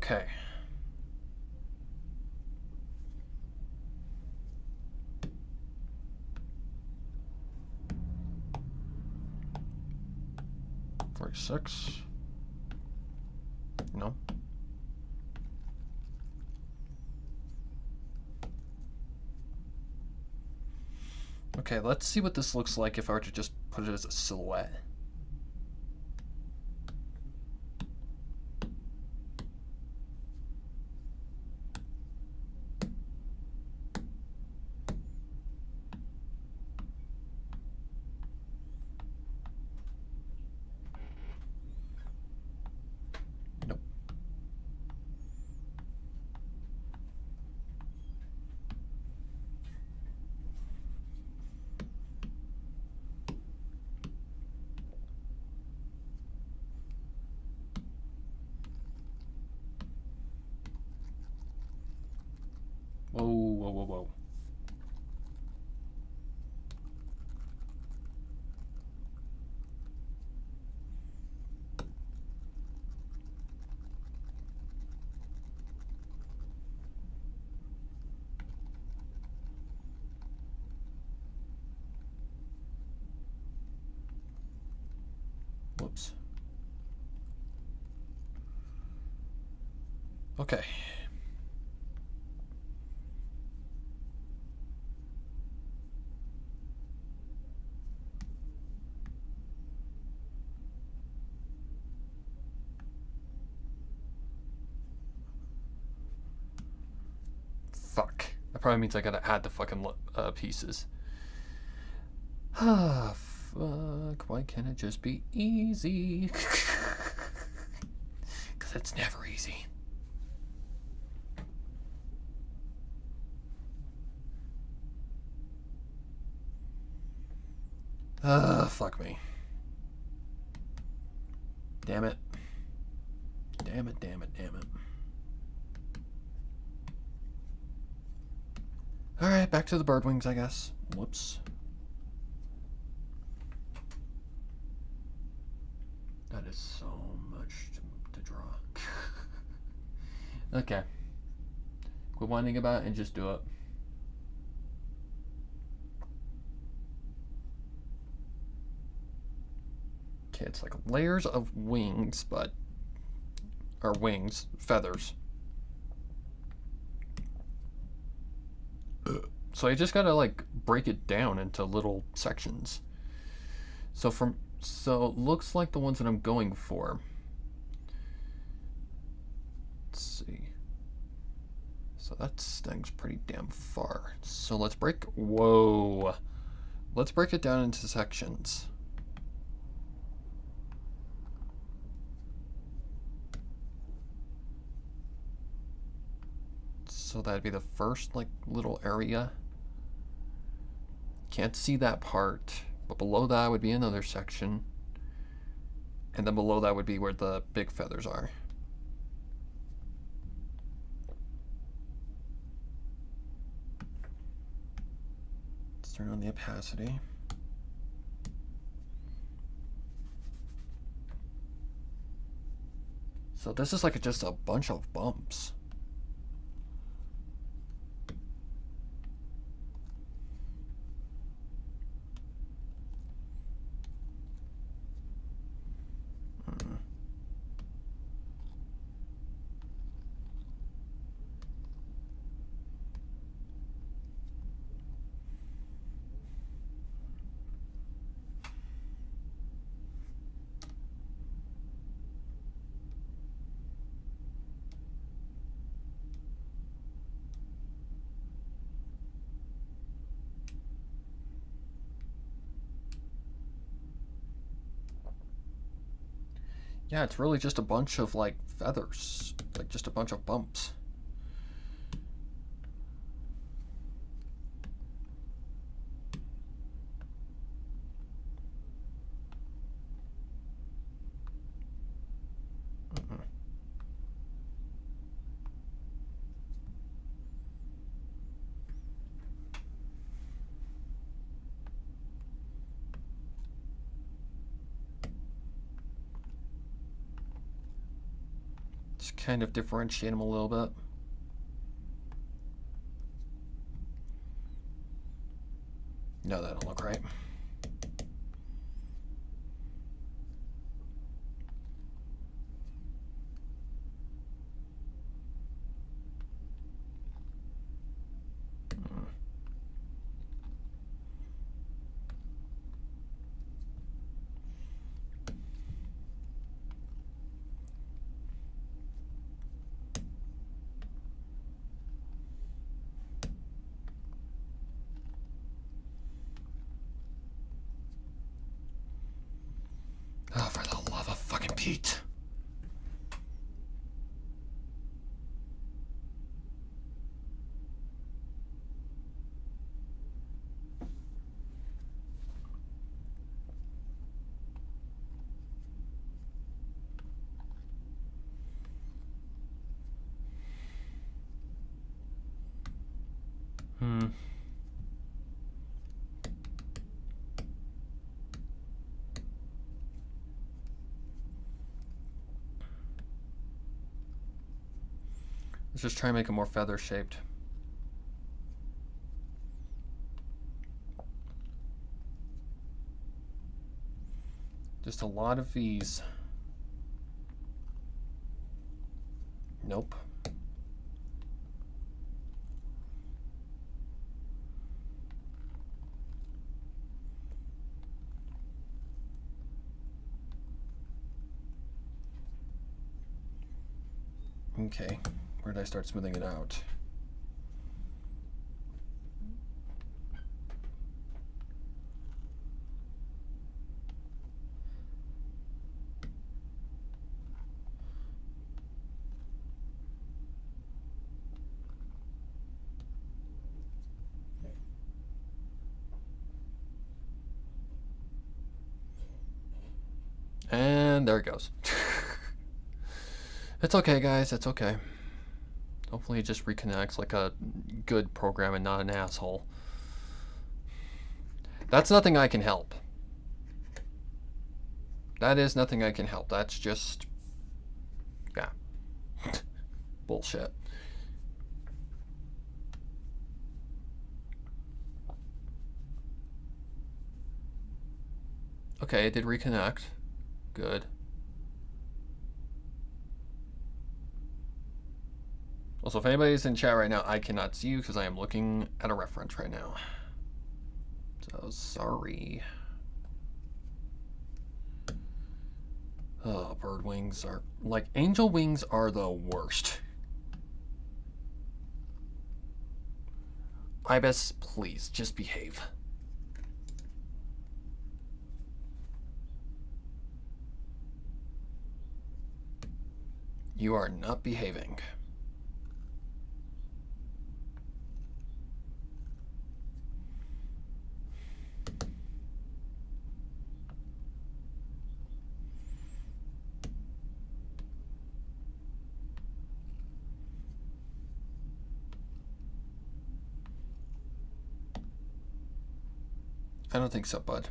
Okay. $46. No. Okay, let's see what this looks like if I were to just put it as a silhouette. Nope. Whoa, whoa, whoa, whoa. Whoops. Okay. Fuck. That probably means I gotta add the fucking pieces. Ah, fuck. Why can't it just be easy? Because it's never easy. Fuck me. Damn it. Damn it, damn it, damn it. Alright, back to the bird wings, I guess. Whoops. That is so much to draw. Okay. Quit whining about it and just do it. Okay, it's like layers of wings, but... or wings, feathers. So I just gotta like break it down into little sections. So it looks like the ones that I'm going for. Let's see. So that stings pretty damn far. So let's break it down into sections. So that'd be the first like little area. Can't see that part, but below that would be another section. And then below that would be where the big feathers are. Let's turn on the opacity. So this is like just a bunch of bumps. Yeah, it's really just a bunch of like feathers, like just a bunch of bumps. Just kind of differentiate them a little bit. No, that don't look right. Oh, for the love of fucking Pete. Let's just try and make it more feather shaped. Just a lot of V's. Nope. Okay, where did I start smoothing it out? And there it goes. It's okay, guys. It's okay. Hopefully it just reconnects like a good program and not an asshole. That's nothing I can help. That is nothing I can help. That's just... yeah. Bullshit. Okay, it did reconnect. Good. Also, if anybody's in chat right now, I cannot see you because I am looking at a reference right now. So, sorry. Oh, bird wings are... like, angel wings are the worst. Ibis, please, just behave. You are not behaving. I don't think so, bud.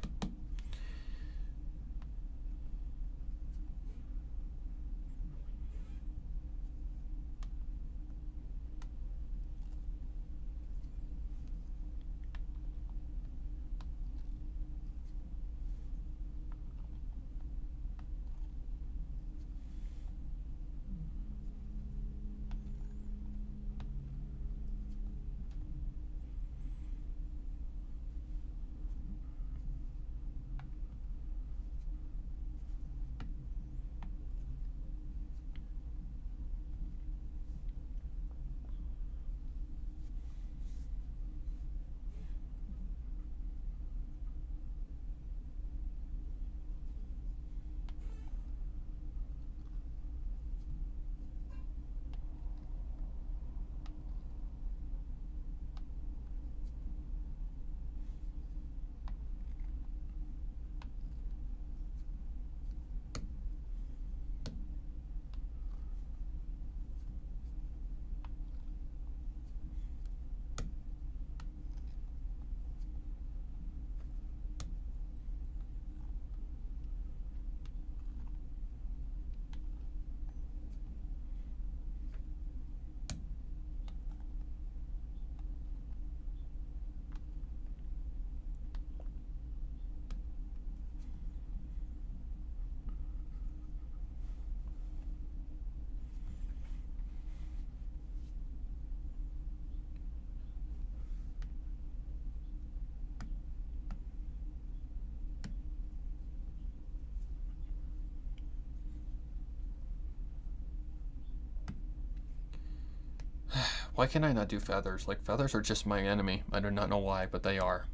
Why can I not do feathers? Like, feathers are just my enemy. I do not know why, but they are.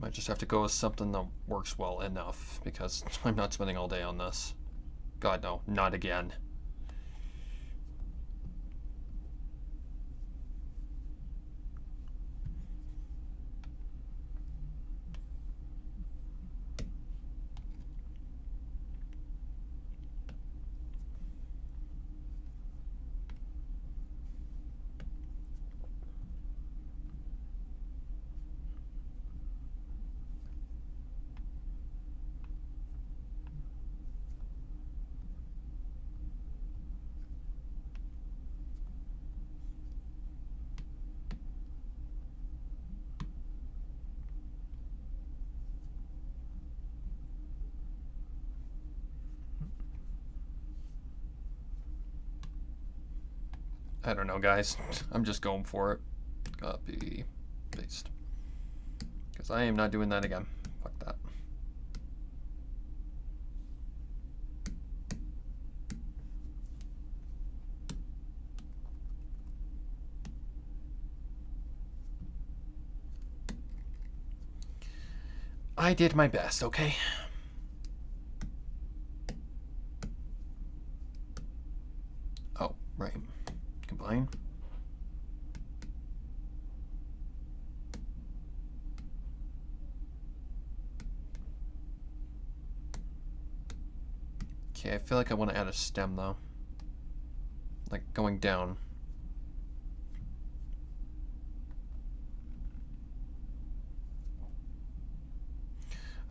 Might just have to go with something that works well enough, because I'm not spending all day on this. God, no. Not again. I don't know, guys. I'm just going for it. Copy, paste. Because I am not doing that again. Fuck that. I did my best, okay? Oh, right. Combine. Okay, I feel like I want to add a stem, though. Like, going down.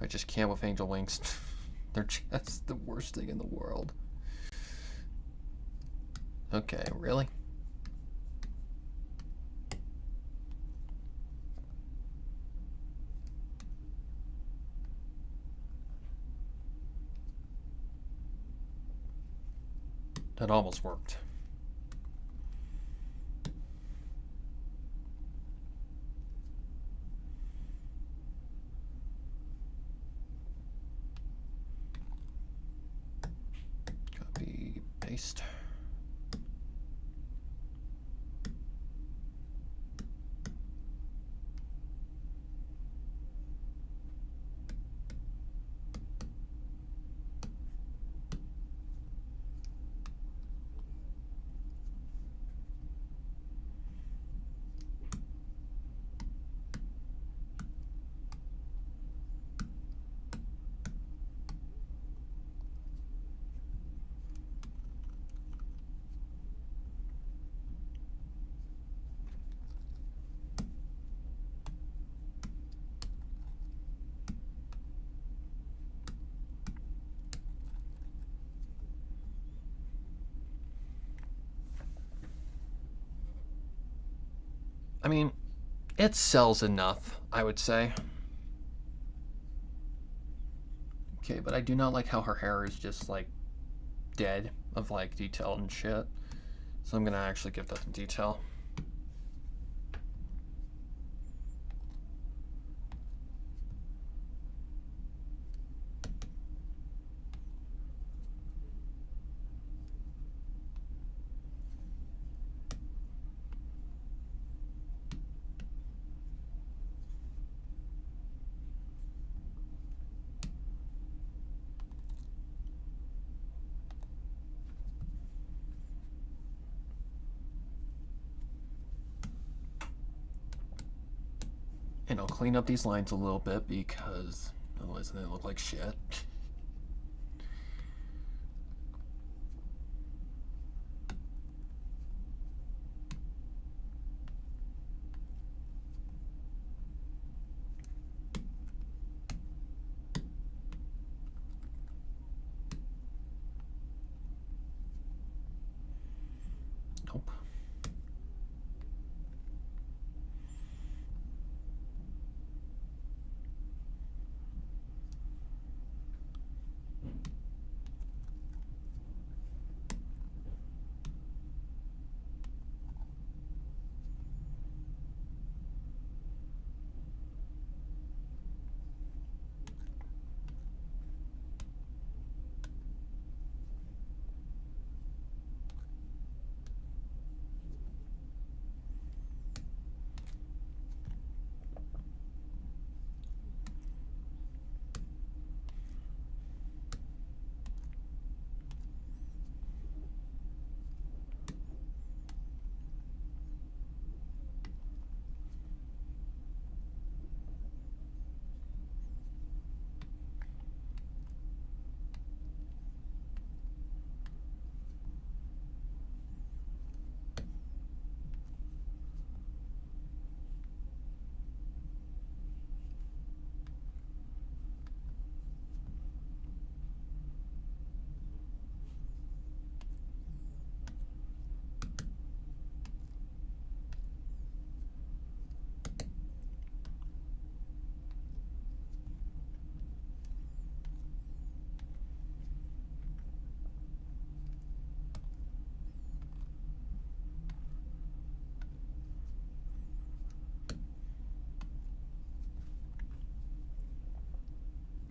I just can't with angel wings. They're just the worst thing in the world. Okay, really? That almost worked. Copy, paste. I mean, it sells enough, I would say. Okay, but I do not like how her hair is just, like, dead of, like, detail and shit. So I'm gonna actually give that the detail. And I'll clean up these lines a little bit because otherwise they look like shit.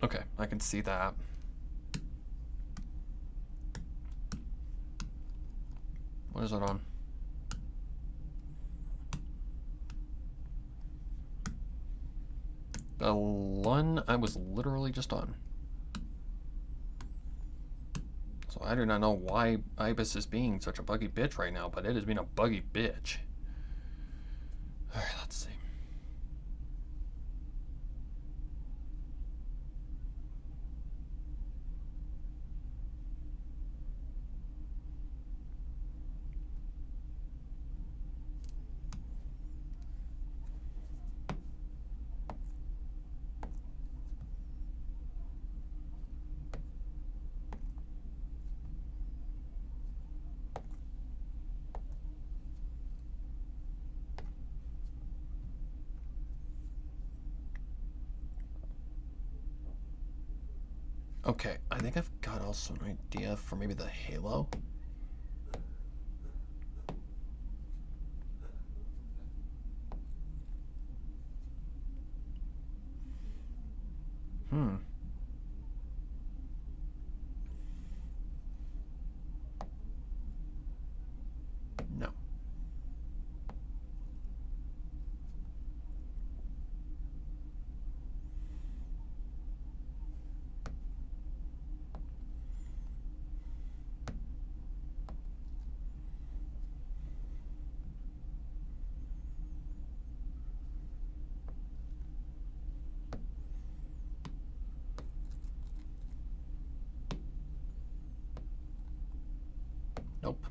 Okay, I can see that. What is it on? The one I was literally just on. So I do not know why Ibis is being such a buggy bitch right now, but it has been a buggy bitch. Alright, let's see. Okay, I think I've got also an idea for maybe the halo. No. Nope.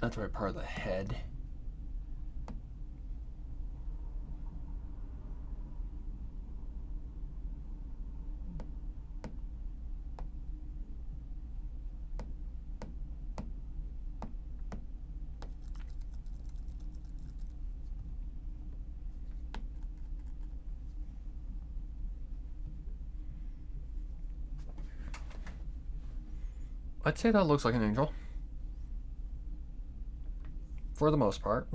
That's right, part of the head. I'd say that looks like an angel. For the most part.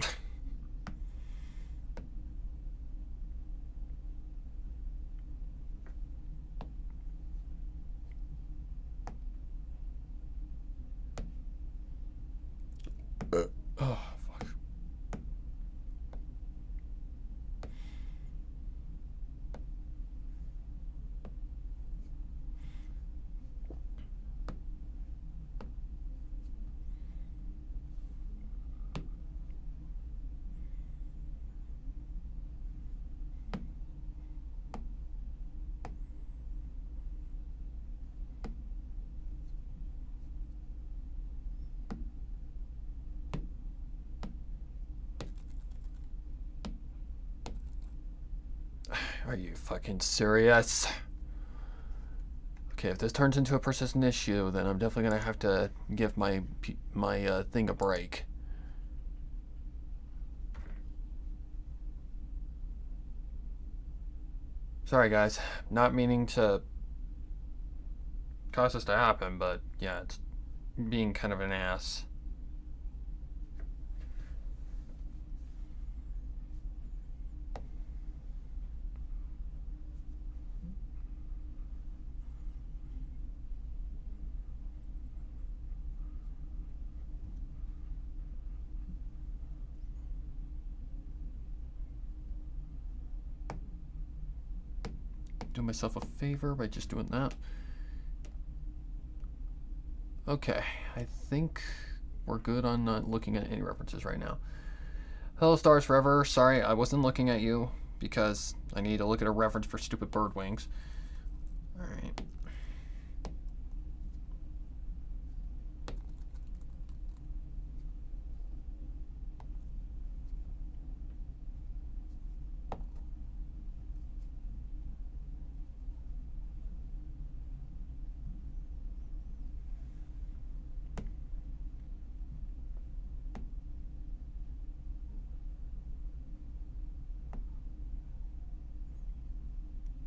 Oh, fuck. Are you fucking serious? Okay, if this turns into a persistent issue, then I'm definitely gonna have to give my thing a break. Sorry, guys. Not meaning to cause this to happen, but yeah, it's being kind of an ass. Do myself a favor by just doing that. Okay, I think we're good on not looking at any references right now. Hello, Stars Forever. Sorry, I wasn't looking at you because I need to look at a reference for stupid bird wings. Alright.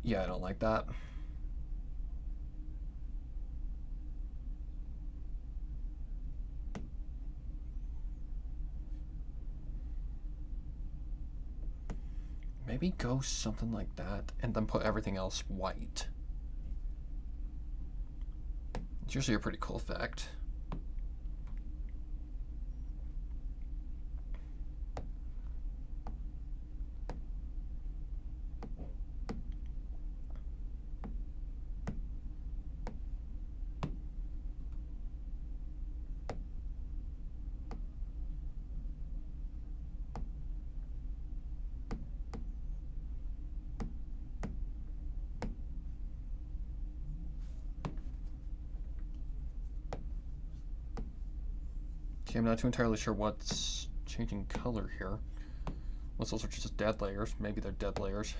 Yeah, I don't like that. Maybe go something like that and then put everything else white. It's usually a pretty cool effect. Okay, I'm not too entirely sure what's changing color here. Unless those are just dead layers. Maybe they're dead layers.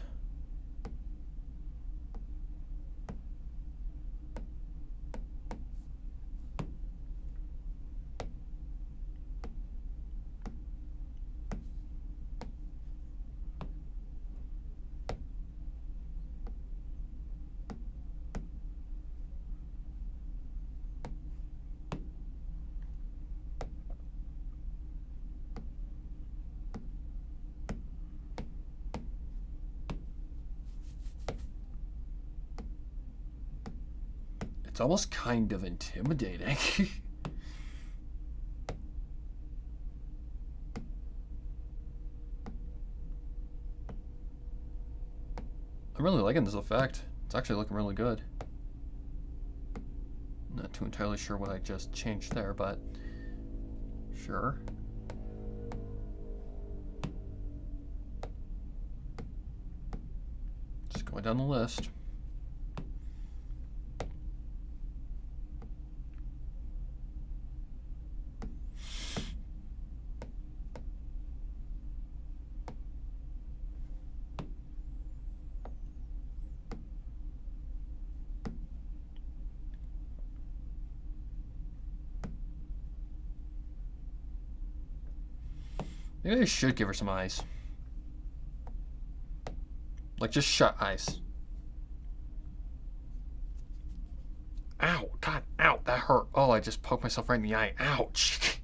It's almost kind of intimidating. I'm really liking this effect. It's actually looking really good. Not too entirely sure what I just changed there, but sure. Just going down the list. Maybe I should give her some eyes. Like, just shut eyes. Ow! God, ow! That hurt. Oh, I just poked myself right in the eye. Ouch!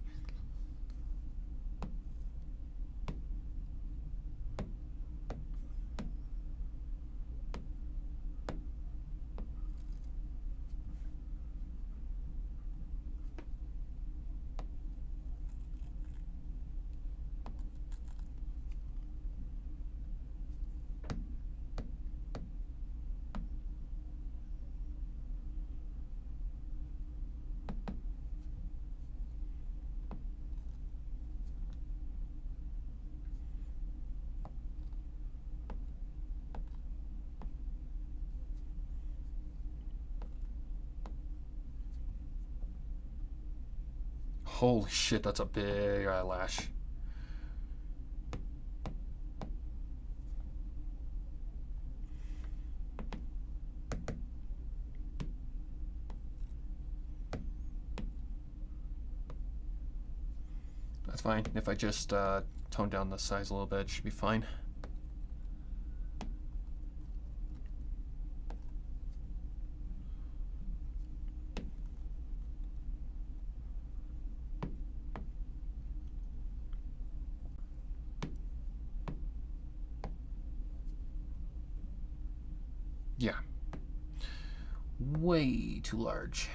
Holy shit, that's a big eyelash. That's fine. If I just tone down the size a little bit, it should be fine. Yeah. Way too large.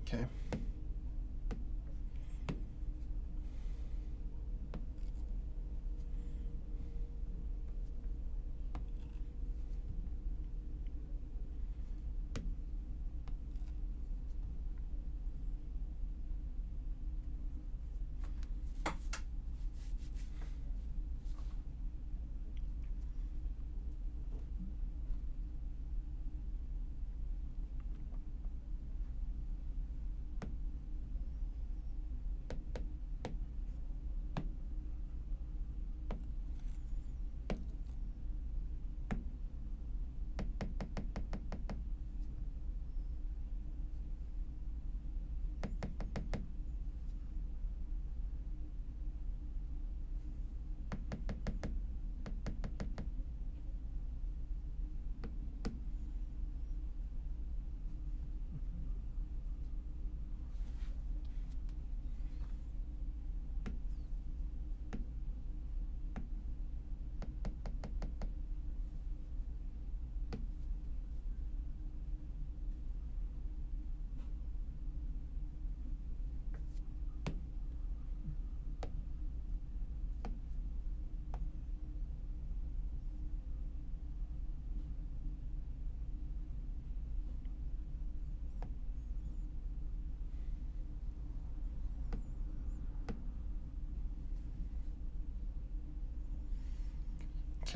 Okay.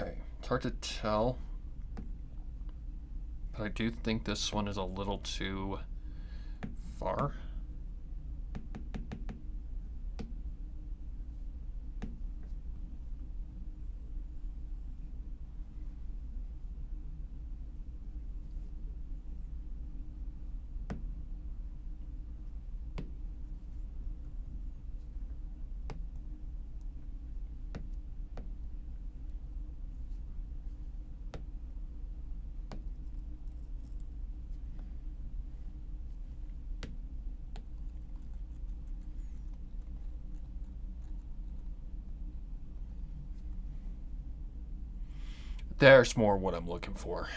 Okay, it's hard to tell, but I do think this one is a little too far. There's more what I'm looking for.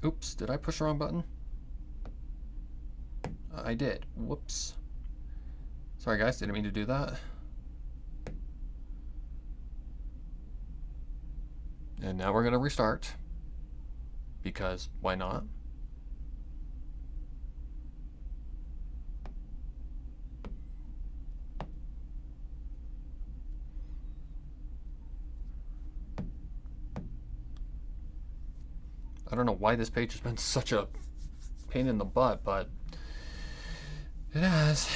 Oops, did I push the wrong button? I did. Whoops. Sorry guys, didn't mean to do that. And now we're going to restart. Because why not? I don't know why this page has been such a pain in the butt, but it has.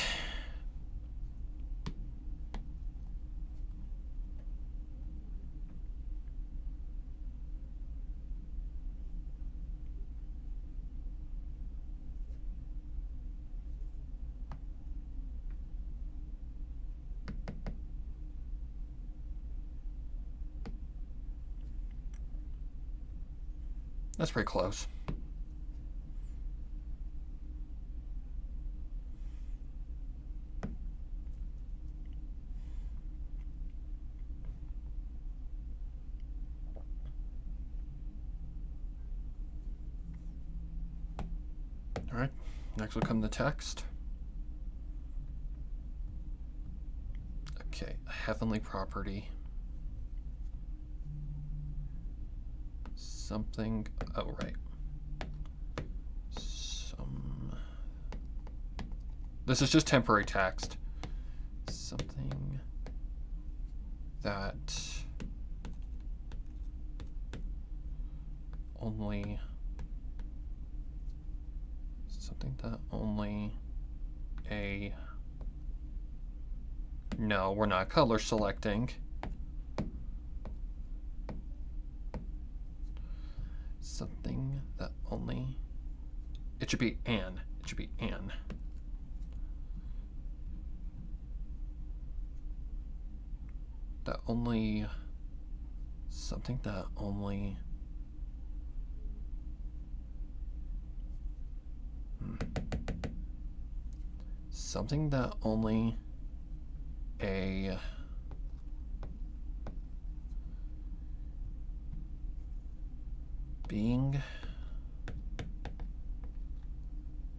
That's pretty close. All right, next will come the text. Okay, a heavenly property. Something, oh right. This is just temporary text. Something that only, a, no, we're not color selecting. Something that only, it should be an, that only, something that only, something that only a being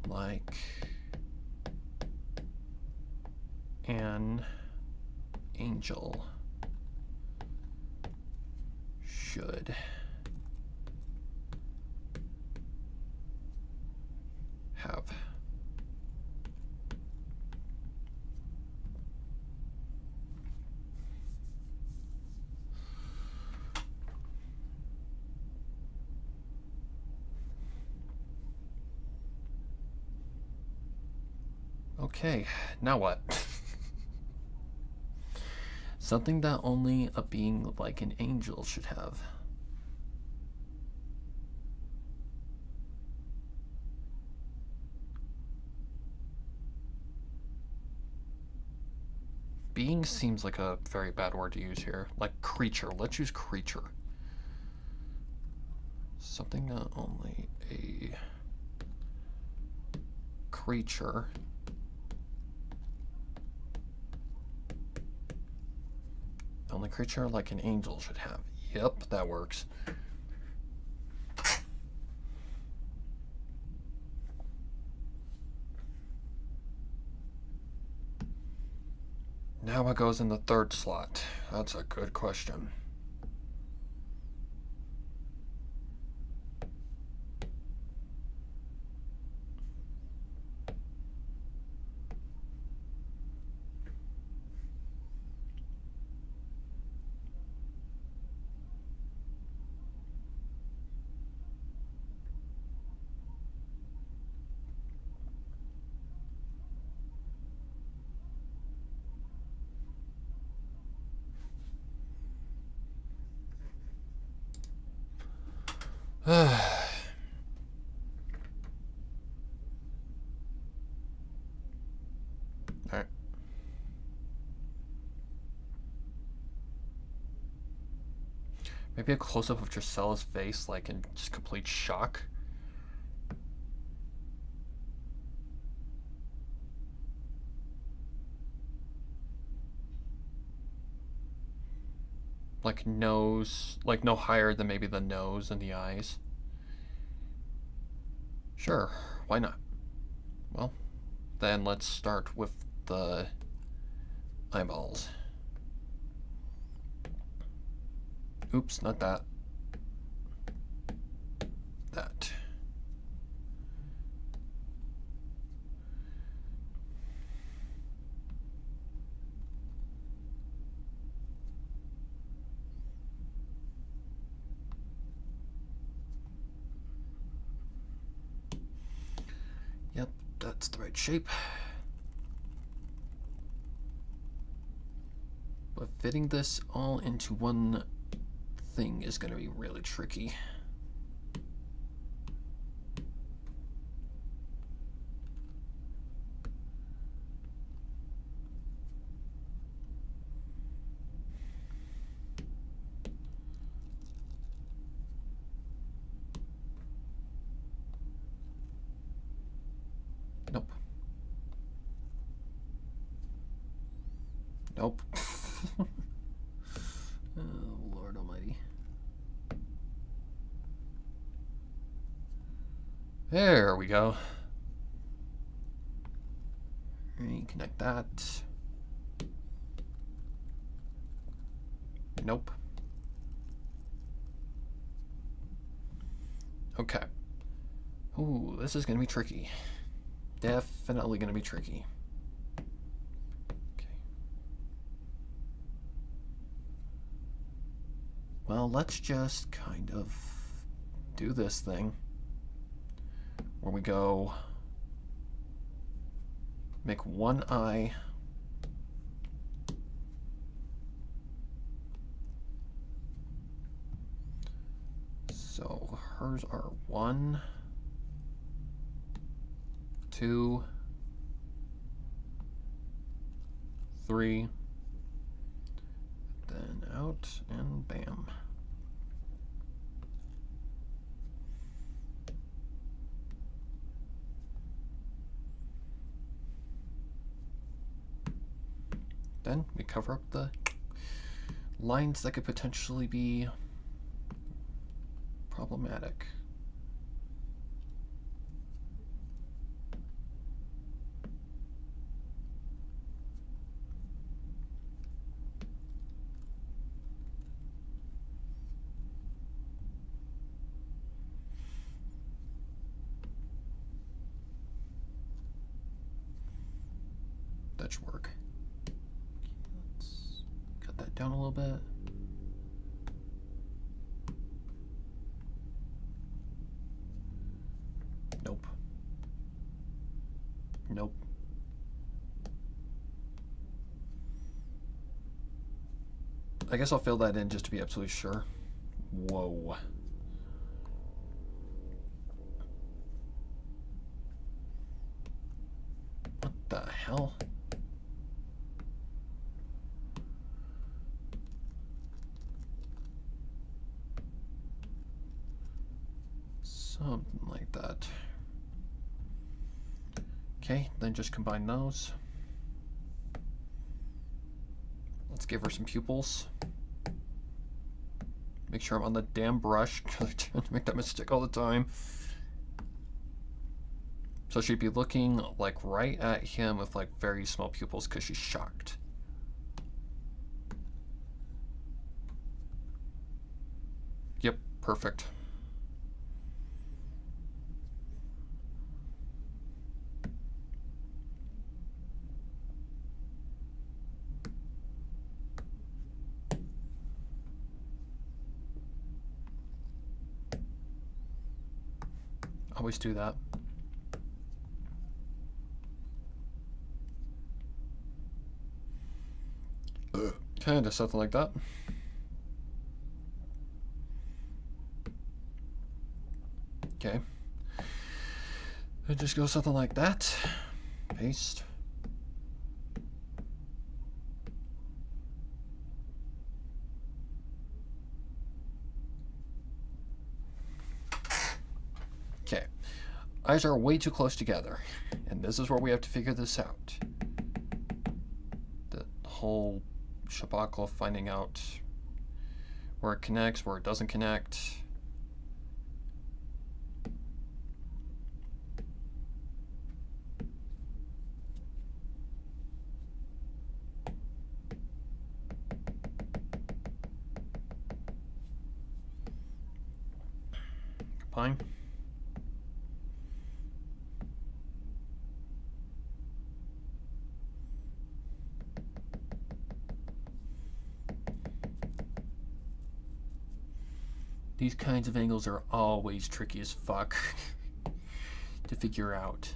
like an angel should have. Okay, now what? Something that only a being like an angel should have. Being seems like a very bad word to use here. Like creature. Let's use creature. Something that only a creature creature like an angel should have. Yep, that works. Now what goes in the third slot? That's a good question. Alright. Maybe a close-up of Drusella's face, like in just complete shock. Like nose, like no higher than maybe the nose and the eyes. Sure, why not? Well, then let's start with the eyeballs. Oops, not that. That. Yep, that's the right shape. But fitting this all into one thing is going to be really tricky. Nope. Nope. Oh, Lord Almighty. There we go. Reconnect that. Nope. Okay. Ooh, this is going to be tricky. Definitely going to be tricky. Okay. Well, let's just kind of do this thing where we go make one eye so hers are 1, 2, 3, then out and bam. Then we cover up the lines that could potentially be problematic. That should work. Let's cut that down a little bit. Nope. Nope. I guess I'll fill that in just to be absolutely sure. Whoa. What the hell? Something like that. Okay, then just combine those. Let's give her some pupils. Make sure I'm on the damn brush, because I tend to make that mistake all the time. So she'd be looking like right at him with like very small pupils because she's shocked. Yep, perfect. Always do that. Kind of something like that. Okay. And just go something like that. Paste. Okay. Eyes are way too close together. And this is where we have to figure this out. The whole shabakal of finding out where it connects, where it doesn't connect. Fine. These kinds of angles are always tricky as fuck to figure out.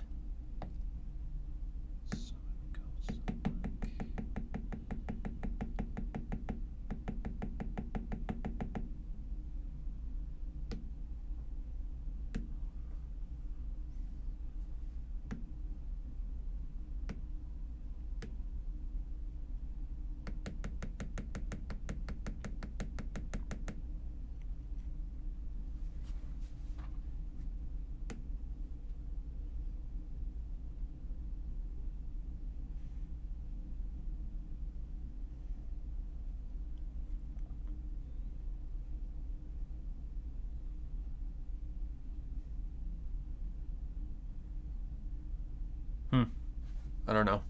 I don't know.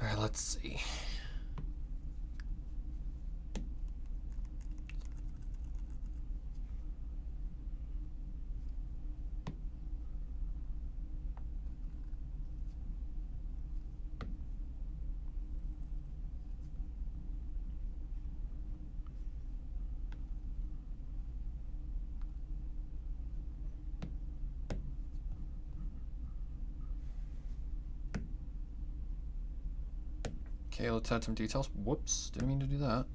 All right, let's see. Okay, let's add some details. Whoops, didn't mean to do that.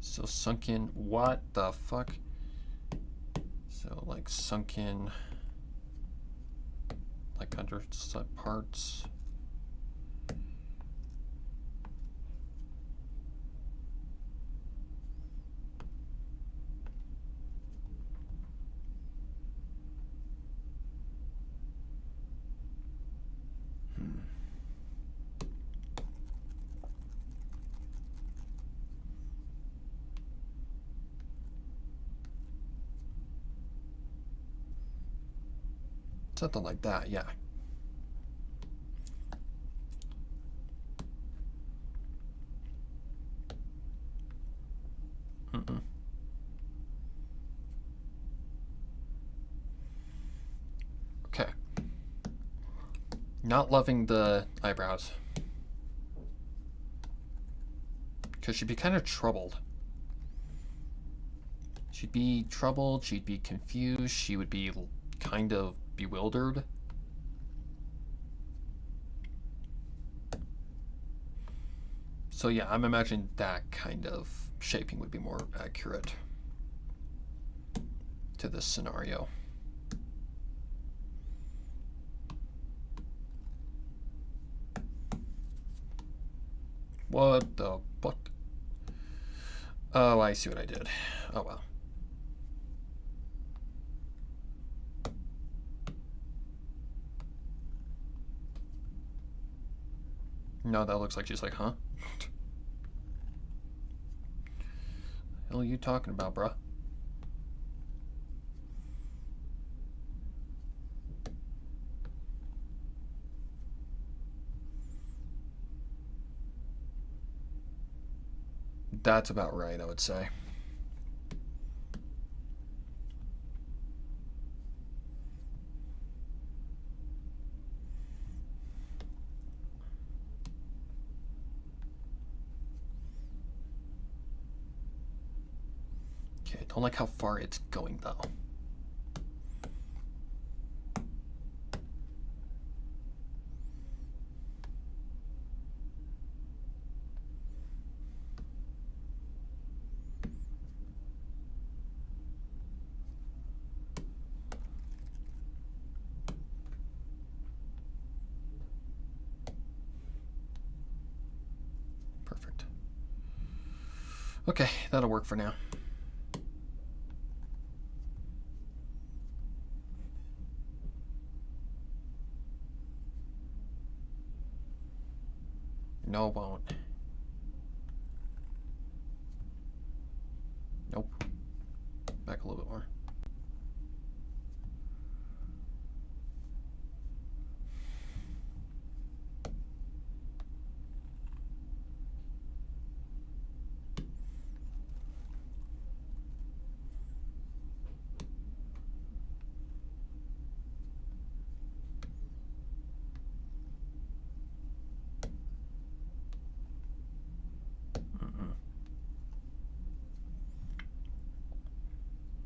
So sunken, what the fuck? So like sunken, like under parts. Something like that, yeah. Okay. Not loving the eyebrows. Because she'd be kind of troubled. She'd be troubled, she'd be confused, she would be kind of bewildered. So yeah, I'm imagining that kind of shaping would be more accurate to this scenario. What the fuck? Oh, I see what I did. Oh well. No, that looks like she's like, huh? The hell are you talking about, bruh? That's about right, I would say. Okay, don't like how far it's going, though. Perfect. Okay, that'll work for now. No, it won't. Nope. Back a little bit more.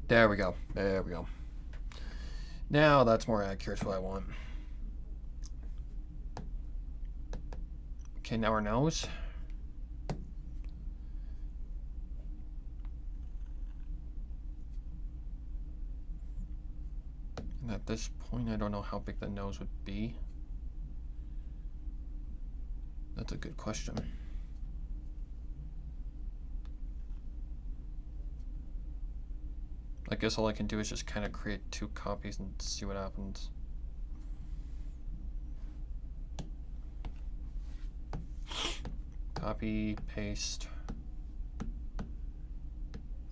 There we go. There we go. Now that's more accurate to what I want. Okay, now our nose. And at this point, I don't know how big the nose would be. That's a good question. I guess all I can do is just kind of create 2 copies and see what happens. Copy, paste,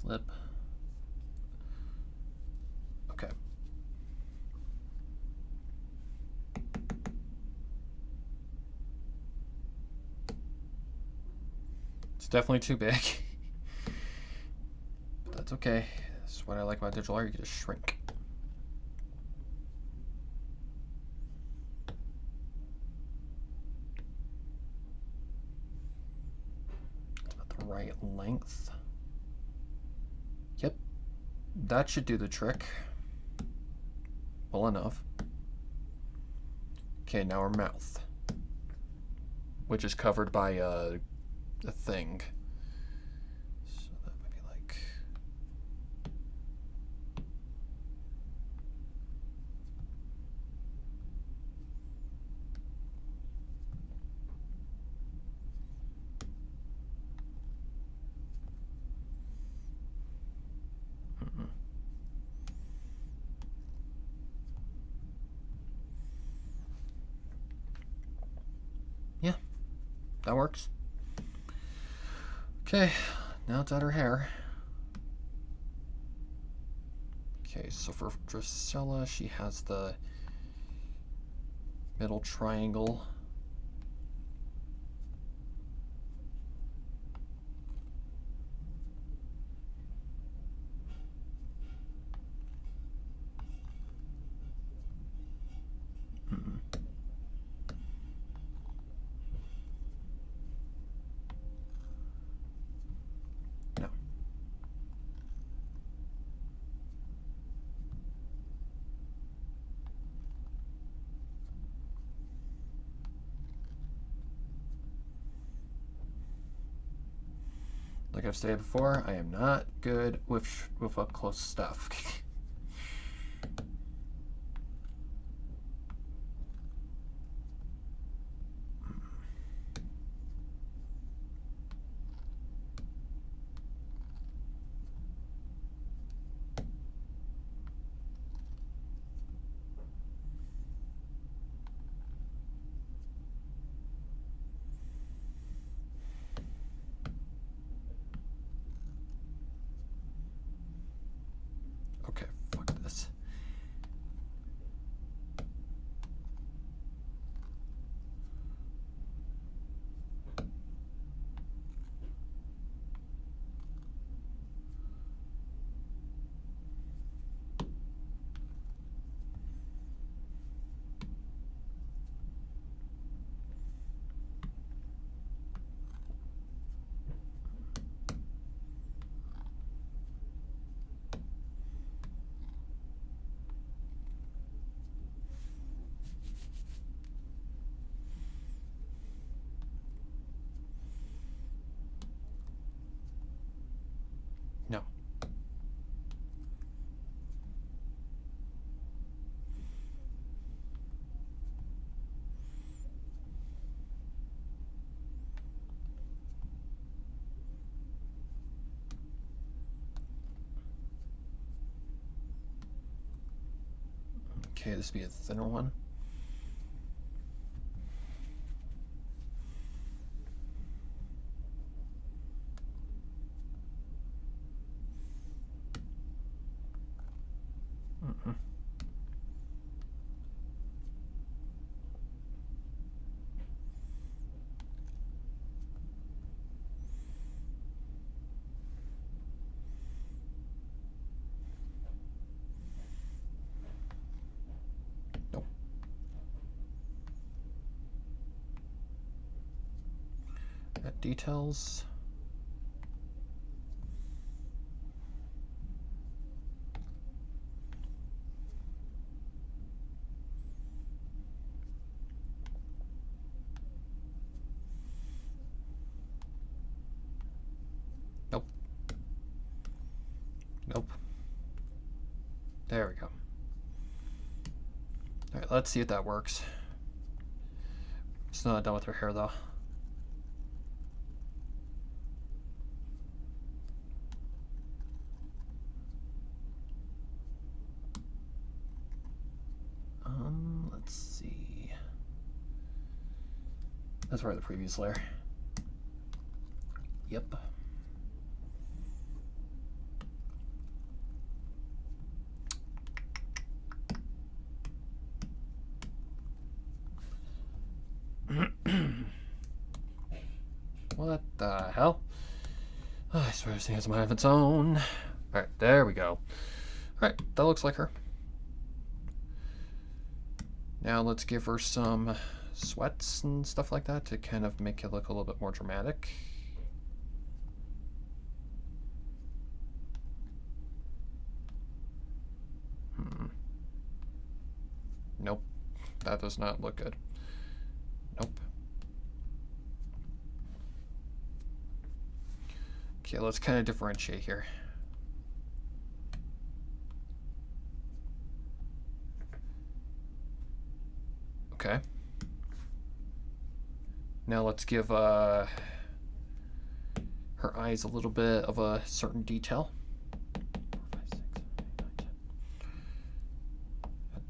flip. Okay. It's definitely too big. But that's okay. That's what I like about digital art, you can just shrink. It's about the right length. Yep. That should do the trick. Well enough. Okay, now our mouth. Which is covered by a thing. So that would be like... Yeah, that works. Okay, now it's at her hair. Okay, so for Drusilla, she has the middle triangle. No. Like I've stated before, I am not good with up close stuff. Okay, fuck this. No. Okay, this would be a thinner one. Mm-mm. Nope. Got details. Nope. Nope. There we go. Alright, let's see if that works. It's not done with her hair though. Let's see. That's probably the previous layer. Yep. What the hell? Oh, I swear this thing has a mind of its own. Alright, there we go. Alright, that looks like her. Now let's give her some sweats and stuff like that to kind of make it look a little bit more dramatic. Nope, that does not look good. Nope. Okay, let's kind of differentiate here. Okay. Now let's give her eyes a little bit of a certain detail. 4, 5, 6, 7, 8, 9, 10.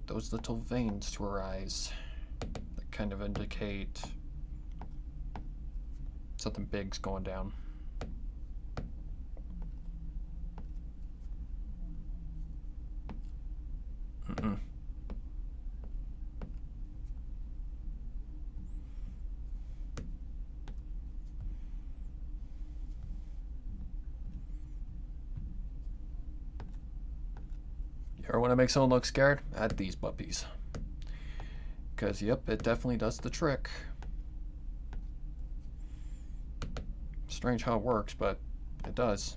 Those little veins to her eyes that kind of indicate something big's going down. Mm-mm. You ever want to make someone look scared? Add these puppies. Because, yep, it definitely does the trick. Strange how it works, but it does.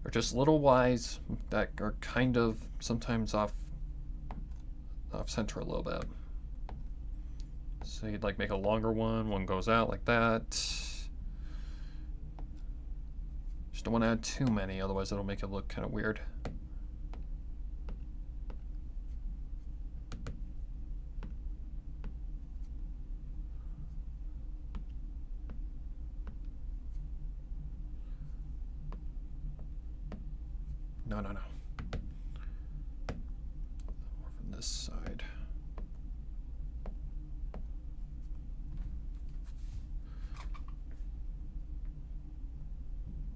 They're just little Y's that are kind of sometimes off center a little bit. So you'd like make a longer one goes out like that. Just don't want to add too many, otherwise it'll make it look kind of weird. No. More from this side.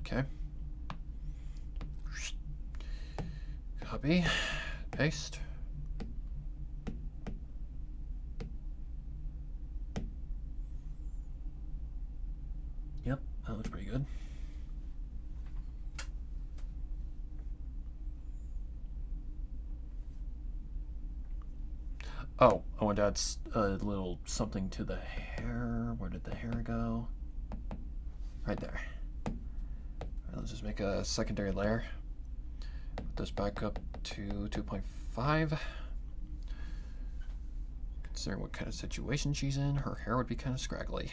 Okay. Copy. Paste. Yep, that looks pretty good. Oh, I want to add a little something to the hair. Where did the hair go? Right there. All right, let's just make a secondary layer. Put this back up to 2.5. Considering what kind of situation she's in, her hair would be kind of scraggly.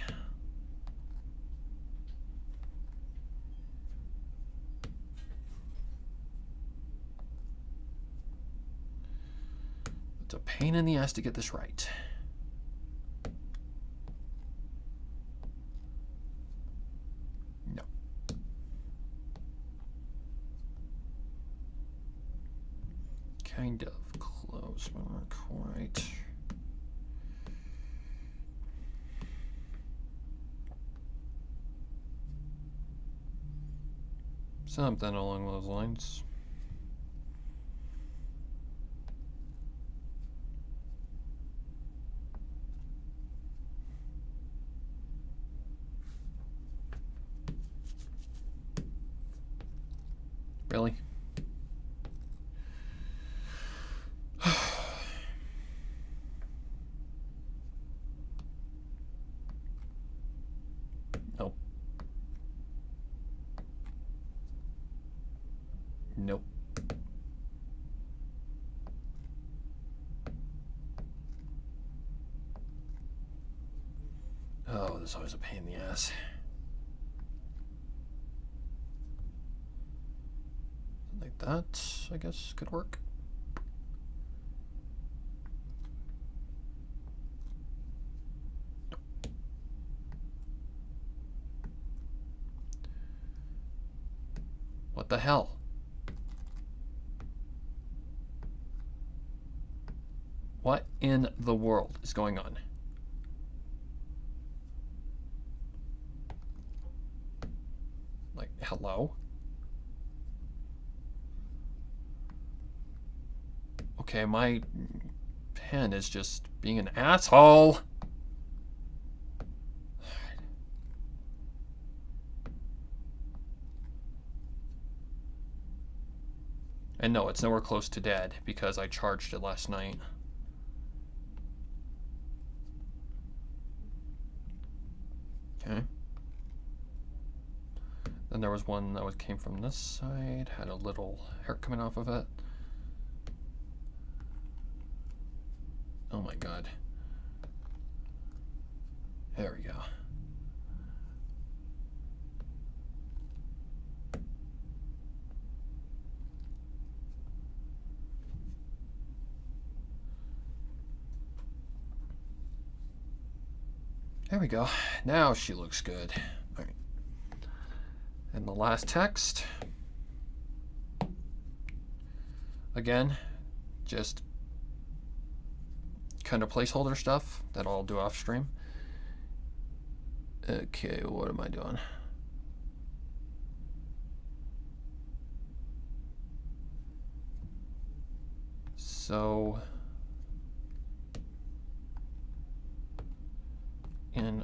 It's a pain in the ass to get this right. No. Kind of close, but not quite. Something along those lines. Really? Nope. Nope. Oh, this is always a pain in the ass. Like that, I guess, could work. What the hell? What in the world is going on? Like, hello? Okay, my pen is just being an asshole. And no, it's nowhere close to dead because I charged it last night. Okay. Then there was one that came from this side, had a little hair coming off of it. Oh my god. There we go. There we go. Now she looks good. All right. And the last text. Again, just kind of placeholder stuff that I'll do off stream. Okay, what am I doing? So in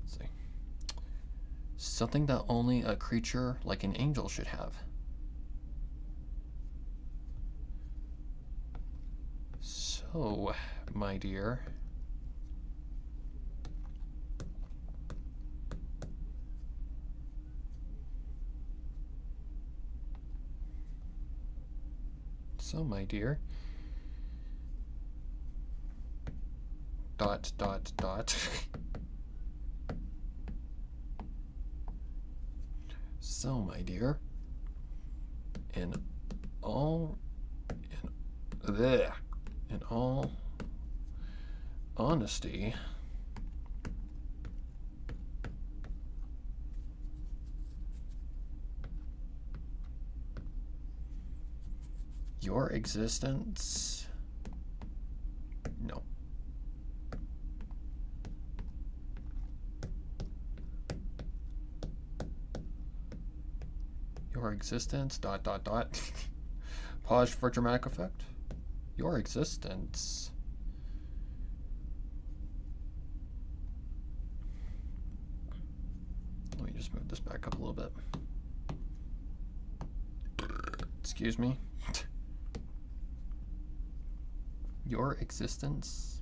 let's see, something that only a creature like an angel should have. So, my dear, dot dot dot. So, my dear, in all honesty, your existence, no. Your existence, ... Pause for dramatic effect. Your existence. Let me just move this back up a little bit. Excuse me. Your existence.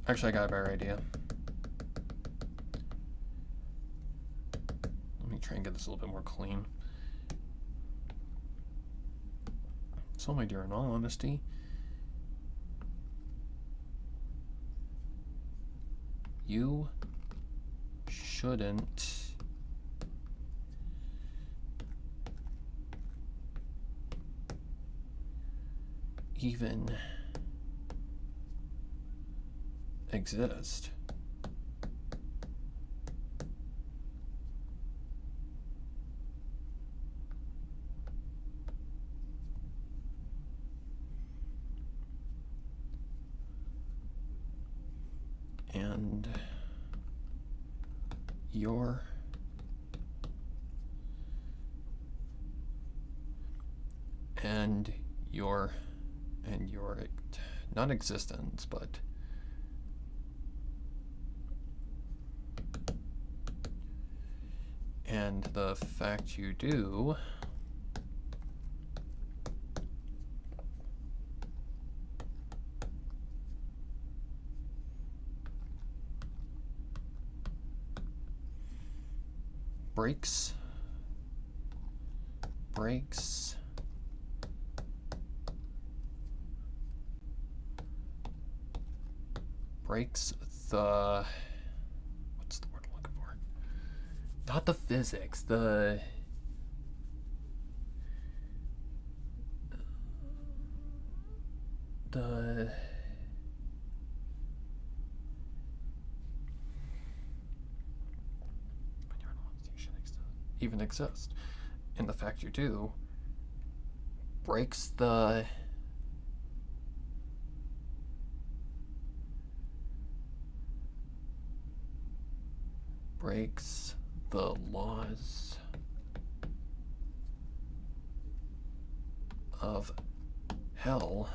Actually, I got a better idea. Let me try and get this a little bit more clean. So, my dear, in all honesty, you shouldn't even exist. And your not existence, but and the fact you do breaks the, what's the word I'm looking for? Not the physics, the even exist. And the fact you do breaks the laws of hell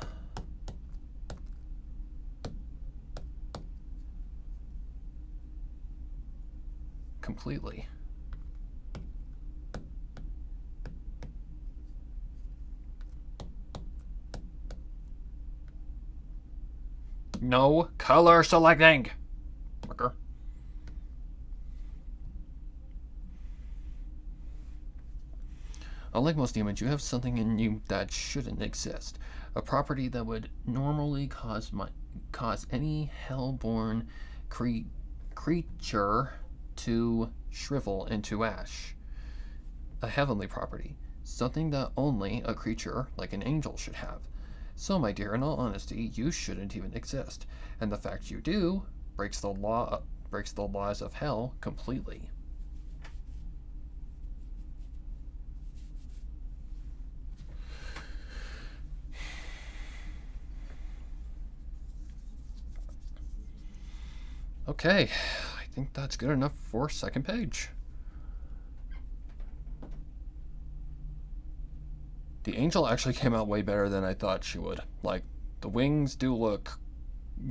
completely. No color selecting. Marker. Unlike most demons, you have something in you that shouldn't exist. A property that would normally cause any hellborn creature to shrivel into ash. A heavenly property. Something that only a creature like an angel should have. So, my dear, in all honesty, you shouldn't even exist. And the fact you do breaks the laws of hell completely. Okay, I think that's good enough for second page. The angel actually came out way better than I thought she would. Like, the wings do look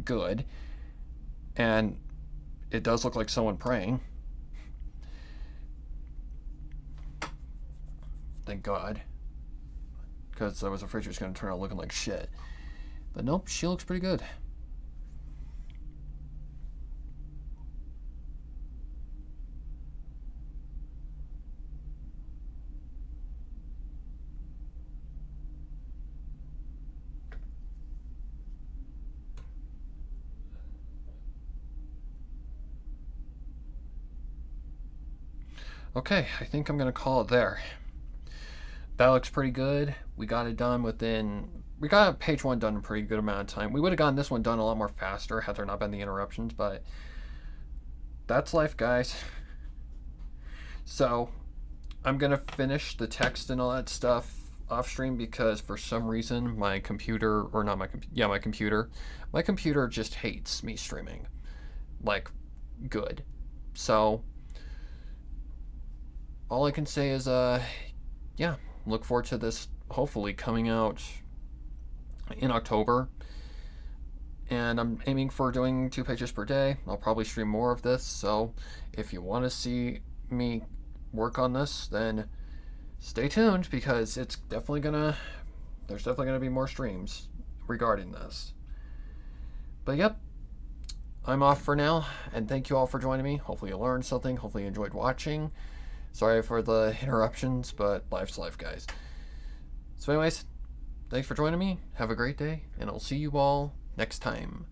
good, and it does look like someone praying. Thank God. Because I was afraid she was going to turn out looking like shit. But nope, she looks pretty good. Okay, I think I'm going to call it there. That looks pretty good. We got it done we got page 1 done in a pretty good amount of time. We would have gotten this one done a lot more faster had there not been the interruptions, but that's life, guys. So, I'm going to finish the text and all that stuff off stream because for some reason my computer just hates me streaming. Like, good. So all I can say is yeah, look forward to this hopefully coming out in October. And I'm aiming for doing 2 pages per day. I'll probably stream more of this, so if you want to see me work on this, then stay tuned, because there's definitely gonna be more streams regarding this. But yep, I'm off for now, and thank you all for joining me. Hopefully you learned something. Hopefully you enjoyed watching. Sorry for the interruptions, but life's life, guys. So anyways, thanks for joining me. Have a great day, and I'll see you all next time.